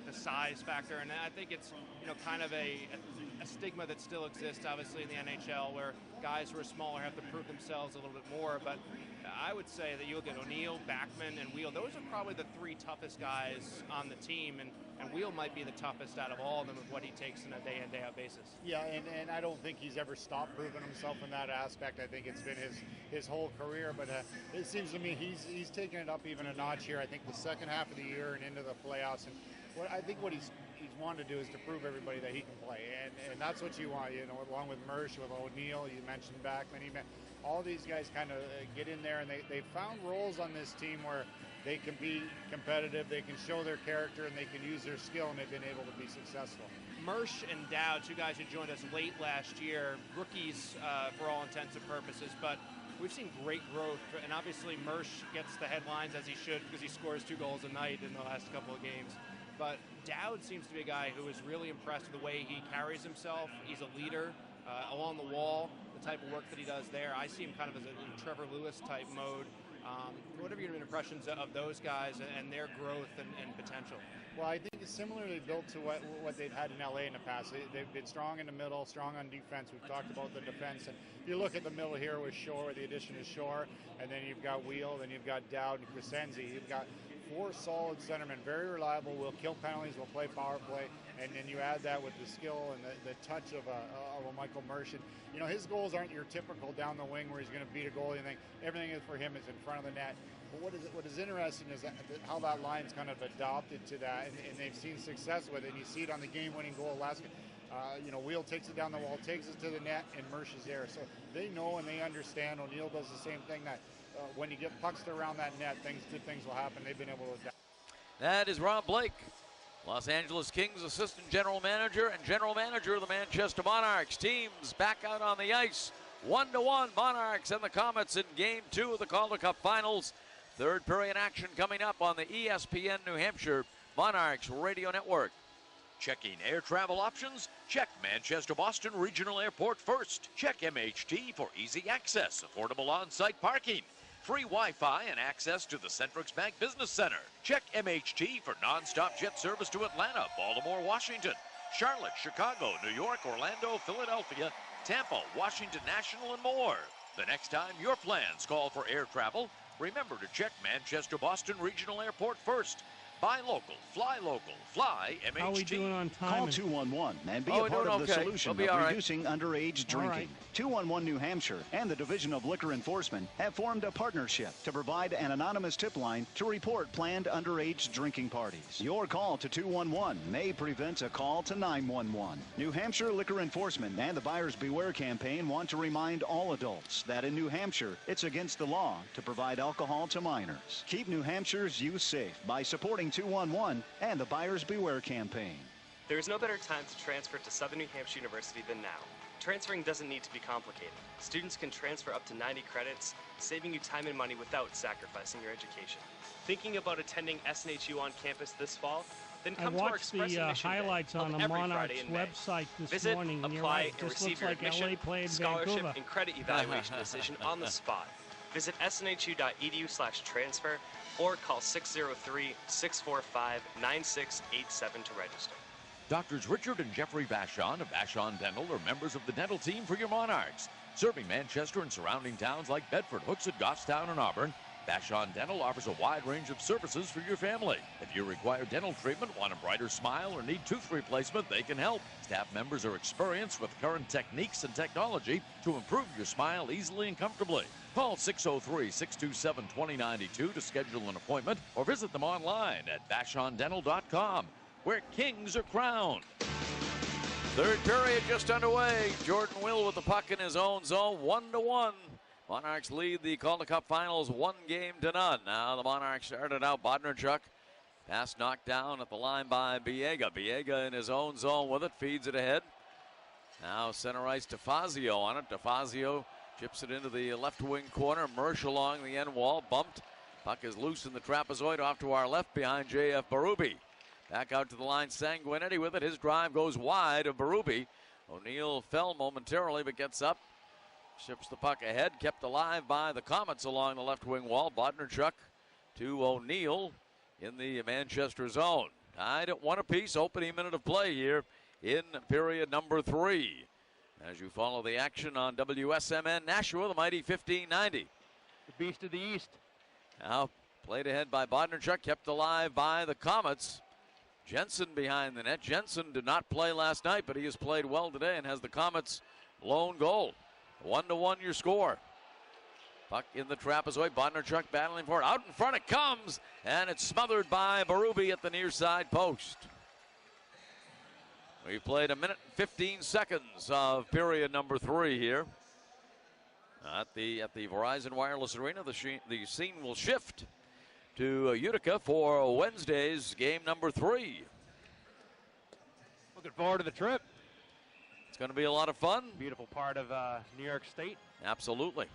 the size factor? And I think it's kind of a stigma that still exists, obviously, in the NHL, where guys who are smaller have to prove themselves a little bit more. But I would say that you look at O'Neill, Backman, and Wheel. Those are probably the three toughest guys on the team, and Wheel might be the toughest out of all of them with what he takes on a day-in, day-out basis. Yeah, and I don't think he's ever stopped proving himself in that aspect. I think it's been his whole career, but it seems to me he's taken it up even a notch here. I think the second half of the year and into the playoffs, and what he's wanted to do is to prove everybody that he can play, and that's what you want, along with Mersch, with O'Neill, you mentioned Backman, all these guys kind of get in there, and they found roles on this team where they can be competitive, they can show their character, and they can use their skill, and they've been able to be successful. Mersch and Dowd, two guys who joined us late last year, rookies for all intents and purposes, but we've seen great growth, and obviously Mersch gets the headlines as he should because he scores 2 goals a night in the last couple of games. But Dowd seems to be a guy who is really impressed with the way he carries himself. He's a leader along the wall, the type of work that he does there. I see him kind of as a Trevor Lewis type mode. What are your impressions of those guys and their growth and potential? Well, I think it's similarly built to what they've had in LA in the past. They've been strong in the middle, strong on defense. We've talked about the defense. And if you look at the middle here with Shore, the addition of Shore, and then you've got Wheel, then you've got Dowd and Crescenzi. You've got 4 solid centermen, very reliable, will kill penalties, will play power play, and then you add that with the skill and the touch of a Michael Mersch. And, his goals aren't your typical down the wing where he's going to beat a goalie and everything for him is in front of the net. But what is interesting is how that line's kind of adopted to that, and they've seen success with it. And you see it on the game-winning goal last game. Wheel takes it down the wall, takes it to the net, and Mersch is there. So they know and they understand. O'Neill does the same thing, that when you get pucks around that net, good things will happen. They've been able to adapt. That is Rob Blake, Los Angeles Kings assistant general manager and general manager of the Manchester Monarchs. Teams back out on the ice. 1-1 Monarchs and the Comets in Game 2 of the Calder Cup Finals. Third period action coming up on the ESPN New Hampshire Monarchs Radio Network. Checking air travel options? Check Manchester Boston Regional Airport first. Check MHT for easy access, affordable on-site parking, free Wi-Fi, and access to the Centrix Bank Business Center. Check MHT for non-stop jet service to Atlanta, Baltimore, Washington, Charlotte, Chicago, New York, Orlando, Philadelphia, Tampa, Washington National, and more. The next time your plans call for air travel, remember to check Manchester Boston Regional Airport first. Buy local, fly MHT. How are we doing on time? Call 211 and be a part of the solution of reducing underage drinking. 211 New Hampshire and the Division of Liquor Enforcement have formed a partnership to provide an anonymous tip line to report planned underage drinking parties. Your call to 211 may prevent a call to 911. New Hampshire Liquor Enforcement and the Buyers Beware campaign want to remind all adults that in New Hampshire, it's against the law to provide alcohol to minors. Keep New Hampshire's youth safe by supporting 211 and the Buyers Beware campaign. There is no better time to transfer to Southern New Hampshire University than now. Transferring doesn't need to be complicated. Students can transfer up to 90 credits, saving you time and money without sacrificing your education. Thinking about attending SNHU on campus this fall? Then come to our Express Admission highlights Day, on the Monarchs website this morning. Visit, apply, and receive your admission, scholarship, and credit evaluation decision on the spot. Visit snhu.edu/transfer or call 603-645-9687 to register. Doctors Richard and Jeffrey Vachon of Vachon Dental are members of the dental team for your Monarchs. Serving Manchester and surrounding towns like Bedford, Hooksett, Goffstown, and Auburn, Vachon Dental offers a wide range of services for your family. If you require dental treatment, want a brighter smile, or need tooth replacement, they can help. Staff members are experienced with current techniques and technology to improve your smile easily and comfortably. Call 603-627-2092 to schedule an appointment or visit them online at vachondental.com, where kings are crowned. Third period just underway. Jordan Will with the puck in his own zone, 1-1. Monarchs lead the Calder Cup Finals 1-0. Now the Monarchs started out. Bodnarchuk Pass knocked down at the line by Biega. Biega in his own zone with it, feeds it ahead. Now center ice to Fazio on it. DeFazio chips it into the left wing corner. Mersch along the end wall, bumped. Puck is loose in the trapezoid off to our left behind J.F. Berube. Back out to the line, Sanguinetti with it. His drive goes wide of Berube. O'Neill fell momentarily but gets up. Ships the puck ahead, kept alive by the Comets along the left wing wall. Bodnarchuk to O'Neill in the Manchester zone. Tied at 1 apiece, opening minute of play here in period number 3. As you follow the action on WSMN Nashua, the mighty 1590. The Beast of the East. Now played ahead by Bodnarchuk, kept alive by the Comets. Jensen behind the net. Jensen did not play last night, but he has played well today and has the Comets' lone goal. 1-1 your score. Puck in the trapezoid. Bodnarchuk battling for it. Out in front it comes, and it's smothered by Berube at the near side post. We played 1 minute and 15 seconds of period number 3 here. At the Verizon Wireless Arena, the scene will shift to Utica for Wednesday's game number 3. Looking forward to the trip. It's going to be a lot of fun. Beautiful part of New York State. Absolutely.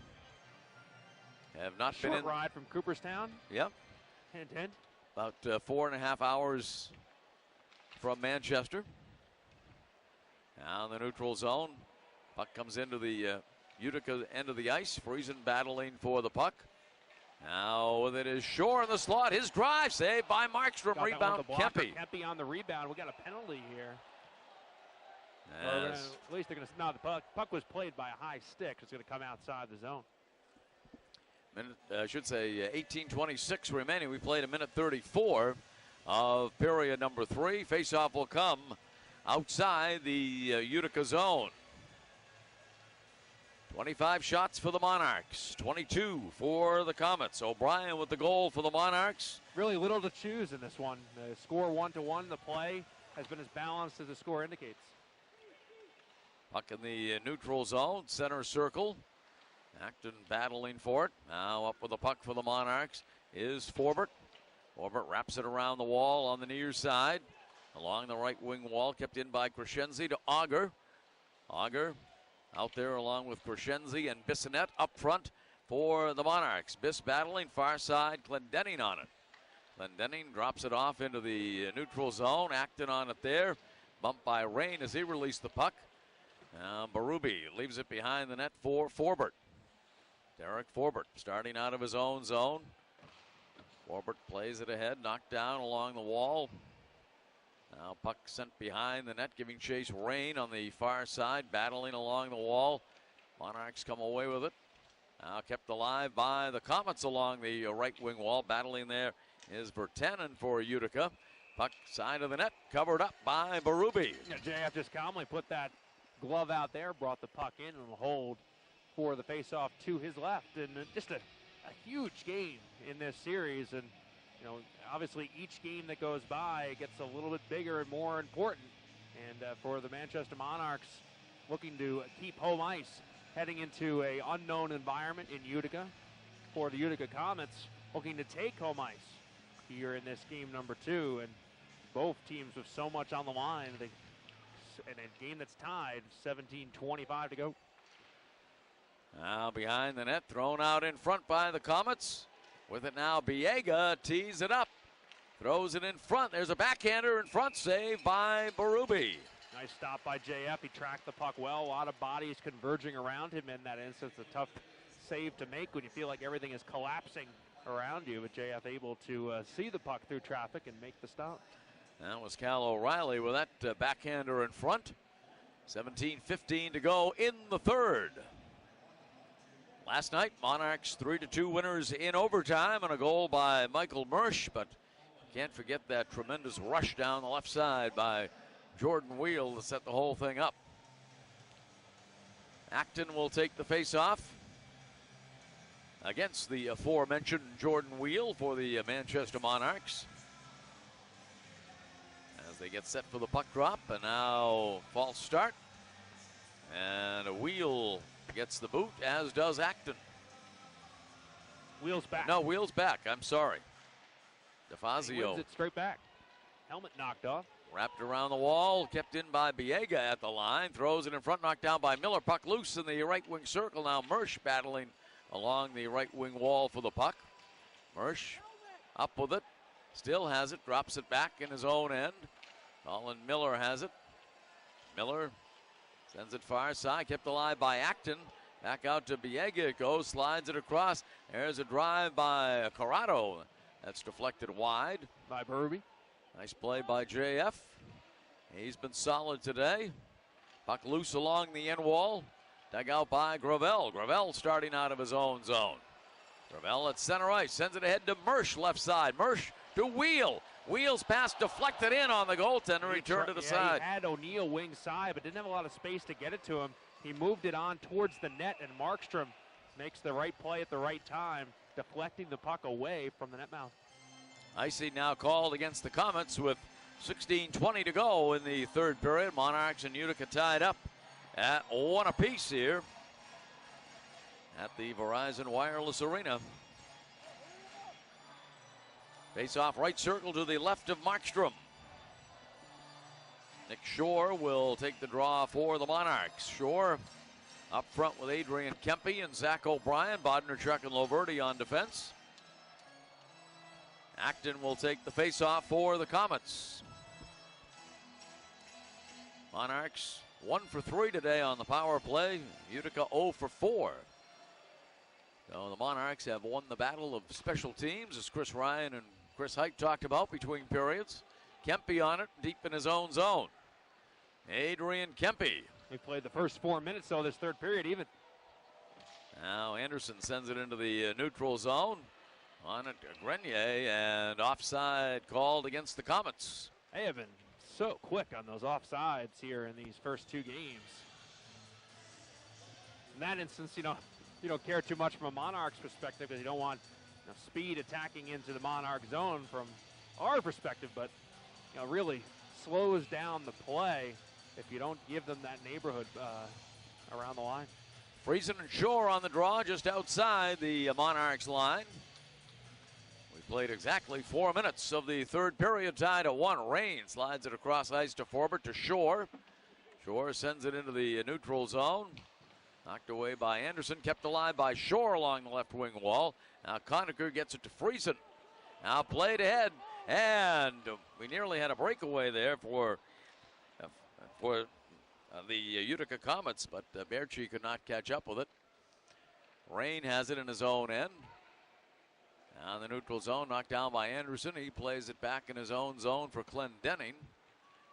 Have not Short been in. Ride from Cooperstown. Yep. Hint, hint. About 4.5 hours from Manchester. Now in the neutral zone. Puck comes into the Utica end of the ice. Friesen battling for the puck. Now with it is Shore in the slot. His drive saved by Markstrom. Rebound Kempe. Kempe on the rebound. We got a penalty here. Yes. At least they're going to. No, the puck was played by a high stick. It's going to come outside the zone. I should say 18:26 remaining. We played 1 minute 34 of period number 3. Faceoff will come outside the Utica zone. 25 shots for the Monarchs, 22 for the Comets. O'Brien with the goal for the Monarchs. Really little to choose in this one. The score 1-1. The play has been as balanced as the score indicates. Puck in the neutral zone, center circle. Acton battling for it. Now up with the puck for the Monarchs is Forbert. Forbert wraps it around the wall on the near side. Along the right wing wall, kept in by Crescenzi to Auger. Auger out there along with Crescenzi and Bissonette up front for the Monarchs. Biss battling far side, Clendenning on it. Clendenning drops it off into the neutral zone. Acton on it there. Bumped by Rain as he released the puck. Berube leaves it behind the net for Forbert. Derek Forbert starting out of his own zone. Forbert plays it ahead, knocked down along the wall. Now puck sent behind the net, giving chase. Rain on the far side, battling along the wall. Monarchs come away with it. Now kept alive by the Comets along the right wing wall. Battling there is Vertanen for Utica. Puck side of the net, covered up by Berube. Yeah, JF just calmly put that glove out there, brought the puck in and hold for the faceoff to his left. And just a huge game in this series. And, you know, obviously each game that goes by gets a little bit bigger and more important. And for the Manchester Monarchs, looking to keep home ice, heading into an unknown environment in Utica. For the Utica Comets, looking to take home ice here in this game number 2. And both teams with so much on the line. In a game that's tied, 17:25 to go. Now behind the net, thrown out in front by the Comets. With it now, Biega tees it up. Throws it in front. There's a backhander in front, saved by Berube. Nice stop by JF. He tracked the puck well. A lot of bodies converging around him in that instance. A tough save to make when you feel like everything is collapsing around you. But JF able to see the puck through traffic and make the stop. That was Cal O'Reilly with that backhander in front. 17:15 to go in the third. Last night, Monarchs 3-2 winners in overtime and a goal by Michael Mersch, but can't forget that tremendous rush down the left side by Jordan Wheel to set the whole thing up. Acton will take the face-off against the aforementioned Jordan Wheel for the Manchester Monarchs. As they get set for the puck drop, and now false start. And a Wheel gets the boot, as does Acton. Wheel's back. No, Wheel's back. I'm sorry. DeFazio wins it straight back. Helmet knocked off. wrapped around the wall, kept in by Biega at the line, throws it in front, knocked down by Miller. Puck loose in the right wing circle. Now Mersch battling along the right wing wall for the puck. Mersch up with it, still has it, drops it back in his own end. Colin Miller has it. Miller sends it far side, kept alive by Acton. Back out to Biega it goes, slides it across. There's a drive by Corrado. That's deflected wide. By Burby. Nice play by JF. He's been solid today. Puck loose along the end wall. Dug out by Gravel. Gravel starting out of his own zone. Gravel at center ice, sends it ahead to Mersch, left side. Mersch to Wheel. Wheels pass deflected in on the goaltender, returned to the side. He had O'Neill wing side, but didn't have a lot of space to get it to him. He moved it on towards the net, and Markstrom makes the right play at the right time, deflecting the puck away from the net mouth. Icing now called against the Comets with 16:20 to go in the third period. Monarchs and Utica tied up at 1 apiece here at the Verizon Wireless Arena. Face off right circle to the left of Markstrom. Nick Shore will take the draw for the Monarchs. Shore up front with Adrian Kempe and Zach O'Brien. Bodnerchuk and Loverty on defense. Acton will take the face-off for the Comets. Monarchs 1 for 3 today on the power play. Utica 0 for 4. So the Monarchs have won the battle of special teams, as Chris Ryan and Chris Hite talked about between periods. Kempe on it, deep in his own zone. Adrian Kempe. He played the first 4 minutes, so this third period even. Now Anderson sends it into the neutral zone. On it, Grenier, and offside called against the Comets. They have been so quick on those offsides here in these first two games. In that instance, you don't care too much from a Monarchs perspective because you don't want speed attacking into the Monarch zone from our perspective, but really slows down the play if you don't give them that neighborhood around the line. Friesen and Shore on the draw just outside the Monarchs line. We played exactly 4 minutes of the third period, tied at 1. Rain slides it across ice to Forbert to Shore. Shore sends it into the neutral zone. Knocked away by Anderson, kept alive by Shore along the left wing wall. Now Conacher gets it to Friesen. Now played ahead, and we nearly had a breakaway there for the Utica Comets, but Berchi could not catch up with it. Rain has it in his own end. Now in the neutral zone, knocked down by Anderson. He plays it back in his own zone for Clendenning.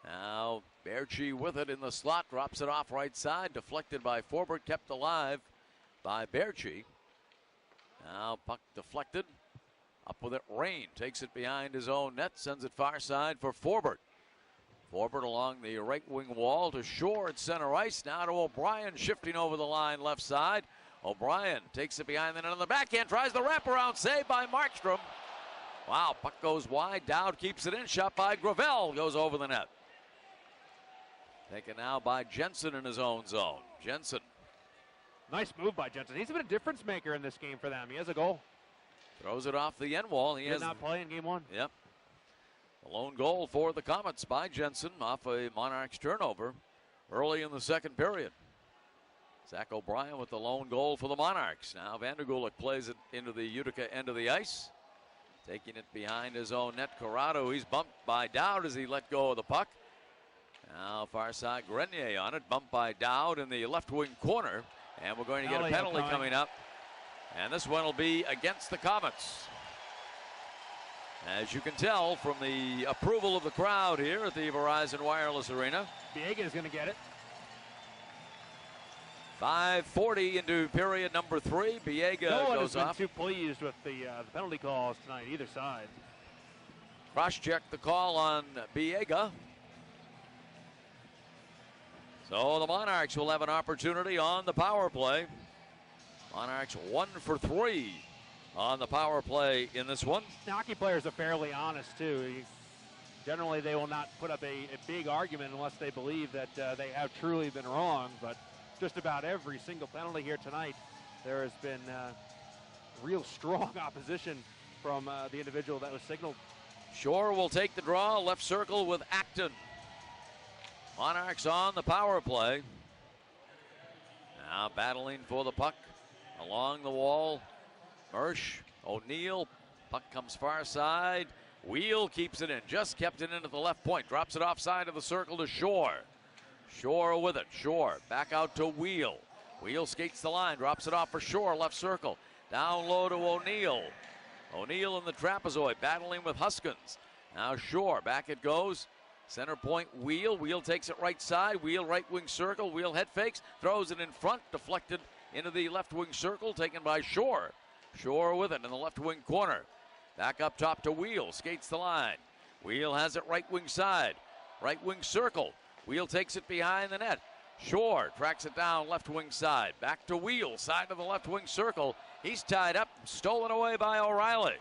Now Berchi with it in the slot, drops it off right side, deflected by Forbert, kept alive by Berchi. Now puck deflected, up with it Rain, takes it behind his own net, sends it far side for Forbert. Forbert along the right wing wall to Shore at center ice, now to O'Brien, shifting over the line left side. O'Brien takes it behind the net on the backhand, tries the wraparound save by Markstrom. Wow, puck goes wide, Dowd keeps it in, shot by Gravel, goes over the net. Taken now by Jensen in his own zone. Jensen. Nice move by Jensen. He's been a difference maker in this game for them. He has a goal. Throws it off the end wall. He did not play in game 1. Yep. The lone goal for the Comets by Jensen off a Monarchs turnover early in the second period. Zach O'Brien with the lone goal for the Monarchs. Now Vandergulik plays it into the Utica end of the ice. Taking it behind his own net. Corrado, he's bumped by Dowd as he let go of the puck. Now far side, Grenier on it. Bumped by Dowd in the left wing corner. And we're going to get a penalty coming up. And this one will be against the Comets. As you can tell from the approval of the crowd here at the Verizon Wireless Arena. Biega is going to get it. 5:40 into period number 3. Biega no one goes has off. been too pleased with the penalty calls tonight, either side. Cross-check the call on Biega. So the Monarchs will have an opportunity on the power play. Monarchs 1 for 3 on the power play in this one. Now, hockey players are fairly honest, too. Generally, they will not put up a big argument unless they believe that they have truly been wrong. But just about every single penalty here tonight, there has been real strong opposition from the individual that was signaled Shore will take the draw, left circle with Acton. Monarchs on the power play. Now battling for the puck along the wall. Mersch, O'Neill, puck comes far side. Wheel keeps it in, just kept it in at the left point. Drops it offside of the circle to Shore. Shore with it, Shore back out to Wheel. Wheel skates the line, drops it off for Shore, left circle. Down low to O'Neill. O'Neill in the trapezoid, battling with Huskins. Now Shore, back it goes. Center point, Wheel. Wheel takes it right side. Wheel right wing circle. Wheel head fakes, throws it in front, deflected into the left wing circle, taken by Shore. Shore with it in the left wing corner. Back up top to Wheel, skates the line. Wheel has it right wing side. Right wing circle. Wheel takes it behind the net. Shore tracks it down left wing side. Back to Wheel, side of the left wing circle. He's tied up, stolen away by O'Reilly.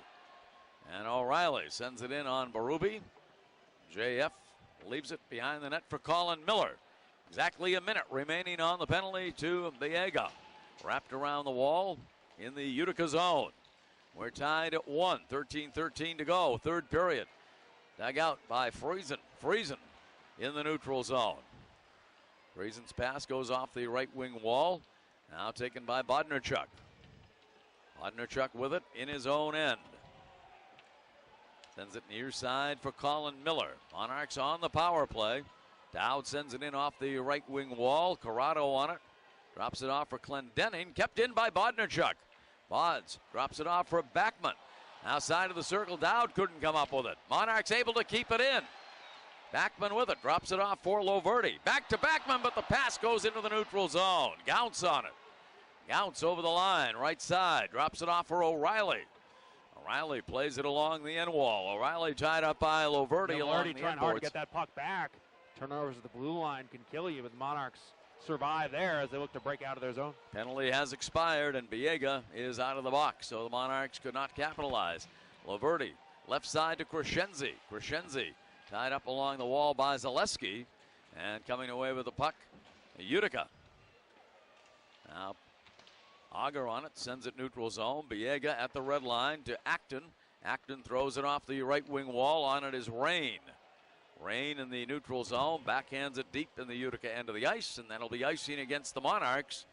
And O'Reilly sends it in on Berube. JF leaves it behind the net for Colin Miller. Exactly a minute remaining on the penalty to Viega. Wrapped around the wall in the Utica zone. We're tied at 1, 13-13 to go, third period. Dug out by Friesen. Friesen in the neutral zone. Friesen's pass goes off the right wing wall. Now taken by Bodnarchuk. Bodnarchuk with it in his own end. Sends it near side for Colin Miller. Monarchs on the power play. Dowd sends it in off the right wing wall. Corrado on it. Drops it off for Clendenning. Kept in by Bodnarchuk. Bods drops it off for Backman. Outside of the circle, Dowd couldn't come up with it. Monarchs able to keep it in. Backman with it, drops it off for Loverty. Back to Backman, but the pass goes into the neutral zone. Gounce on it. Gounce over the line, right side, drops it off for O'Reilly. O'Reilly plays it along the end wall. O'Reilly tied up by Loverty along the trying end hard boards. to get that puck back. Turnovers at the blue line can kill you, but Monarchs survive there as they look to break out of their zone. Penalty has expired, and Viega is out of the box, so the Monarchs could not capitalize. Loverty, left side to Crescenzi. Crescenzi tied up along the wall by Zaleski, and coming away with the puck, Utica. Now, Auger on it, sends it neutral zone. Viega at the red line to Acton. Acton throws it off the right wing wall. On it is Rain. Rain in the neutral zone, backhands it deep in the Utica end of the ice, and that'll be icing against the Monarchs.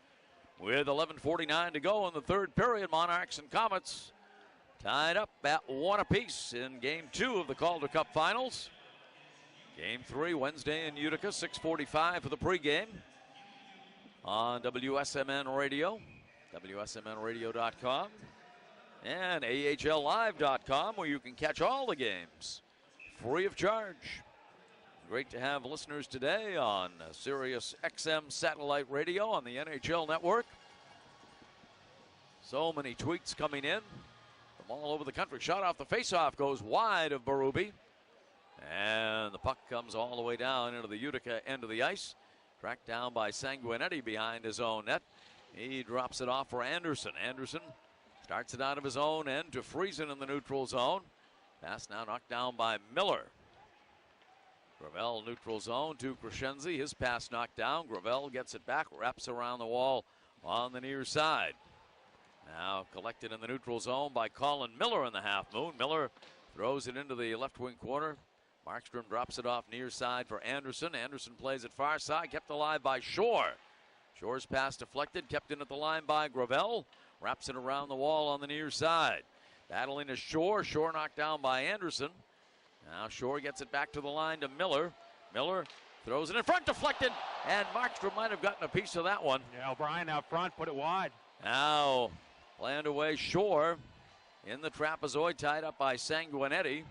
With 11:49 to go in the third period, Monarchs and Comets tied up at 1 apiece in Game 2 of the Calder Cup Finals. Game 3 Wednesday in Utica, 6:45 for the pregame on WSMN Radio, WSMNradio.com, and AHLlive.com, where you can catch all the games free of charge. Great to have listeners today on Sirius XM satellite radio on the NHL network. So many tweets coming in from all over the country. Shot off the faceoff, goes wide of Berube. And the puck comes all the way down into the Utica end of the ice. Tracked down by Sanguinetti behind his own net. He drops it off for Anderson. Anderson starts it out of his own end to Friesen in the neutral zone. Pass now knocked down by Miller. Gravel neutral zone to Crescenzi. His pass knocked down. Gravel gets it back, wraps around the wall on the near side. Now collected in the neutral zone by Colin Miller in the half moon. Miller throws it into the left wing corner. Markstrom drops it off near side for Anderson. Anderson plays it far side, kept alive by Shore. Shore's pass deflected, kept in at the line by Gravel. Wraps it around the wall on the near side. Battling to Shore. Shore knocked down by Anderson. Now Shore gets it back to the line to Miller. Miller throws it in front, deflected, and Markstrom might have gotten a piece of that one. Yeah, O'Brien out front, put it wide. Now planned away Shore in the trapezoid, tied up by Sanguinetti.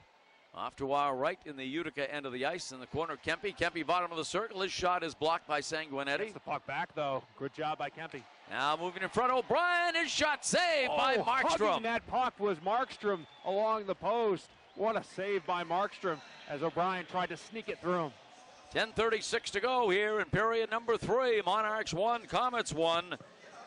Off to our right in the Utica end of the ice in the corner, Kempe. Kempe bottom of the circle. His shot is blocked by Sanguinetti. Gets the puck back, though. Good job by Kempe. Now moving in front, O'Brien. His shot saved by Markstrom. Hugging that puck was Markstrom along the post. What a save by Markstrom as O'Brien tried to sneak it through him. 10:36 to go here in period number 3. Monarchs 1, Comets 1.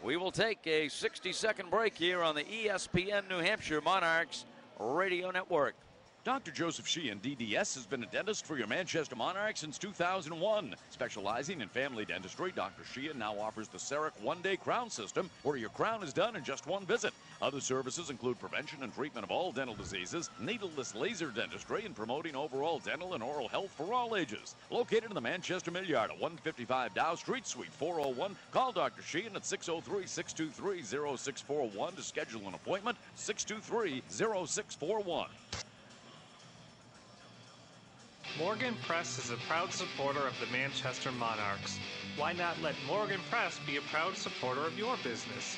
We will take a 60-second break here on the ESPN New Hampshire Monarchs Radio Network. Dr. Joseph Sheehan, DDS, has been a dentist for your Manchester Monarchs since 2001. Specializing in family dentistry, Dr. Sheehan now offers the CEREC one-day crown system, where your crown is done in just one visit. Other services include prevention and treatment of all dental diseases, needleless laser dentistry, and promoting overall dental and oral health for all ages. Located in the Manchester Mill Yard at 155 Dow Street, Suite 401. Call Dr. Sheehan at 603-623-0641 to schedule an appointment, 623-0641. Morgan Press is a proud supporter of the Manchester Monarchs. Why not let Morgan Press be a proud supporter of your business?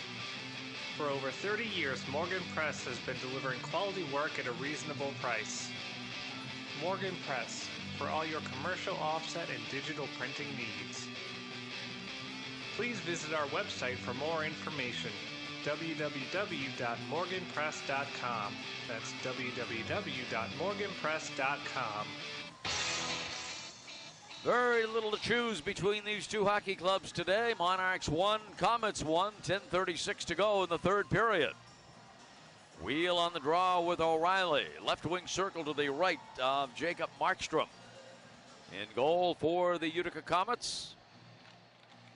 For over 30 years, Morgan Press has been delivering quality work at a reasonable price. Morgan Press, for all your commercial offset and digital printing needs. Please visit our website for more information. www.morganpress.com. That's www.morganpress.com. Very little to choose between these two hockey clubs today. Monarchs 1, Comets 1, 10:36 to go in the third period. Wheel on the draw with O'Reilly. Left wing circle to the right of Jacob Markstrom. In goal for the Utica Comets.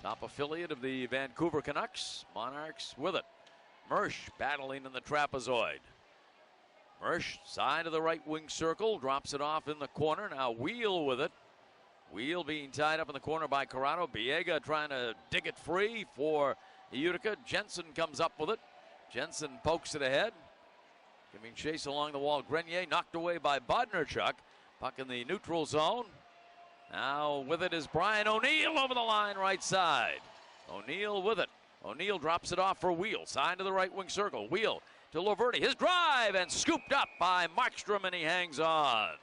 Top affiliate of the Vancouver Canucks. Monarchs with it. Mersch battling in the trapezoid. Mersch, side of the right wing circle, drops it off in the corner. Now Wheel with it. Wheel being tied up in the corner by Corrado. Biega trying to dig it free for Utica. Jensen comes up with it. Jensen pokes it ahead. Giving chase along the wall. Grenier knocked away by Bodnarchuk. Puck in the neutral zone. Now with it is Brian O'Neill over the line right side. O'Neill with it. O'Neill drops it off for Wheel. Side to the right wing circle. Wheel to Laverty. His drive and scooped up by Markstrom, and he hangs on.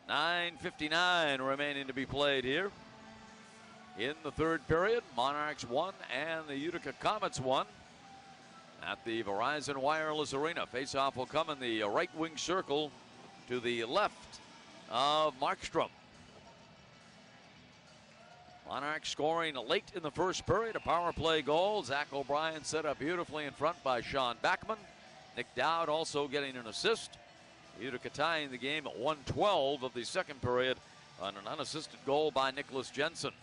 9:59 remaining to be played here in the third period. Monarchs 1 and the Utica Comets 1 at the Verizon Wireless Arena. Faceoff will come in the right wing circle to the left of Markstrom. Monarchs scoring late in the first period, a power play goal. Zach O'Brien set up beautifully in front by Sean Backman. Nick Dowd also getting an assist. Utica tying the game at 1:12 of the second period on an unassisted goal by Nicholas Jensen.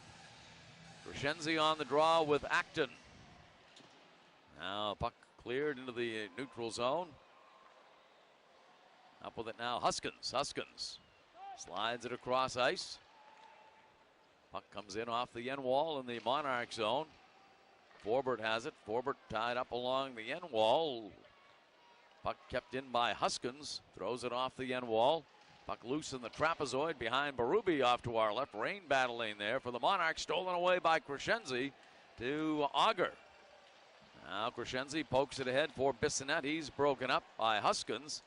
Crescenzi on the draw with Acton. Now puck cleared into the neutral zone. Up with it now, Huskins. Huskins slides it across ice. Puck comes in off the end wall in the Monarch zone. Forbert has it. Forbert tied up along the end wall. Puck kept in by Huskins. Throws it off the end wall. Puck loose in the trapezoid behind Berube off to our left. Rain battling there for the Monarchs. Stolen away by Crescenzi to Auger. Now Crescenzi pokes it ahead for Bissonnette. He's broken up by Huskins.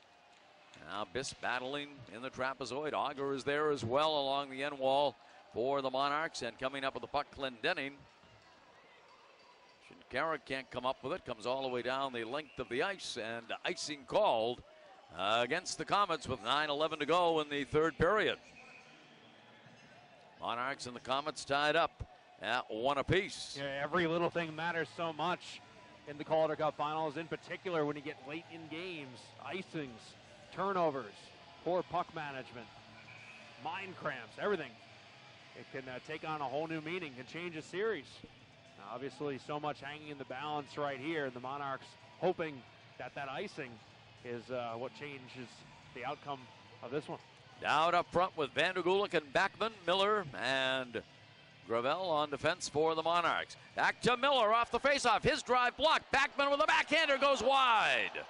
Now Biss battling in the trapezoid. Auger is there as well along the end wall for the Monarchs. And coming up with the puck, Clendenning. Shinkaruk can't come up with it. Comes all the way down the length of the ice. And icing called against the Comets with 9:11 to go in the third period. Monarchs and the Comets tied up at 1 apiece. Yeah, every little thing matters so much in the Calder Cup Finals, in particular when you get late in games. Icings, turnovers, poor puck management, mind cramps, everything. It can take on a whole new meaning, can change a series. Now, obviously, so much hanging in the balance right here. The Monarchs hoping that icing is what changes the outcome of this one. Down up front with Vandergulik and Backman, Miller, and Gravel on defense for the Monarchs. Back to Miller off the faceoff. His drive blocked. Backman with a backhander goes wide.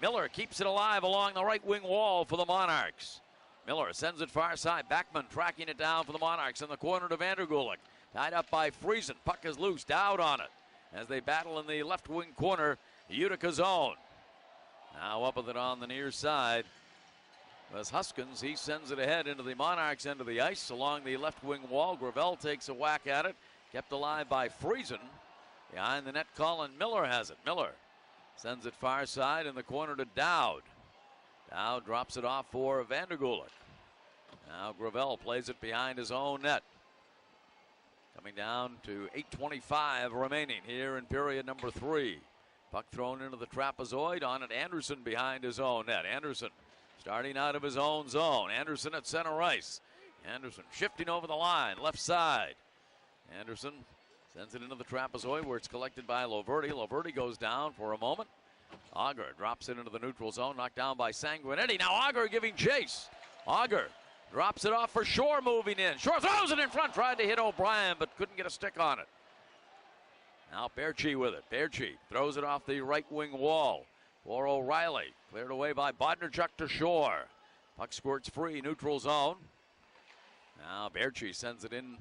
Miller keeps it alive along the right wing wall for the Monarchs. Miller sends it far side. Backman tracking it down for the Monarchs in the corner to Vandergulik. Tied up by Friesen. Puck is loose. Dowd on it as they battle in the left wing corner, Utica zone. Now up with it on the near side was Huskins. He sends it ahead into the Monarchs end of the ice along the left wing wall. Gravel takes a whack at it. Kept alive by Friesen. Behind the net, Colin Miller has it. Miller sends it far side in the corner to Dowd. Dowd drops it off for Vandergulik. Now Gravel plays it behind his own net. Coming down to 8:25 remaining here in period number 3. Puck thrown into the trapezoid. On it, Anderson behind his own net. Anderson starting out of his own zone. Anderson at center ice. Anderson shifting over the line, left side. Anderson sends it into the trapezoid where it's collected by Loverty. Loverty goes down for a moment. Auger drops it into the neutral zone, knocked down by Sanguinetti. Now Auger giving chase. Auger drops it off for Shore moving in. Shore throws it in front, tried to hit O'Brien, but couldn't get a stick on it. Now Berchi with it. Berchi throws it off the right wing wall for O'Reilly. Cleared away by Bodnerchuk to Shore. Puck squirts free, neutral zone. Now Berchi sends it in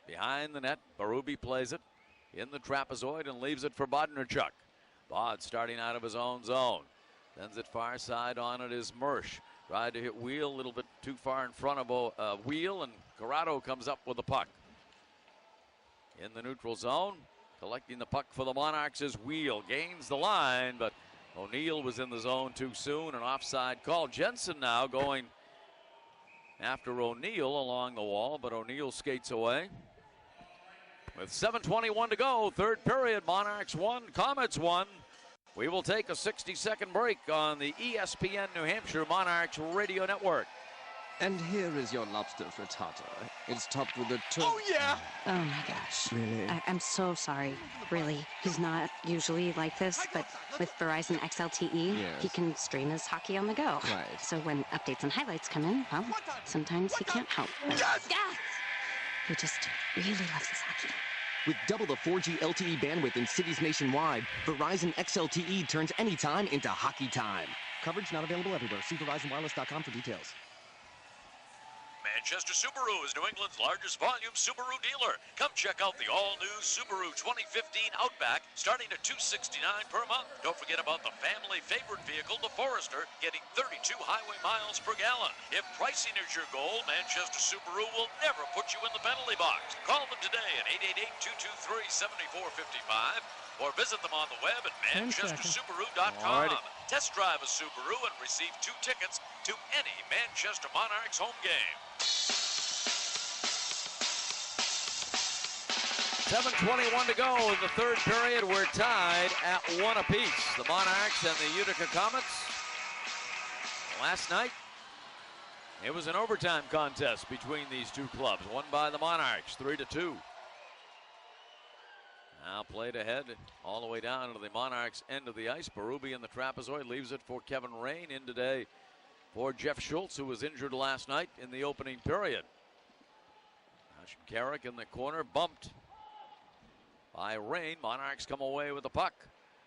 behind the net. Berube plays it in the trapezoid and leaves it for Bodnerchuk. Bod starting out of his own zone. Sends it far side. On it is Mersch. Tried to hit Wheel a little bit too far in front of Wheel, and Corrado comes up with the puck. In the neutral zone, collecting the puck for the Monarchs is Wheel. Gains the line, but O'Neill was in the zone too soon. An offside call. Jensen now going after O'Neill along the wall, but O'Neill skates away. With 7:21 to go, third period, Monarchs 1, Comets 1. We will take a 60-second break on the ESPN New Hampshire Monarchs Radio Network. And here is your lobster frittata. It's topped with a Oh, yeah! Oh, my gosh. Really? I'm so sorry. Really. He's not usually like this, but with Verizon XLTE, Yes. he can stream his hockey on the go. Right. So when updates and highlights come in, well, sometimes he can't help. Yes! Yeah! He just really loves his hockey. With double the 4G LTE bandwidth in cities nationwide, Verizon XLTE turns anytime into hockey time. Coverage not available everywhere. See VerizonWireless.com for details. Manchester Subaru is New England's largest volume Subaru dealer. Come check out the all-new Subaru 2015 Outback, starting at $269 per month. Don't forget about the family favorite vehicle, the Forester, getting 32 highway miles per gallon. If pricing is your goal, Manchester Subaru will never put you in the penalty box. Call them today at 888-223-7455 or visit them on the web at manchestersubaru.com. Test drive a Subaru and receive 2 tickets to any Manchester Monarchs home game. 7:21 to go in the third period. We're tied at 1 apiece. The Monarchs and the Utica Comets. Last night, it was an overtime contest between these two clubs, won by the Monarchs 3-2. Now played ahead all the way down to the Monarchs' end of the ice. Berube in the trapezoid leaves it for Kevin Rain. In today for Jeff Schultz, who was injured last night in the opening period. Carrick in the corner, bumped by Rain. Monarchs come away with the puck.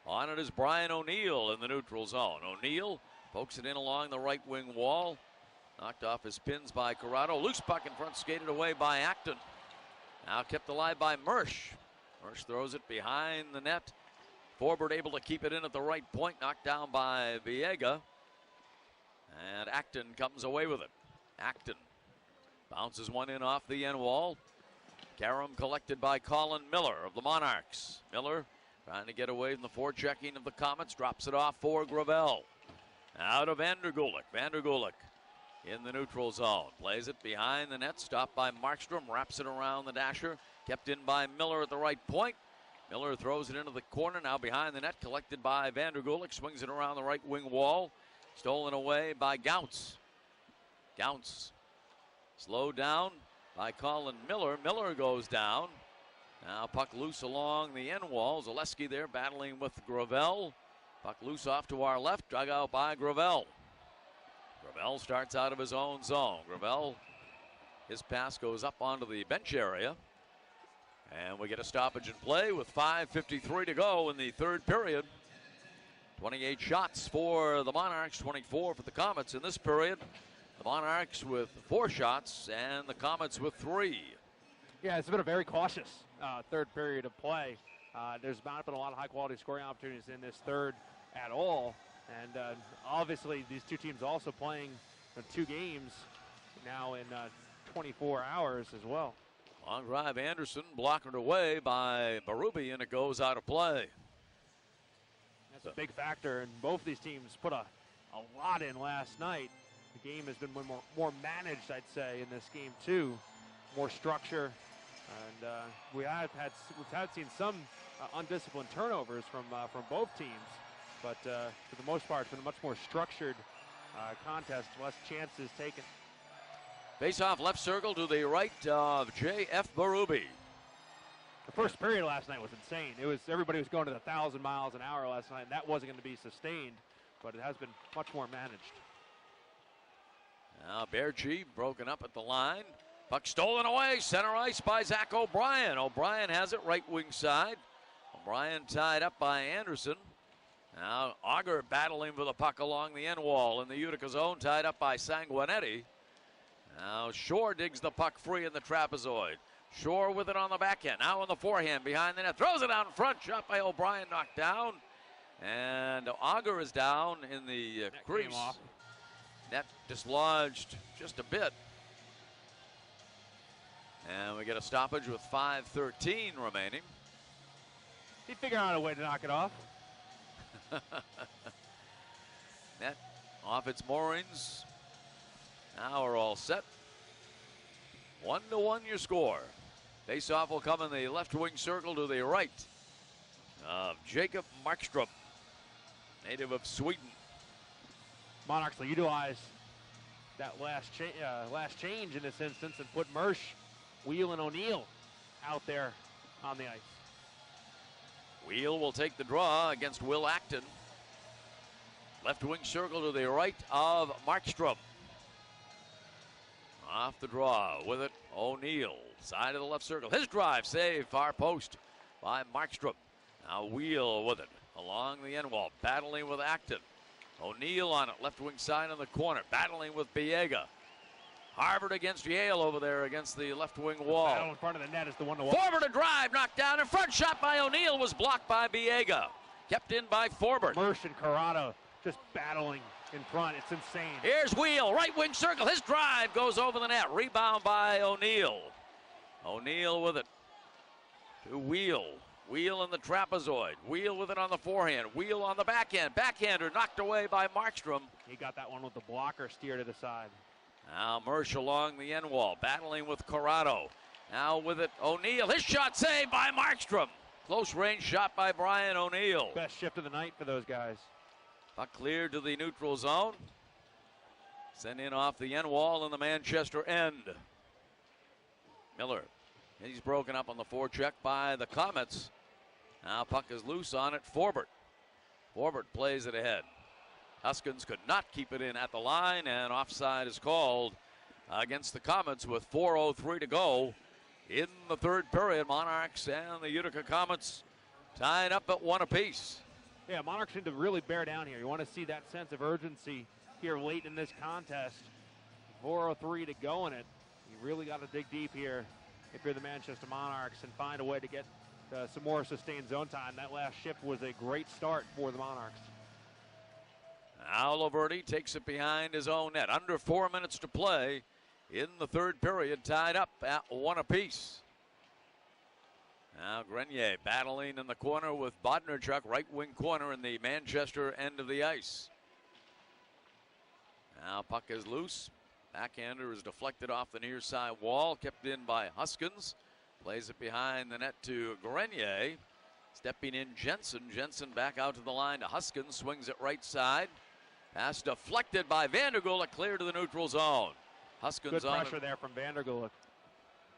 On it is Brian O'Neill in the neutral zone. O'Neill pokes it in along the right wing wall. Knocked off his pins by Corrado. Loose puck in front, skated away by Acton. Now kept alive by Mersch. Mersch throws it behind the net. Forbert able to keep it in at the right point. Knocked down by Viega. And Acton comes away with it. Acton bounces one in off the end wall. Karam collected by Colin Miller of the Monarchs. Miller trying to get away from the forechecking of the Comets. Drops it off for Gravel. Out of Vandergulik. Vandergulik in the neutral zone. Plays it behind the net. Stopped by Markstrom. Wraps it around the dasher. Kept in by Miller at the right point. Miller throws it into the corner. Now behind the net. Collected by Vandergulik. Swings it around the right wing wall. Stolen away by Gaunce. Gaunce slowed down by Colin Miller. Miller goes down. Now puck loose along the end wall. Zaleski there battling with Gravel. Puck loose off to our left. Dug out by Gravel. Gravel starts out of his own zone. Gravel, his pass goes up onto the bench area. And we get a stoppage in play with 5:53 to go in the third period. 28 shots for the Monarchs, 24 for the Comets in this period. The Monarchs with 4 shots and the Comets with 3. Yeah, it's been a very cautious third period of play. There's not been a lot of high-quality scoring opportunities in this third at all. And obviously, these two teams also playing 2 games now in 24 hours as well. Long drive, Anderson blocked away by Berube, and it goes out of play. That's a big factor, and both these teams put a lot in last night. The game has been more managed, I'd say, in this game, too. More structure, And we've seen some undisciplined turnovers from both teams, but for the most part, for the much more structured contest, less chances taken. Face-off left circle to the right of J.F. Berube. The first period last night was insane. Everybody was going to 1,000 miles an hour last night, and that wasn't going to be sustained, but it has been much more managed. Now Berge broken up at the line. Puck stolen away, center ice by Zach O'Brien. O'Brien has it right wing side. O'Brien tied up by Anderson. Now Auger battling for the puck along the end wall in the Utica zone, tied up by Sanguinetti. Now Shore digs the puck free in the trapezoid. Shore with it on the backhand. Now on the forehand behind the net. Throws it out in front. Shot by O'Brien, knocked down. And Auger is down in the crease. Net dislodged just a bit. And we get a stoppage with 5:13 remaining. He'd figure out a way to knock it off. Net off its moorings. Now we're all set. 1-1 your score. Face-off will come in the left wing circle to the right of Jacob Markstrom, native of Sweden. Monarchs will utilize that last change in this instance and put Mersch, Wheel, and O'Neill out there on the ice. Wheel will take the draw against Will Acton. Left wing circle to the right of Markstrom. Off the draw with it, O'Neill. Side of the left circle. His drive, save, far post by Markstrom. Now Wheel with it along the end wall, battling with Acton. O'Neill on it, left wing side in the corner, battling with Biega. Harvard against Yale over there against the left wing wall. The battle in front of the net is the one to watch. Forbert a drive, knocked down in front, shot by O'Neill, was blocked by Biega. Kept in by Forbert. Mersch and Corrado just battling in front. It's insane. Here's Wheel, right wing circle. His drive goes over the net. Rebound by O'Neill. O'Neill with it to Wheel. Wheel in the trapezoid. Wheel with it on the forehand. Wheel on the backhand. Backhander knocked away by Markstrom. He got that one with the blocker steer to the side. Now Mersch along the end wall, battling with Corrado. Now with it, O'Neill. His shot saved by Markstrom. Close range shot by Brian O'Neill. Best shift of the night for those guys. Puck cleared to the neutral zone. Sent in off the end wall in the Manchester end. Miller. He's broken up on the forecheck by the Comets. Now puck is loose on it. Forbert. Forbert plays it ahead. Huskins could not keep it in at the line, and offside is called against the Comets with 4:03 to go in the third period. Monarchs and the Utica Comets tied up at 1 apiece. Yeah, Monarchs need to really bear down here. You want to see that sense of urgency here late in this contest. 4:03 to go in it. You really got to dig deep here if you're the Manchester Monarchs and find a way to get some more sustained zone time. That last shift was a great start for the Monarchs. Now Laverty takes it behind his own net. Under 4 minutes to play in the third period, tied up at 1 apiece. Now Grenier battling in the corner with Bodnarchuk, right wing corner in the Manchester end of the ice. Now puck is loose. Backhander is deflected off the near side wall, kept in by Huskins. Plays it behind the net to Grenier. Stepping in Jensen. Jensen back out to the line to Huskins. Swings it right side. Pass deflected by Vandergulik, clear to the neutral zone. Huskins good on pressure there from Vandergulik.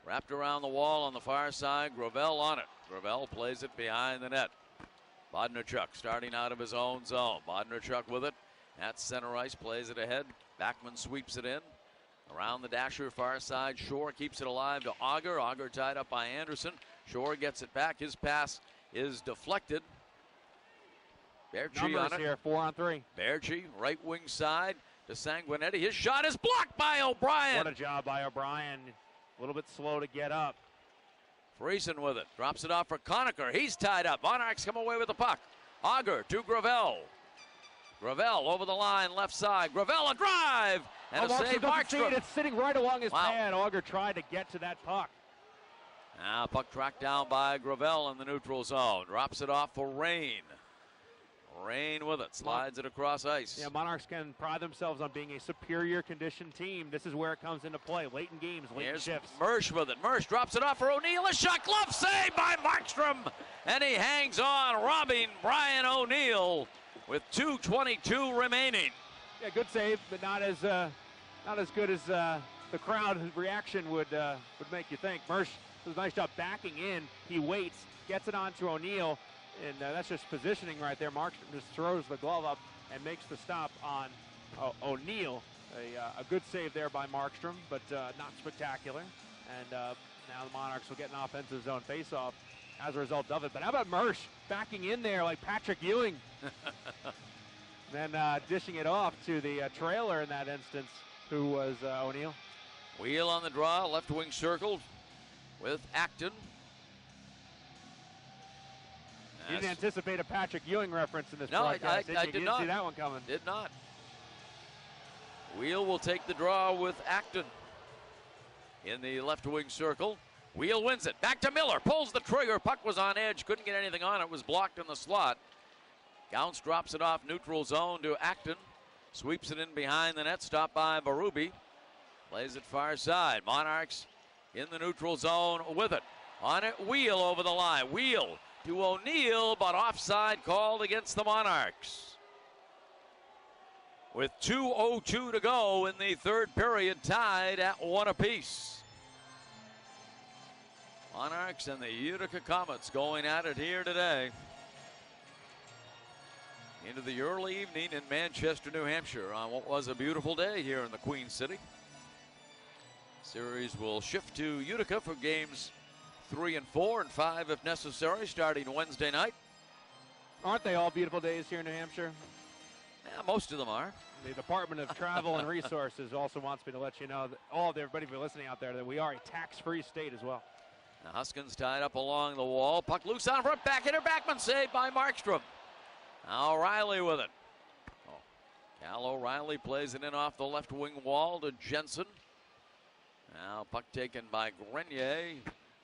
Wrapped around the wall on the far side. Gravel on it. Gravel plays it behind the net. Bodnarchuk starting out of his own zone. Bodnarchuk with it at center ice, plays it ahead. Backman sweeps it in. Around the dasher, far side. Shore keeps it alive to Auger. Auger tied up by Anderson. Shore gets it back. His pass is deflected. Berchi on it. Here, 4-on-3. Berchi, right wing side to Sanguinetti. His shot is blocked by O'Brien. What a job by O'Brien. A little bit slow to get up. Friesen with it. Drops it off for Conacher. He's tied up. Monarchs come away with the puck. Auger to Gravel. Gravel over the line, left side. Gravel a drive. And a save, Markstrom. It's sitting right along his pad. Auger tried to get to that puck. Now puck tracked down by Gravel in the neutral zone. Drops it off for Rain. Rain with it, slides it across ice. Yeah, Monarchs can pride themselves on being a superior conditioned team. This is where it comes into play. Late in games, late in shifts. Mersch with it. Mersch drops it off for O'Neill. A shot glove save by Markstrom. And he hangs on, robbing Brian O'Neill with 2:22 remaining. Yeah, good save, but not as good as the crowd reaction would make you think. Mersch does a nice job backing in. He waits, gets it onto O'Neill. And that's just positioning right there. Markstrom just throws the glove up and makes the stop on O'Neill. A good save there by Markstrom, but not spectacular. And now the Monarchs will get an offensive zone faceoff as a result of it. But how about Mersch backing in there like Patrick Ewing? Then dishing it off to the trailer in that instance, who was O'Neill. Wheel on the draw, left wing circled with Acton. You didn't anticipate a Patrick Ewing reference in this no, broadcast. I did not see that one coming. Did not. Wheel will take the draw with Acton in the left wing circle. Wheel wins it. Back to Miller. Pulls the trigger. Puck was on edge. Couldn't get anything on it. Was blocked in the slot. Gounce drops it off neutral zone to Acton. Sweeps it in behind the net. Stopped by Berube. Plays it far side. Monarchs in the neutral zone with it. On it, Wheel over the line. Wheel to O'Neill, but offside called against the Monarchs. With 2:02 to go in the third period, tied at 1 apiece. Monarchs and the Utica Comets going at it here today. Into the early evening in Manchester, New Hampshire on what was a beautiful day here in the Queen City. Series will shift to Utica for games 3 and 4 and 5 if necessary, starting Wednesday night. Aren't they all beautiful days here in New Hampshire? Yeah, most of them are. The Department of Travel and Resources also wants me to let you know, that all of everybody for listening out there, that we are a tax-free state as well. Now Huskins tied up along the wall. Puck loose on front, back hitter, Backman saved by Markstrom. Now O'Reilly with it. Cal O'Reilly plays it in off the left wing wall to Jensen. Now puck taken by Grenier.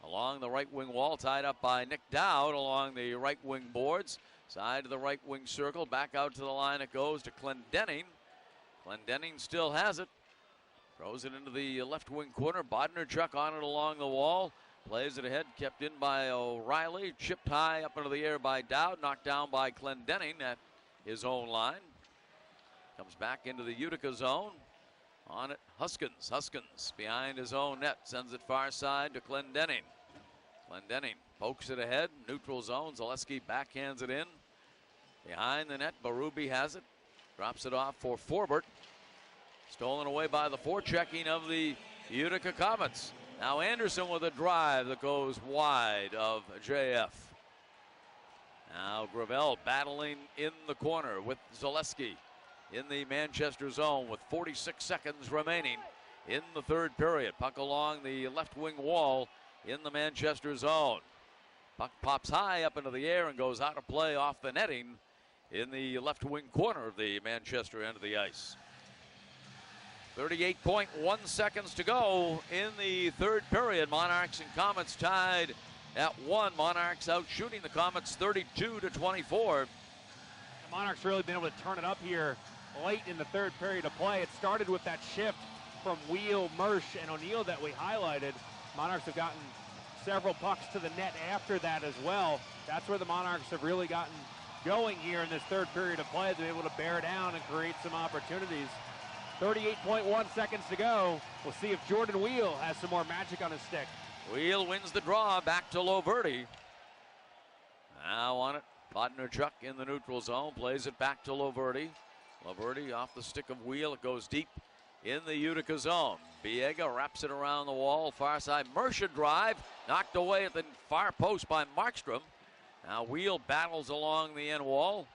Along the right wing wall, tied up by Nick Dowd along the right wing boards. Side of the right wing circle, back out to the line it goes to Clendenning. Clendenning still has it. Throws it into the left wing corner. Bodnerchuk on it along the wall. Plays it ahead, kept in by O'Reilly. Chipped high up into the air by Dowd. Knocked down by Clendenning at his own line. Comes back into the Utica zone. On it, Huskins. Huskins behind his own net. Sends it far side to Clendenning. Clendenning pokes it ahead. Neutral zone. Zaleski backhands it in. Behind the net, Berube has it. Drops it off for Forbert. Stolen away by the forechecking of the Utica Comets. Now Anderson with a drive that goes wide of JF. Now Gravel battling in the corner with Zaleski in the Manchester zone with 46 seconds remaining in the third period. Puck along the left wing wall in the Manchester zone. Puck pops high up into the air and goes out of play off the netting in the left wing corner of the Manchester end of the ice. 38.1 seconds to go in the third period. Monarchs and Comets tied at 1. Monarchs out shooting the Comets 32-24. The Monarchs really been able to turn it up here late in the third period of play. It started with that shift from Wheel, Mersch, and O'Neill that we highlighted. Monarchs have gotten several pucks to the net after that as well. That's where the Monarchs have really gotten going here in this third period of play. They're able to bear down and create some opportunities. 38.1 seconds to go. We'll see if Jordan Wheel has some more magic on his stick. Wheel wins the draw, back to Loverty. Now on it, Bodnerchuk in the neutral zone, plays it back to Loverty. Loverty off the stick of Wheel, it goes deep in the Utica zone. Biega wraps it around the wall, far side. Mercia drive, knocked away at the far post by Markstrom. Now Wheel battles along the end wall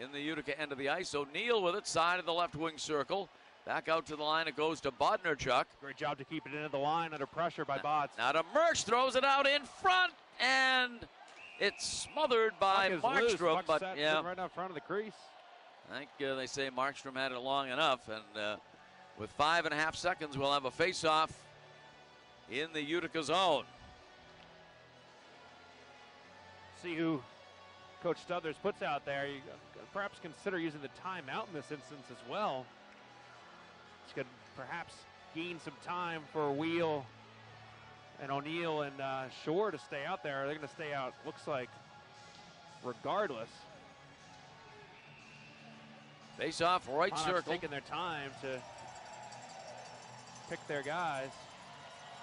in the Utica end of the ice. O'Neill with it, side of the left wing circle. Back out to the line, it goes to Bodnerchuk. Great job to keep it into the line under pressure by Bods. Now to Mersch, throws it out in front, and it's smothered by Markstrom. But yeah, right out front of the crease. I think they say Markstrom had it long enough, and with 5.5 seconds, we'll have a face-off in the Utica zone. See who Coach Stothers puts out there, you perhaps consider using the timeout in this instance as well. This could perhaps gain some time for Wheel and O'Neill and Shore to stay out there. They're going to stay out, looks like, regardless. Face off right circle. Taking their time to pick their guys.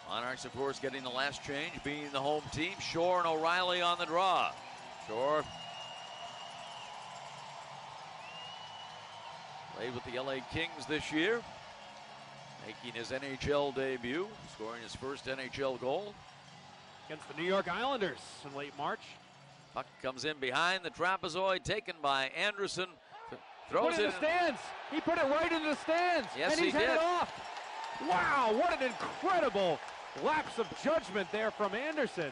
Monarchs, of course, getting the last change, being the home team. Shore and O'Reilly on the draw. Shore played with the LA Kings this year, making his NHL debut, scoring his first NHL goal against the New York Islanders in late March. Puck comes in behind the trapezoid, taken by Anderson. Throws it in the stands. He put it right into the stands. Yes, and he's he did. headed off. Wow, what an incredible lapse of judgment there from Anderson.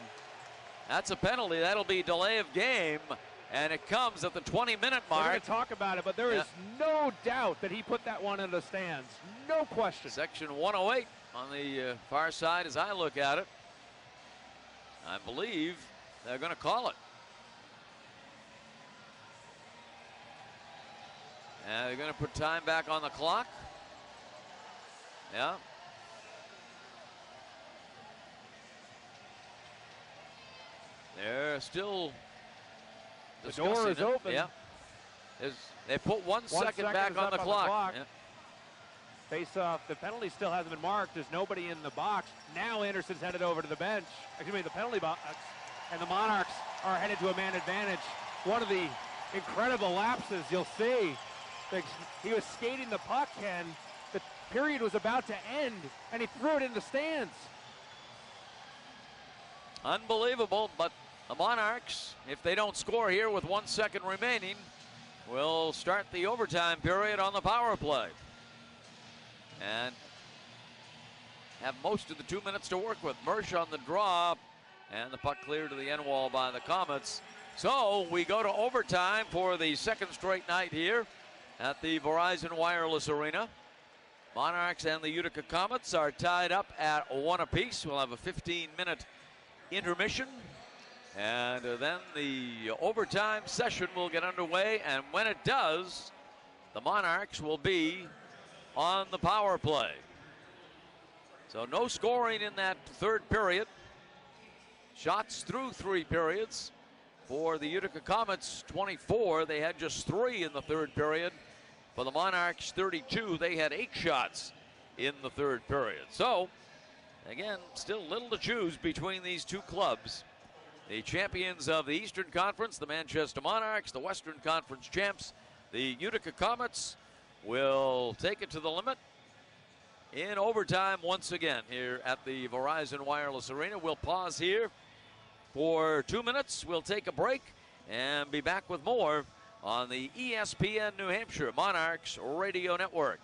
That's a penalty. That'll be delay of game, and it comes at the 20-minute mark. We're going to talk about it, but there is no doubt that he put that one into the stands. No question. Section 108 on the far side as I look at it. I believe they're going to call it. And they're going to put time back on the clock. Yeah. They're still the door is open. Yeah. They put one second back on the clock. Yeah. Face off. The penalty still hasn't been marked. There's nobody in the box. Now Anderson's headed over to the bench. Excuse me, the penalty box. And the Monarchs are headed to a man advantage. One of the incredible lapses you'll see. He was skating the puck, and the period was about to end, and he threw it in the stands. Unbelievable, but the Monarchs, if they don't score here with 1 second remaining, will start the overtime period on the power play. And have most of the 2 minutes to work with. Mersch on the draw, and the puck cleared to the end wall by the Comets. So we go to overtime for the second straight night here at the Verizon Wireless Arena. Monarchs and the Utica Comets are tied up at 1 apiece. We'll have a 15-minute intermission, and then the overtime session will get underway, and when it does, the Monarchs will be on the power play. So no scoring in that third period. Shots through 3 periods. For the Utica Comets, 24. They had just 3 in the third period. For the Monarchs, 32. They had 8 shots in the third period. So, again, still little to choose between these two clubs. The champions of the Eastern Conference, the Manchester Monarchs, the Western Conference champs, the Utica Comets, will take it to the limit in overtime once again here at the Verizon Wireless Arena. We'll pause here for 2 minutes. We'll take a break and be back with more on the ESPN New Hampshire Monarchs Radio Network.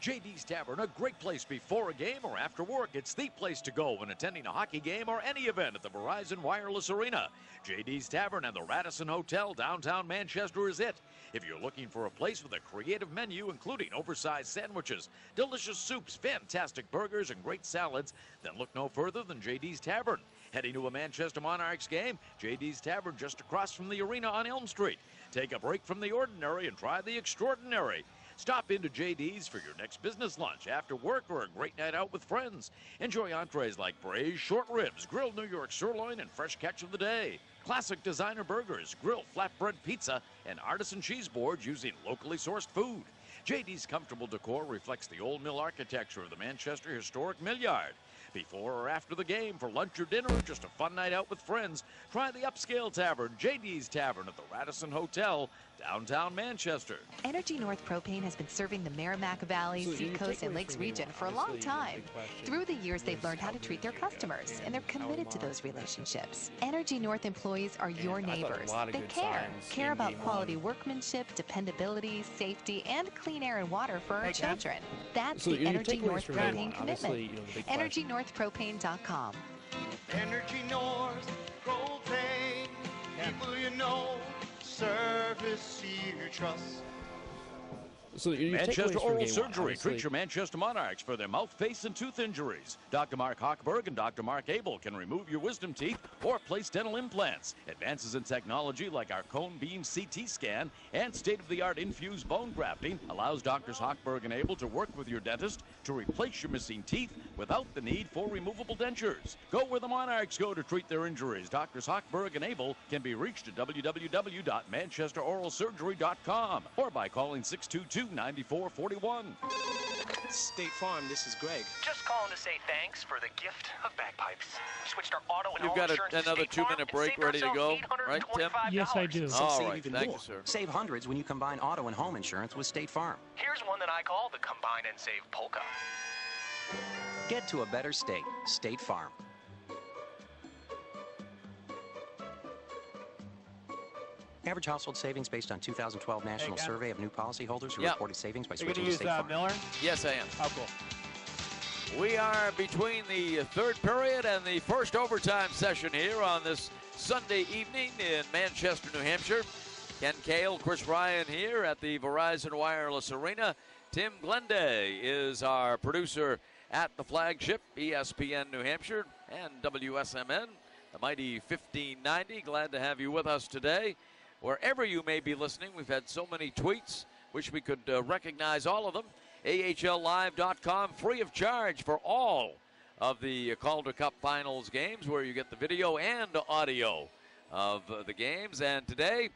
JD's Tavern, a great place before a game or after work. It's the place to go when attending a hockey game or any event at the Verizon Wireless Arena. JD's Tavern and the Radisson Hotel downtown Manchester is it. If you're looking for a place with a creative menu including oversized sandwiches, delicious soups, fantastic burgers, and great salads, then look no further than JD's Tavern. Heading to a Manchester Monarchs game? JD's Tavern just across from the arena on Elm Street. Take a break from the ordinary and try the extraordinary. Stop into JD's for your next business lunch, after work, or a great night out with friends. Enjoy entrees like braised short ribs, grilled New York sirloin, and fresh catch of the day. Classic designer burgers, grilled flatbread pizza, and artisan cheese boards using locally sourced food. JD's comfortable decor reflects the old mill architecture of the Manchester Historic Mill Yard. Before or after the game, for lunch or dinner, or just a fun night out with friends, try the upscale tavern, JD's Tavern at the Radisson Hotel, downtown Manchester. Energy North Propane has been serving the Merrimack Valley, Seacoast, and Lakes region for a long time. Through the years, they've learned how to treat their customers, and they're committed to those relationships. Energy North employees are your neighbors. They care about quality workmanship, dependability, safety, and clean air and water for our children. That's the Energy North Propane commitment. EnergyNorthPropane.com. Energy North Propane, people you know, service you trust. So Manchester Oral Surgery treats your Manchester Monarchs for their mouth, face, and tooth injuries. Dr. Mark Hochberg and Dr. Mark Abel can remove your wisdom teeth or place dental implants. Advances in technology like our cone beam CT scan and state-of-the-art infused bone grafting allows Drs. Hochberg and Abel to work with your dentist to replace your missing teeth without the need for removable dentures. Go where the Monarchs go to treat their injuries. Drs. Hochberg and Abel can be reached at www.manchesteroralsurgery.com or by calling 622-9441. State Farm, this is Greg. Just calling to say thanks for the gift of bagpipes. We switched our auto and You've home got insurance another to State 2-minute Farm break ready to go, right, Tim? Yes, I do. All right, thank you, sir. Save hundreds when you combine auto and home insurance with State Farm. Here's one that I call the Combine and Save Polka. Get to a better state. State Farm. Average household savings based on 2012 National Survey of New Policyholders who reported savings by switching to State Farm. Miller? Yes, I am. Oh, cool. We are between the third period and the first overtime session here on this Sunday evening in Manchester, New Hampshire. Ken Cale, Chris Ryan here at the Verizon Wireless Arena. Tim Glenday is our producer at the flagship, ESPN New Hampshire and WSMN, the mighty 1590. Glad to have you with us today. Wherever you may be listening, we've had so many tweets. Wish we could recognize all of them. AHLLive.com, free of charge for all of the Calder Cup Finals games, where you get the video and audio of the games. And today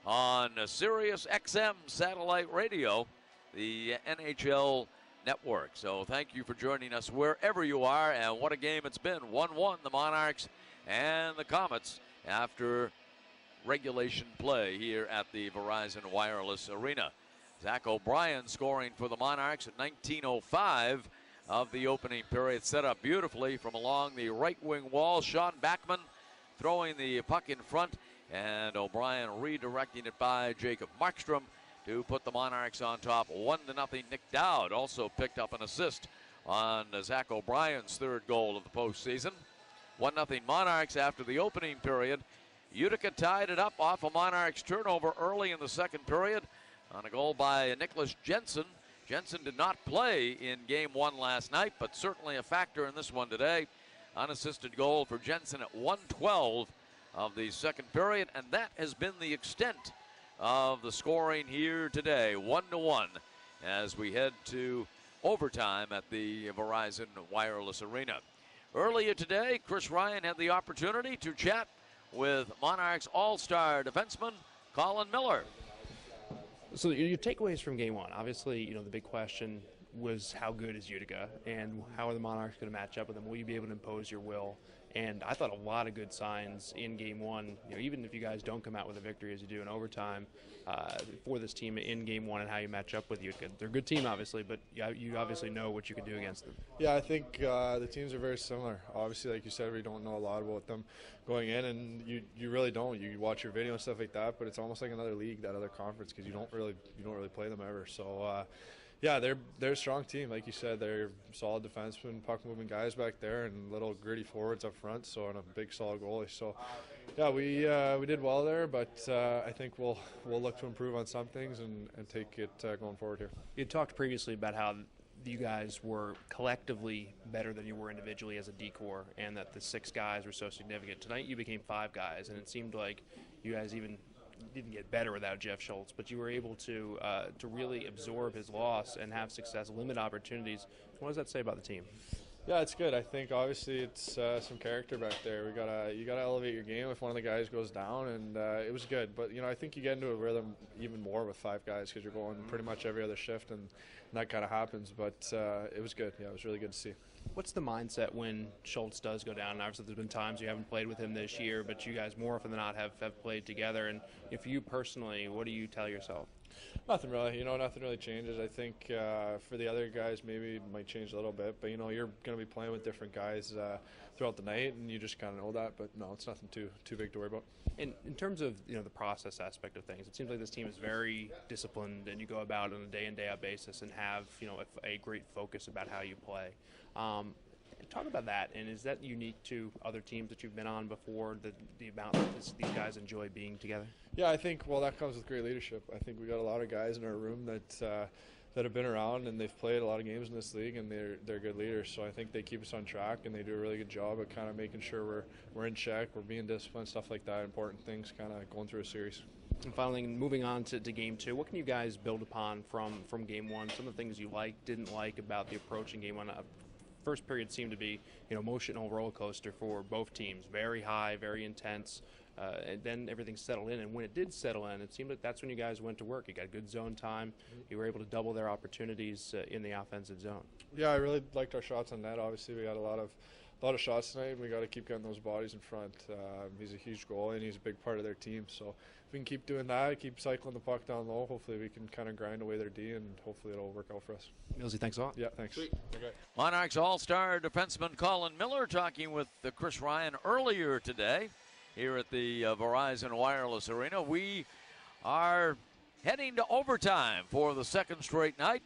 on Sirius XM satellite radio, the NHL Network. So thank you for joining us wherever you are. And what a game it's been. 1-1, the Monarchs and the Comets after regulation play here at the Verizon Wireless Arena. Zach O'Brien scoring for the Monarchs at 19:05 of the opening period. Set up beautifully from along the right wing wall. Sean Backman throwing the puck in front, and O'Brien redirecting it by Jacob Markstrom to put the Monarchs on top 1-0. Nick Dowd also picked up an assist on Zach O'Brien's third goal of the postseason. 1-0 Monarchs after the opening period. Utica tied it up off a Monarchs turnover early in the second period on a goal by Nicholas Jensen. Jensen did not play in Game 1 last night, but certainly a factor in this one today. Unassisted goal for Jensen at 1:12 of the second period, and that has been the extent of the scoring here today. 1-1 as we head to overtime at the Verizon Wireless Arena. Earlier today, Chris Ryan had the opportunity to chat with Monarchs all-star defenseman Colin Miller. So your takeaways from Game 1, obviously, the big question was how good is Utica and how are the Monarchs going to match up with them? Will you be able to impose your will? And I thought a lot of good signs in Game 1, even if you guys don't come out with a victory as you do in overtime, for this team in Game 1 and how you match up with Utica. They're a good team, obviously, but you obviously know what you can do against them. Yeah, I think the teams are very similar. Obviously, like you said, we don't know a lot about them going in, and you really don't. You watch your video and stuff like that, but it's almost like another league, that other conference, because you don't really play them ever. So, yeah, they're a strong team. Like you said, they're solid defensemen, puck-moving guys back there, and little gritty forwards up front, so, and a big, solid goalie. So, yeah, we did well there, but I think we'll look to improve on some things and take it going forward here. You talked previously about how you guys were collectively better than you were individually as a D-corps, and that the 6 guys were so significant. Tonight you became 5 guys, and it seemed like you guys even didn't get better without Jeff Schultz, but you were able to really absorb his loss and have success, limit opportunities. What does that say about the team? Yeah, it's good. I think obviously it's some character back there. You gotta elevate your game if one of the guys goes down, and it was good. But I think you get into a rhythm even more with 5 guys because you're going pretty much every other shift, and that kind of happens. But it was good. Yeah, it was really good to see. What's the mindset when Schultz does go down? Obviously, there's been times you haven't played with him this year, but you guys more often than not have played together. And if you personally, what do you tell yourself? Nothing really. Nothing really changes. I think for the other guys, maybe it might change a little bit. But, you're going to be playing with different guys throughout the night, and you just kind of know that. But, no, it's nothing too big to worry about. In terms of, the process aspect of things, it seems like this team is very disciplined, and you go about on a day-in, day-out basis and have, a great focus about how you play. Talk about that, and is that unique to other teams that you've been on before, the amount that these guys enjoy being together? Yeah, I think, well, that comes with great leadership. I think we got a lot of guys in our room that have been around, and they've played a lot of games in this league, and they're good leaders. So I think they keep us on track, and they do a really good job at kind of making sure we're in check, we're being disciplined, stuff like that, important things kind of going through a series. And finally, moving on to Game 2, what can you guys build upon from Game 1? Some of the things you didn't like about the approach in Game 1. First period seemed to be, emotional roller coaster for both teams. Very high, very intense, and then everything settled in. And when it did settle in, it seemed like that's when you guys went to work. You got good zone time. You were able to double their opportunities in the offensive zone. Yeah, I really liked our shots on net. Obviously, we got a lot of shots tonight, and we got to keep getting those bodies in front. He's a huge goalie, and he's a big part of their team. So if we can keep doing that, keep cycling the puck down low, hopefully we can kind of grind away their D, and hopefully it'll work out for us. Millsy, thanks a lot. Yeah, thanks. Okay. Monarchs All-Star defenseman Colin Miller talking with Chris Ryan earlier today here at the Verizon Wireless Arena. We are heading to overtime for the second straight night.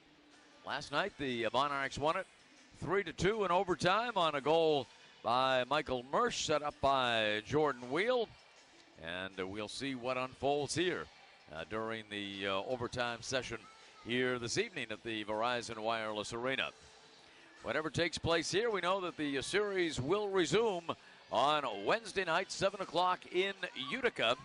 Last night, the Monarchs won it 3-2 in overtime on a goal by Michael Mersch, set up by Jordan Wheel. And we'll see what unfolds here during the overtime session here this evening at the Verizon Wireless Arena. Whatever takes place here, we know that the series will resume on Wednesday night, 7 o'clock in Utica.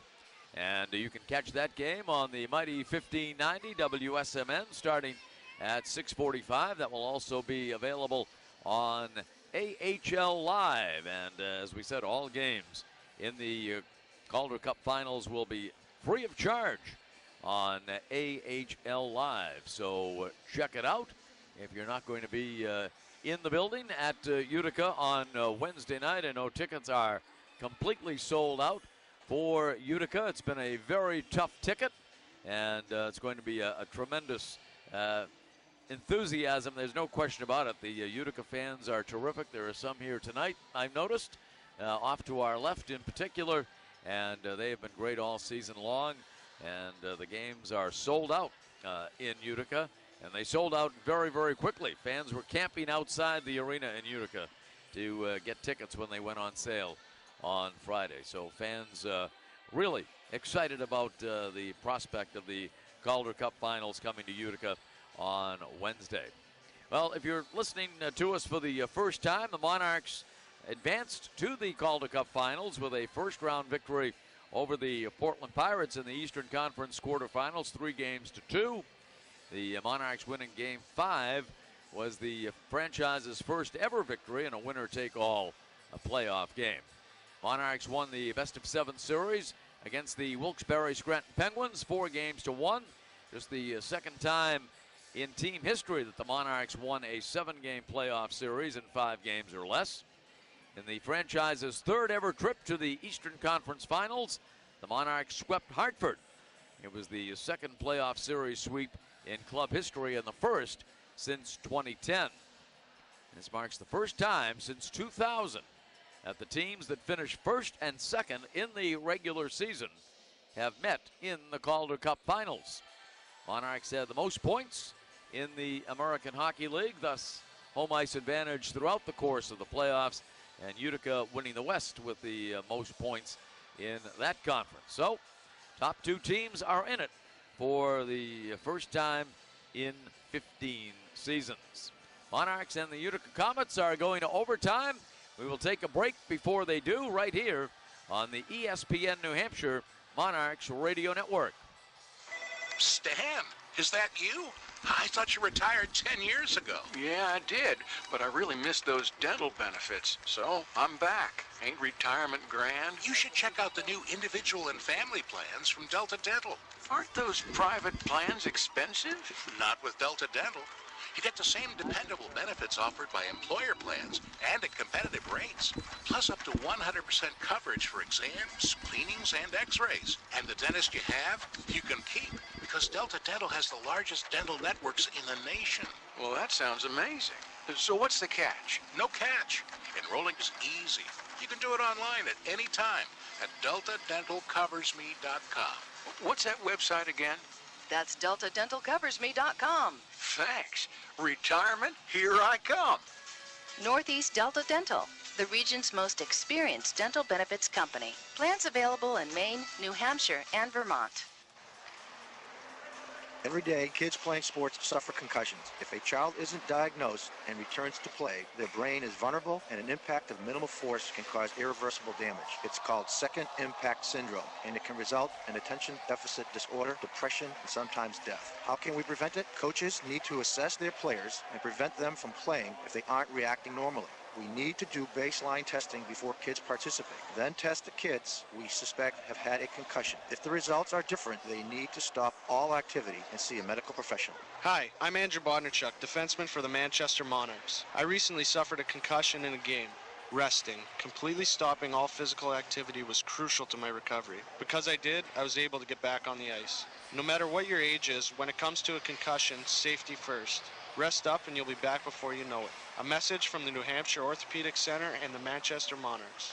And you can catch that game on the mighty 1590 WSMN starting at 6:45. That will also be available on AHL Live. And as we said, all games in the Calder Cup Finals will be free of charge on AHL Live. So check it out if you're not going to be in the building at Utica on Wednesday night. I know tickets are completely sold out for Utica. It's been a very tough ticket, and it's going to be a tremendous enthusiasm. There's no question about it. The Utica fans are terrific. There are some here tonight, I've noticed, off to our left in particular, and they have been great all season long. And the games are sold out in Utica, and they sold out very, very quickly. Fans were camping outside the arena in Utica to get tickets when they went on sale on Friday. So fans really excited about the prospect of the Calder Cup Finals coming to Utica on Wednesday. Well, if you're listening to us for the first time, the Monarchs advanced to the Calder Cup Finals with a first-round victory over the Portland Pirates in the Eastern Conference quarterfinals, 3-2. The Monarchs winning Game 5 was the franchise's first ever victory in a winner-take-all playoff game. Monarchs won the best-of-7 series against the Wilkes-Barre Scranton Penguins, 4-1. Just the second time in team history that the Monarchs won a 7-game playoff series in 5 games or less. In the franchise's third ever trip to the Eastern Conference Finals, the Monarchs swept Hartford. It was the second playoff series sweep in club history and the first since 2010. This marks the first time since 2000 that the teams that finished first and second in the regular season have met in the Calder Cup Finals. Monarchs had the most points in the American Hockey League, thus home ice advantage throughout the course of the playoffs, and Utica winning the West with the most points in that conference. So, top 2 teams are in it for the first time in 15 seasons. Monarchs and the Utica Comets are going to overtime. We will take a break before they do right here on the ESPN New Hampshire Monarchs Radio Network. Stan, is that you? I thought you retired 10 years ago. Yeah, I did, but I really missed those dental benefits, so I'm back. Ain't retirement grand? You should check out the new individual and family plans from Delta Dental. Aren't those private plans expensive? Not with Delta Dental. You get the same dependable benefits offered by employer plans and at competitive rates, plus up to 100% coverage for exams, cleanings, and x-rays. And the dentist you have, you can keep, because Delta Dental has the largest dental networks in the nation. Well, that sounds amazing. So what's the catch? No catch. Enrolling is easy. You can do it online at any time at deltadentalcoversme.com. What's that website again? That's deltadentalcoversme.com. Thanks. Retirement, here I come. Northeast Delta Dental, the region's most experienced dental benefits company. Plans available in Maine, New Hampshire, and Vermont. Every day, kids playing sports suffer concussions. If a child isn't diagnosed and returns to play, their brain is vulnerable and an impact of minimal force can cause irreversible damage. It's called second impact syndrome, and it can result in attention deficit disorder, depression, and sometimes death. How can we prevent it? Coaches need to assess their players and prevent them from playing if they aren't reacting normally. We need to do baseline testing before kids participate. Then test the kids we suspect have had a concussion. If the results are different, they need to stop all activity and see a medical professional. Hi, I'm Andrew Bodnarchuk, defenseman for the Manchester Monarchs. I recently suffered a concussion in a game. Resting, completely stopping all physical activity was crucial to my recovery. Because I did, I was able to get back on the ice. No matter what your age is, when it comes to a concussion, safety first. Rest up and you'll be back before you know it. A message from the New Hampshire Orthopedic Center and the Manchester Monarchs.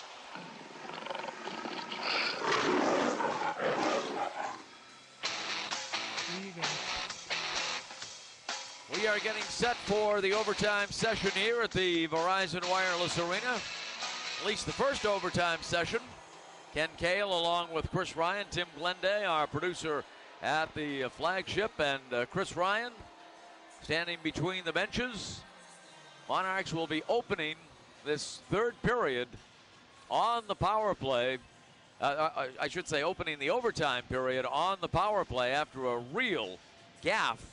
We are getting set for the overtime session here at the Verizon Wireless Arena. At least the first overtime session. Ken Cale along with Chris Ryan, Tim Glenday, our producer at the flagship, and Chris Ryan standing between the benches. Monarchs will be opening this third period on the power play. I should say opening the overtime period on the power play after a real gaffe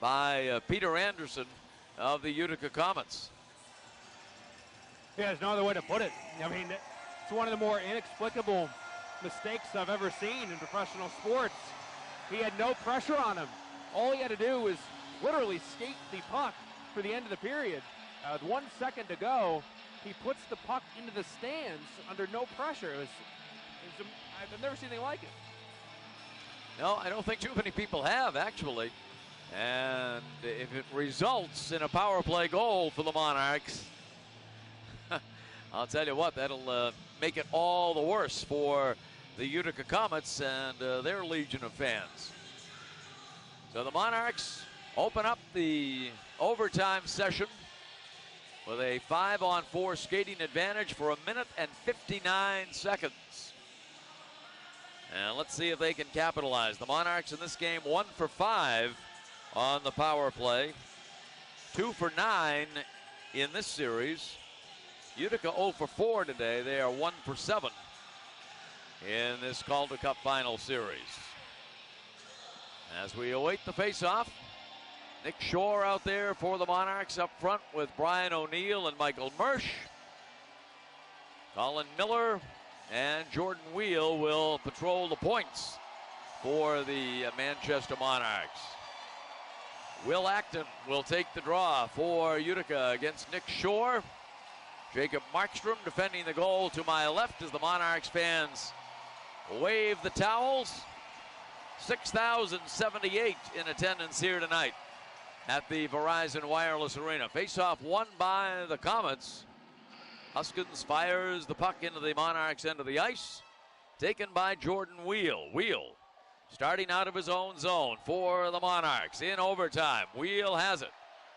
by Peter Anderson of the Utica Comets. Yeah, there's no other way to put it. I mean, it's one of the more inexplicable mistakes I've ever seen in professional sports. He had no pressure on him. All he had to do was literally skate the puck for the end of the period. With 1 second to go, he puts the puck into the stands under no pressure. I've never seen anything like it. No, I don't think too many people have, actually. And if it results in a power play goal for the Monarchs, I'll tell you what, that'll make it all the worse for the Utica Comets and their legion of fans. So the Monarchs open up the overtime session with a 5-on-4 skating advantage for 1 minute and 59 seconds. And let's see if they can capitalize. The Monarchs in this game 1 for 5 on the power play. 2 for 9 in this series. Utica 0 for 4 today. They are 1 for 7 in this Calder Cup Final series. As we await the faceoff, Nick Shore out there for the Monarchs up front with Brian O'Neill and Michael Mersch. Colin Miller and Jordan Wheel will patrol the points for the Manchester Monarchs. Will Acton will take the draw for Utica against Nick Shore. Jacob Markstrom defending the goal to my left as the Monarchs fans wave the towels. 6,078 in attendance here tonight at the Verizon Wireless Arena. Face-off won by the Comets. Huskins fires the puck into the Monarchs' end of the ice. Taken by Jordan Wheel. Wheel starting out of his own zone for the Monarchs in overtime. Wheel has it.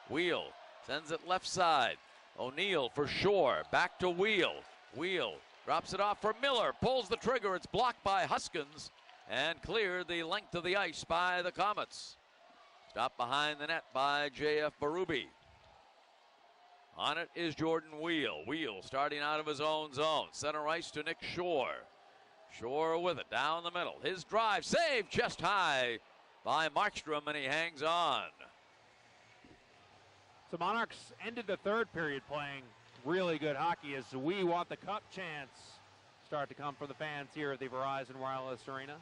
Wheel sends it left side. O'Neill for Shore. Back to Wheel. Wheel drops it off for Miller. Pulls the trigger. It's blocked by Huskins and cleared the length of the ice by the Comets. Stopped behind the net by J.F. Berube. On it is Jordan Wheel. Wheel starting out of his own zone. Center ice to Nick Shore. Shore with it down the middle. His drive saved chest high by Markstrom, and he hangs on. So Monarchs ended the third period playing really good hockey as we want the cup chants start to come from the fans here at the Verizon Wireless Arena.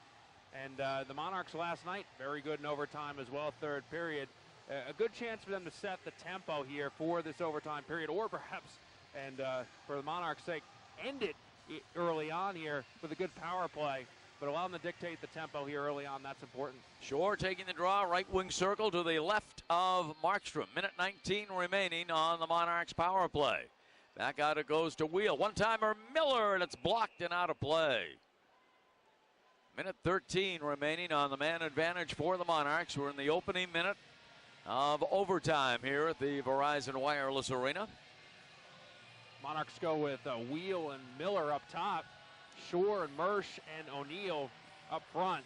And the Monarchs last night, very good in overtime as well, third period. A good chance for them to set the tempo here for this overtime period, or perhaps, and for the Monarchs' sake, end it early on here with a good power play, but allow them to dictate the tempo here early on. That's important. Shore taking the draw, right wing circle to the left of Markstrom. Minute 19 remaining on the Monarchs power play. Back out it goes to Wheel. One-timer Miller, and it's blocked and out of play. Minute 13 remaining on the man advantage for the Monarchs. We're in the opening minute of overtime here at the Verizon Wireless Arena. Monarchs go with Wheel and Miller up top, Shore and Mersch and O'Neill up front.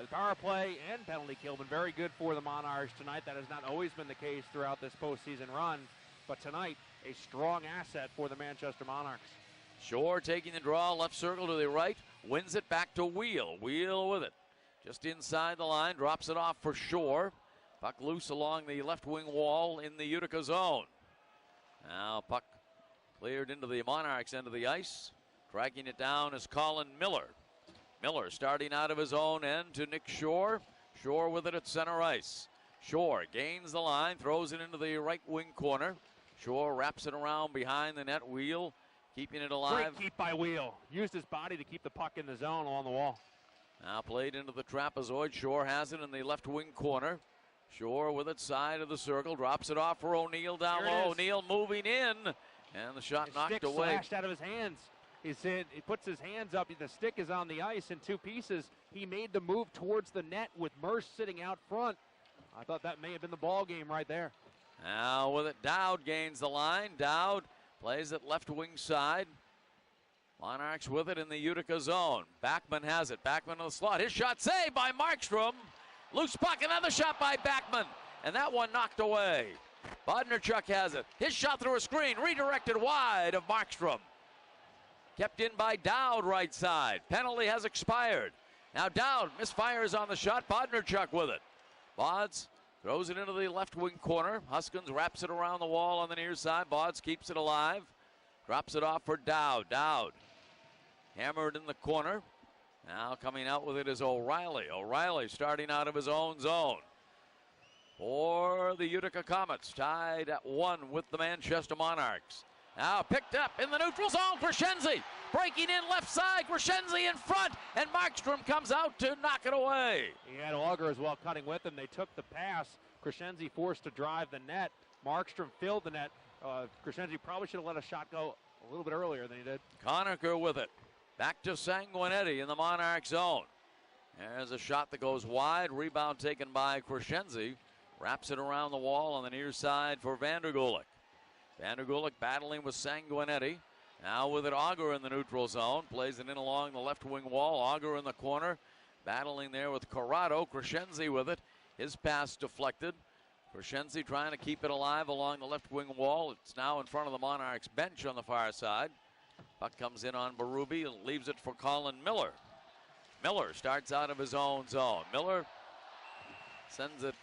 The power play and penalty kill been very good for the Monarchs tonight. That has not always been the case throughout this postseason run, but tonight a strong asset for the Manchester Monarchs. Shore taking the draw, left circle to the right, wins it back to Wheel. Wheel with it. Just inside the line, drops it off for Shore. Puck loose along the left wing wall in the Utica zone. Now puck cleared into the Monarchs end of the ice. Tracking it down is Colin Miller. Miller starting out of his own end to Nick Shore. Shore with it at center ice. Shore gains the line, throws it into the right wing corner. Shore wraps it around behind the net. Wheel keeping it alive. Great keep by Wheel. Used his body to keep the puck in the zone along the wall. Now played into the trapezoid. Shore has it in the left wing corner. Shore with it side of the circle. Drops it off for O'Neill down low. O'Neill moving in. And the shot knocked away. Slashed out of his hands. He puts his hands up. The stick is on the ice in two pieces. He made the move towards the net with Mersch sitting out front. I thought that may have been the ball game right there. Now with it, Dowd gains the line. Dowd plays it left wing side. Monarchs with it in the Utica zone. Backman has it. Backman in the slot. His shot saved by Markstrom. Loose puck, another shot by Backman. And that one knocked away. Bodnarchuk has it. His shot through a screen, redirected wide of Markstrom. Kept in by Dowd right side. Penalty has expired. Now Dowd misfires on the shot. Bodnarchuk with it. Bods throws it into the left wing corner. Huskins wraps it around the wall on the near side. Bods keeps it alive. Drops it off for Dowd. Dowd hammered in the corner. Now coming out with it is O'Reilly. O'Reilly starting out of his own zone. For the Utica Comets, tied at 1 with the Manchester Monarchs. Now picked up in the neutral zone. Crescenzi breaking in left side. Crescenzi in front, and Markstrom comes out to knock it away. He had Auger as well cutting with him. They took the pass. Crescenzi forced to drive the net. Markstrom filled the net. Crescenzi probably should have let a shot go a little bit earlier than he did. Conacher with it. Back to Sanguinetti in the Monarch zone. There's a shot that goes wide. Rebound taken by Crescenzi. Wraps it around the wall on the near side for Vandergulik. Vandergulik battling with Sanguinetti. Now with it, Auger in the neutral zone. Plays it in along the left wing wall. Auger in the corner. Battling there with Corrado. Crescenzi with it. His pass deflected. Crescenzi trying to keep it alive along the left wing wall. It's now in front of the Monarchs bench on the far side. Puck comes in on Berube and leaves it for Colin Miller. Miller starts out of his own zone. Miller sends it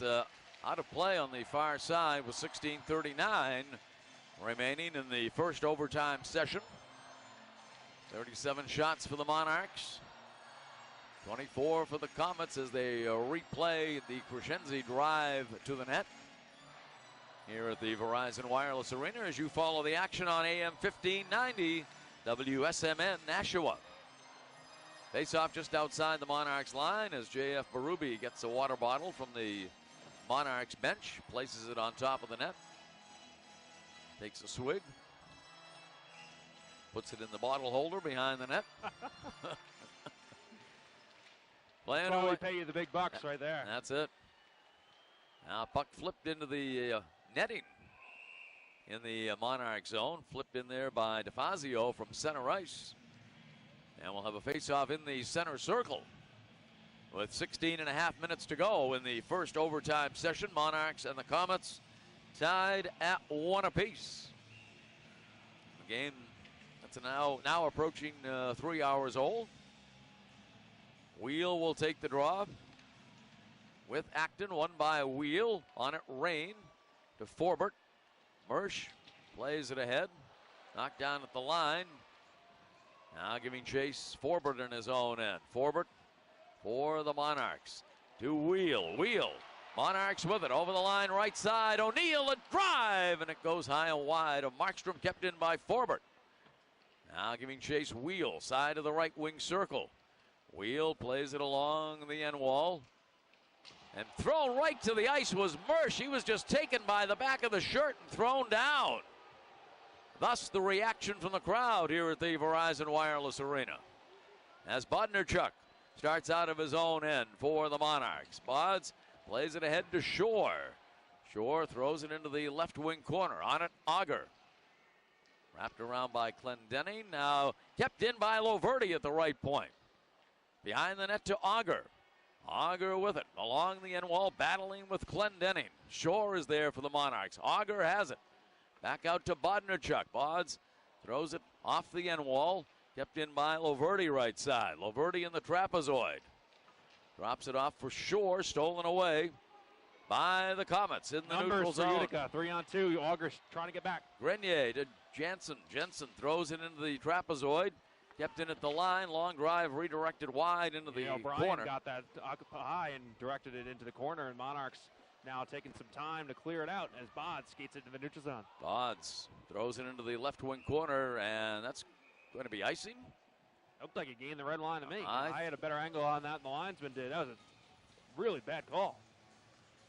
out of play on the far side with 16:39 remaining in the first overtime session. 37 shots for the Monarchs. 24 for the Comets as they replay the Crescenzi drive to the net here at the Verizon Wireless Arena as you follow the action on AM 1590 WSMN Nashua. Face-off just outside the Monarchs line as J.F. Berube gets a water bottle from the Monarchs bench, places it on top of the net, takes a swig, puts it in the bottle holder behind the net. Playing away. Pay you the big bucks right there. That's it. Now puck flipped into the netting in the Monarch zone. Flipped in there by DeFazio from center ice. And we'll have a face-off in the center circle with 16 and a half minutes to go in the first overtime session. Monarchs and the Comets tied at 1 apiece. The game that's now approaching 3 hours old. Wheel will take the draw with Acton, won by Wheel. On it, Rain to Forbert. Mersch plays it ahead. Knocked down at the line. Now giving chase, Forbert in his own end. Forbert for the Monarchs to Wheel. Wheel. Monarchs with it over the line, right side. O'Neill, a drive, and it goes high and wide. Markstrom kept in by Forbert. Now giving chase, Wheel, side of the right wing circle. Wheel plays it along the end wall. And thrown right to the ice was Mersch. He was just taken by the back of the shirt and thrown down. Thus the reaction from the crowd here at the Verizon Wireless Arena. As Bodnarchuk starts out of his own end for the Monarchs. Bods plays it ahead to Shore. Shore throws it into the left wing corner. On it, Auger. Wrapped around by Clendenning. Now kept in by Loverty at the right point. Behind the net to Auger. Auger with it along the end wall, battling with Clendenning. Shore is there for the Monarchs. Auger has it. Back out to Bodnarchuk. Bods throws it off the end wall. Kept in by Loverty right side. Loverty in the trapezoid. Drops it off for Shore. Stolen away by the Comets in the neutral zone. Utica, 3-on-2. Auger trying to get back. Grenier to Jensen. Jensen throws it into the trapezoid. Kept in at the line. Long drive redirected wide into the corner. Got that high and directed it into the corner, and Monarchs now taking some time to clear it out as Bods skates into the neutral zone. Bods throws it into the left wing corner, and that's going to be icing. Looked like he gained the red line to me. I had a better angle on that than the linesman did. That was a really bad call.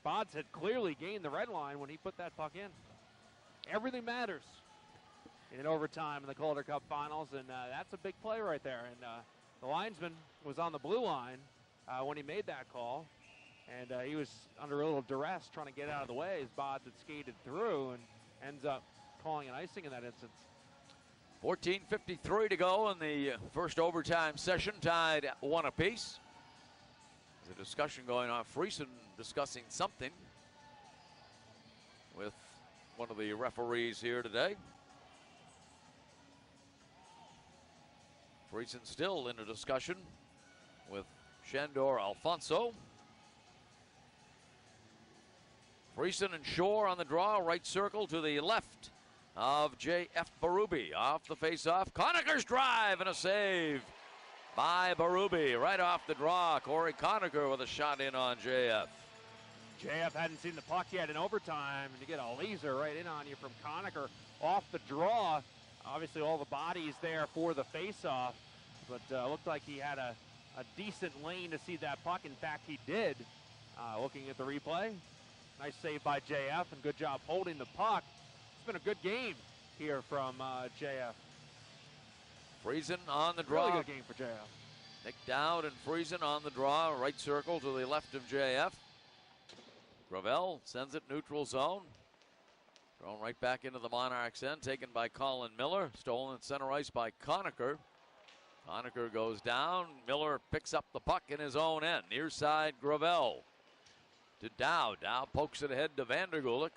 Bods had clearly gained the red line when he put that puck in. Everything matters in overtime in the Calder Cup Finals, and that's a big play right there. And the linesman was on the blue line when he made that call, and he was under a little duress trying to get out of the way as Bods had skated through and ends up calling an icing in that instance. 14:53 to go in the first overtime session, tied at 1 apiece. There's a discussion going on. Friesen discussing something with one of the referees here today. Friesen still in a discussion with Shandor Alfonso. Friesen and Shore on the draw, right circle to the left of J.F. Berube. Off the face-off, Conacher's drive and a save by Berube. Right off the draw, Corey Conacher with a shot in on J.F. J.F. hadn't seen the puck yet in overtime, and you get a laser right in on you from Conacher off the draw. Obviously all the bodies there for the face-off, but looked like he had a decent lane to see that puck. In fact, he did. Looking at the replay, nice save by JF, and good job holding the puck. It's been a good game here from JF. Friesen on the draw. Really good game for JF. Nick Dowd and Friesen on the draw, right circle to the left of JF. Gravel sends it neutral zone. Thrown right back into the Monarchs end, taken by Colin Miller. Stolen center ice by Conacher. Conacher goes down. Miller picks up the puck in his own end. Near side, Gravel to Dowd. Dowd pokes it ahead to Vandergulik.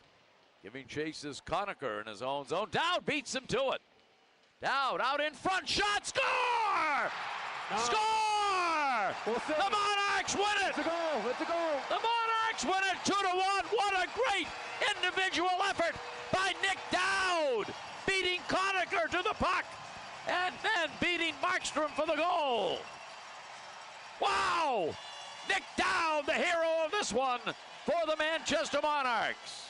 Giving chase is Conacher in his own zone. Dowd beats him to it. Dowd out in front. Shot. Score! No. Score! The Monarchs win it! It's a goal. It's a goal. The Monarchs win it 2-1. What a great individual effort by Nick Dowd, beating Conacher to the puck and then beating Markstrom for the goal. Wow! Nick Dowd, the hero of this one for the Manchester Monarchs.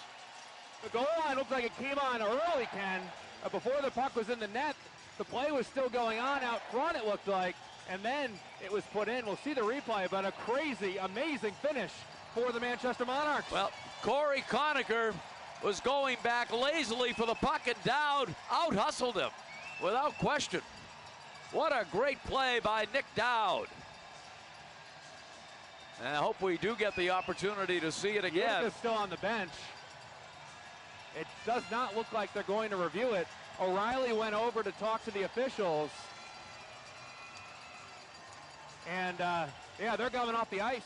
The goal line looked like it came on early, Ken. Before the puck was in the net, the play was still going on out front, it looked like, and then it was put in. We'll see the replay, but a crazy, amazing finish for the Manchester Monarchs. Well, Corey Conacher was going back lazily for the puck, and Dowd out-hustled him without question. What a great play by Nick Dowd. And I hope we do get the opportunity to see it again. Utica's still on the bench. It does not look like they're going to review it. O'Reilly went over to talk to the officials. And, yeah, they're coming off the ice.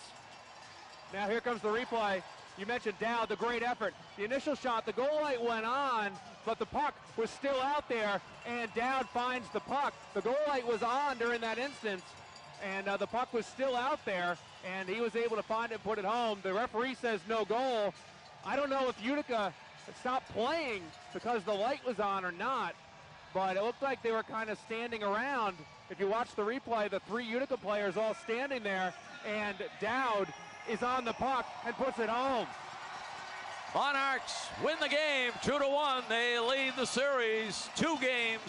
Now here comes the replay. You mentioned Dowd, the great effort. The initial shot, the goal light went on, but the puck was still out there, and Dowd finds the puck. The goal light was on during that instance, and the puck was still out there, and he was able to find it and put it home. The referee says no goal. I don't know if Utica stopped playing because the light was on or not, but it looked like they were kind of standing around. If you watch the replay, the three Utica players all standing there, and Dowd is on the puck and puts it home. Monarchs win the game 2-1. They lead the series 2-0.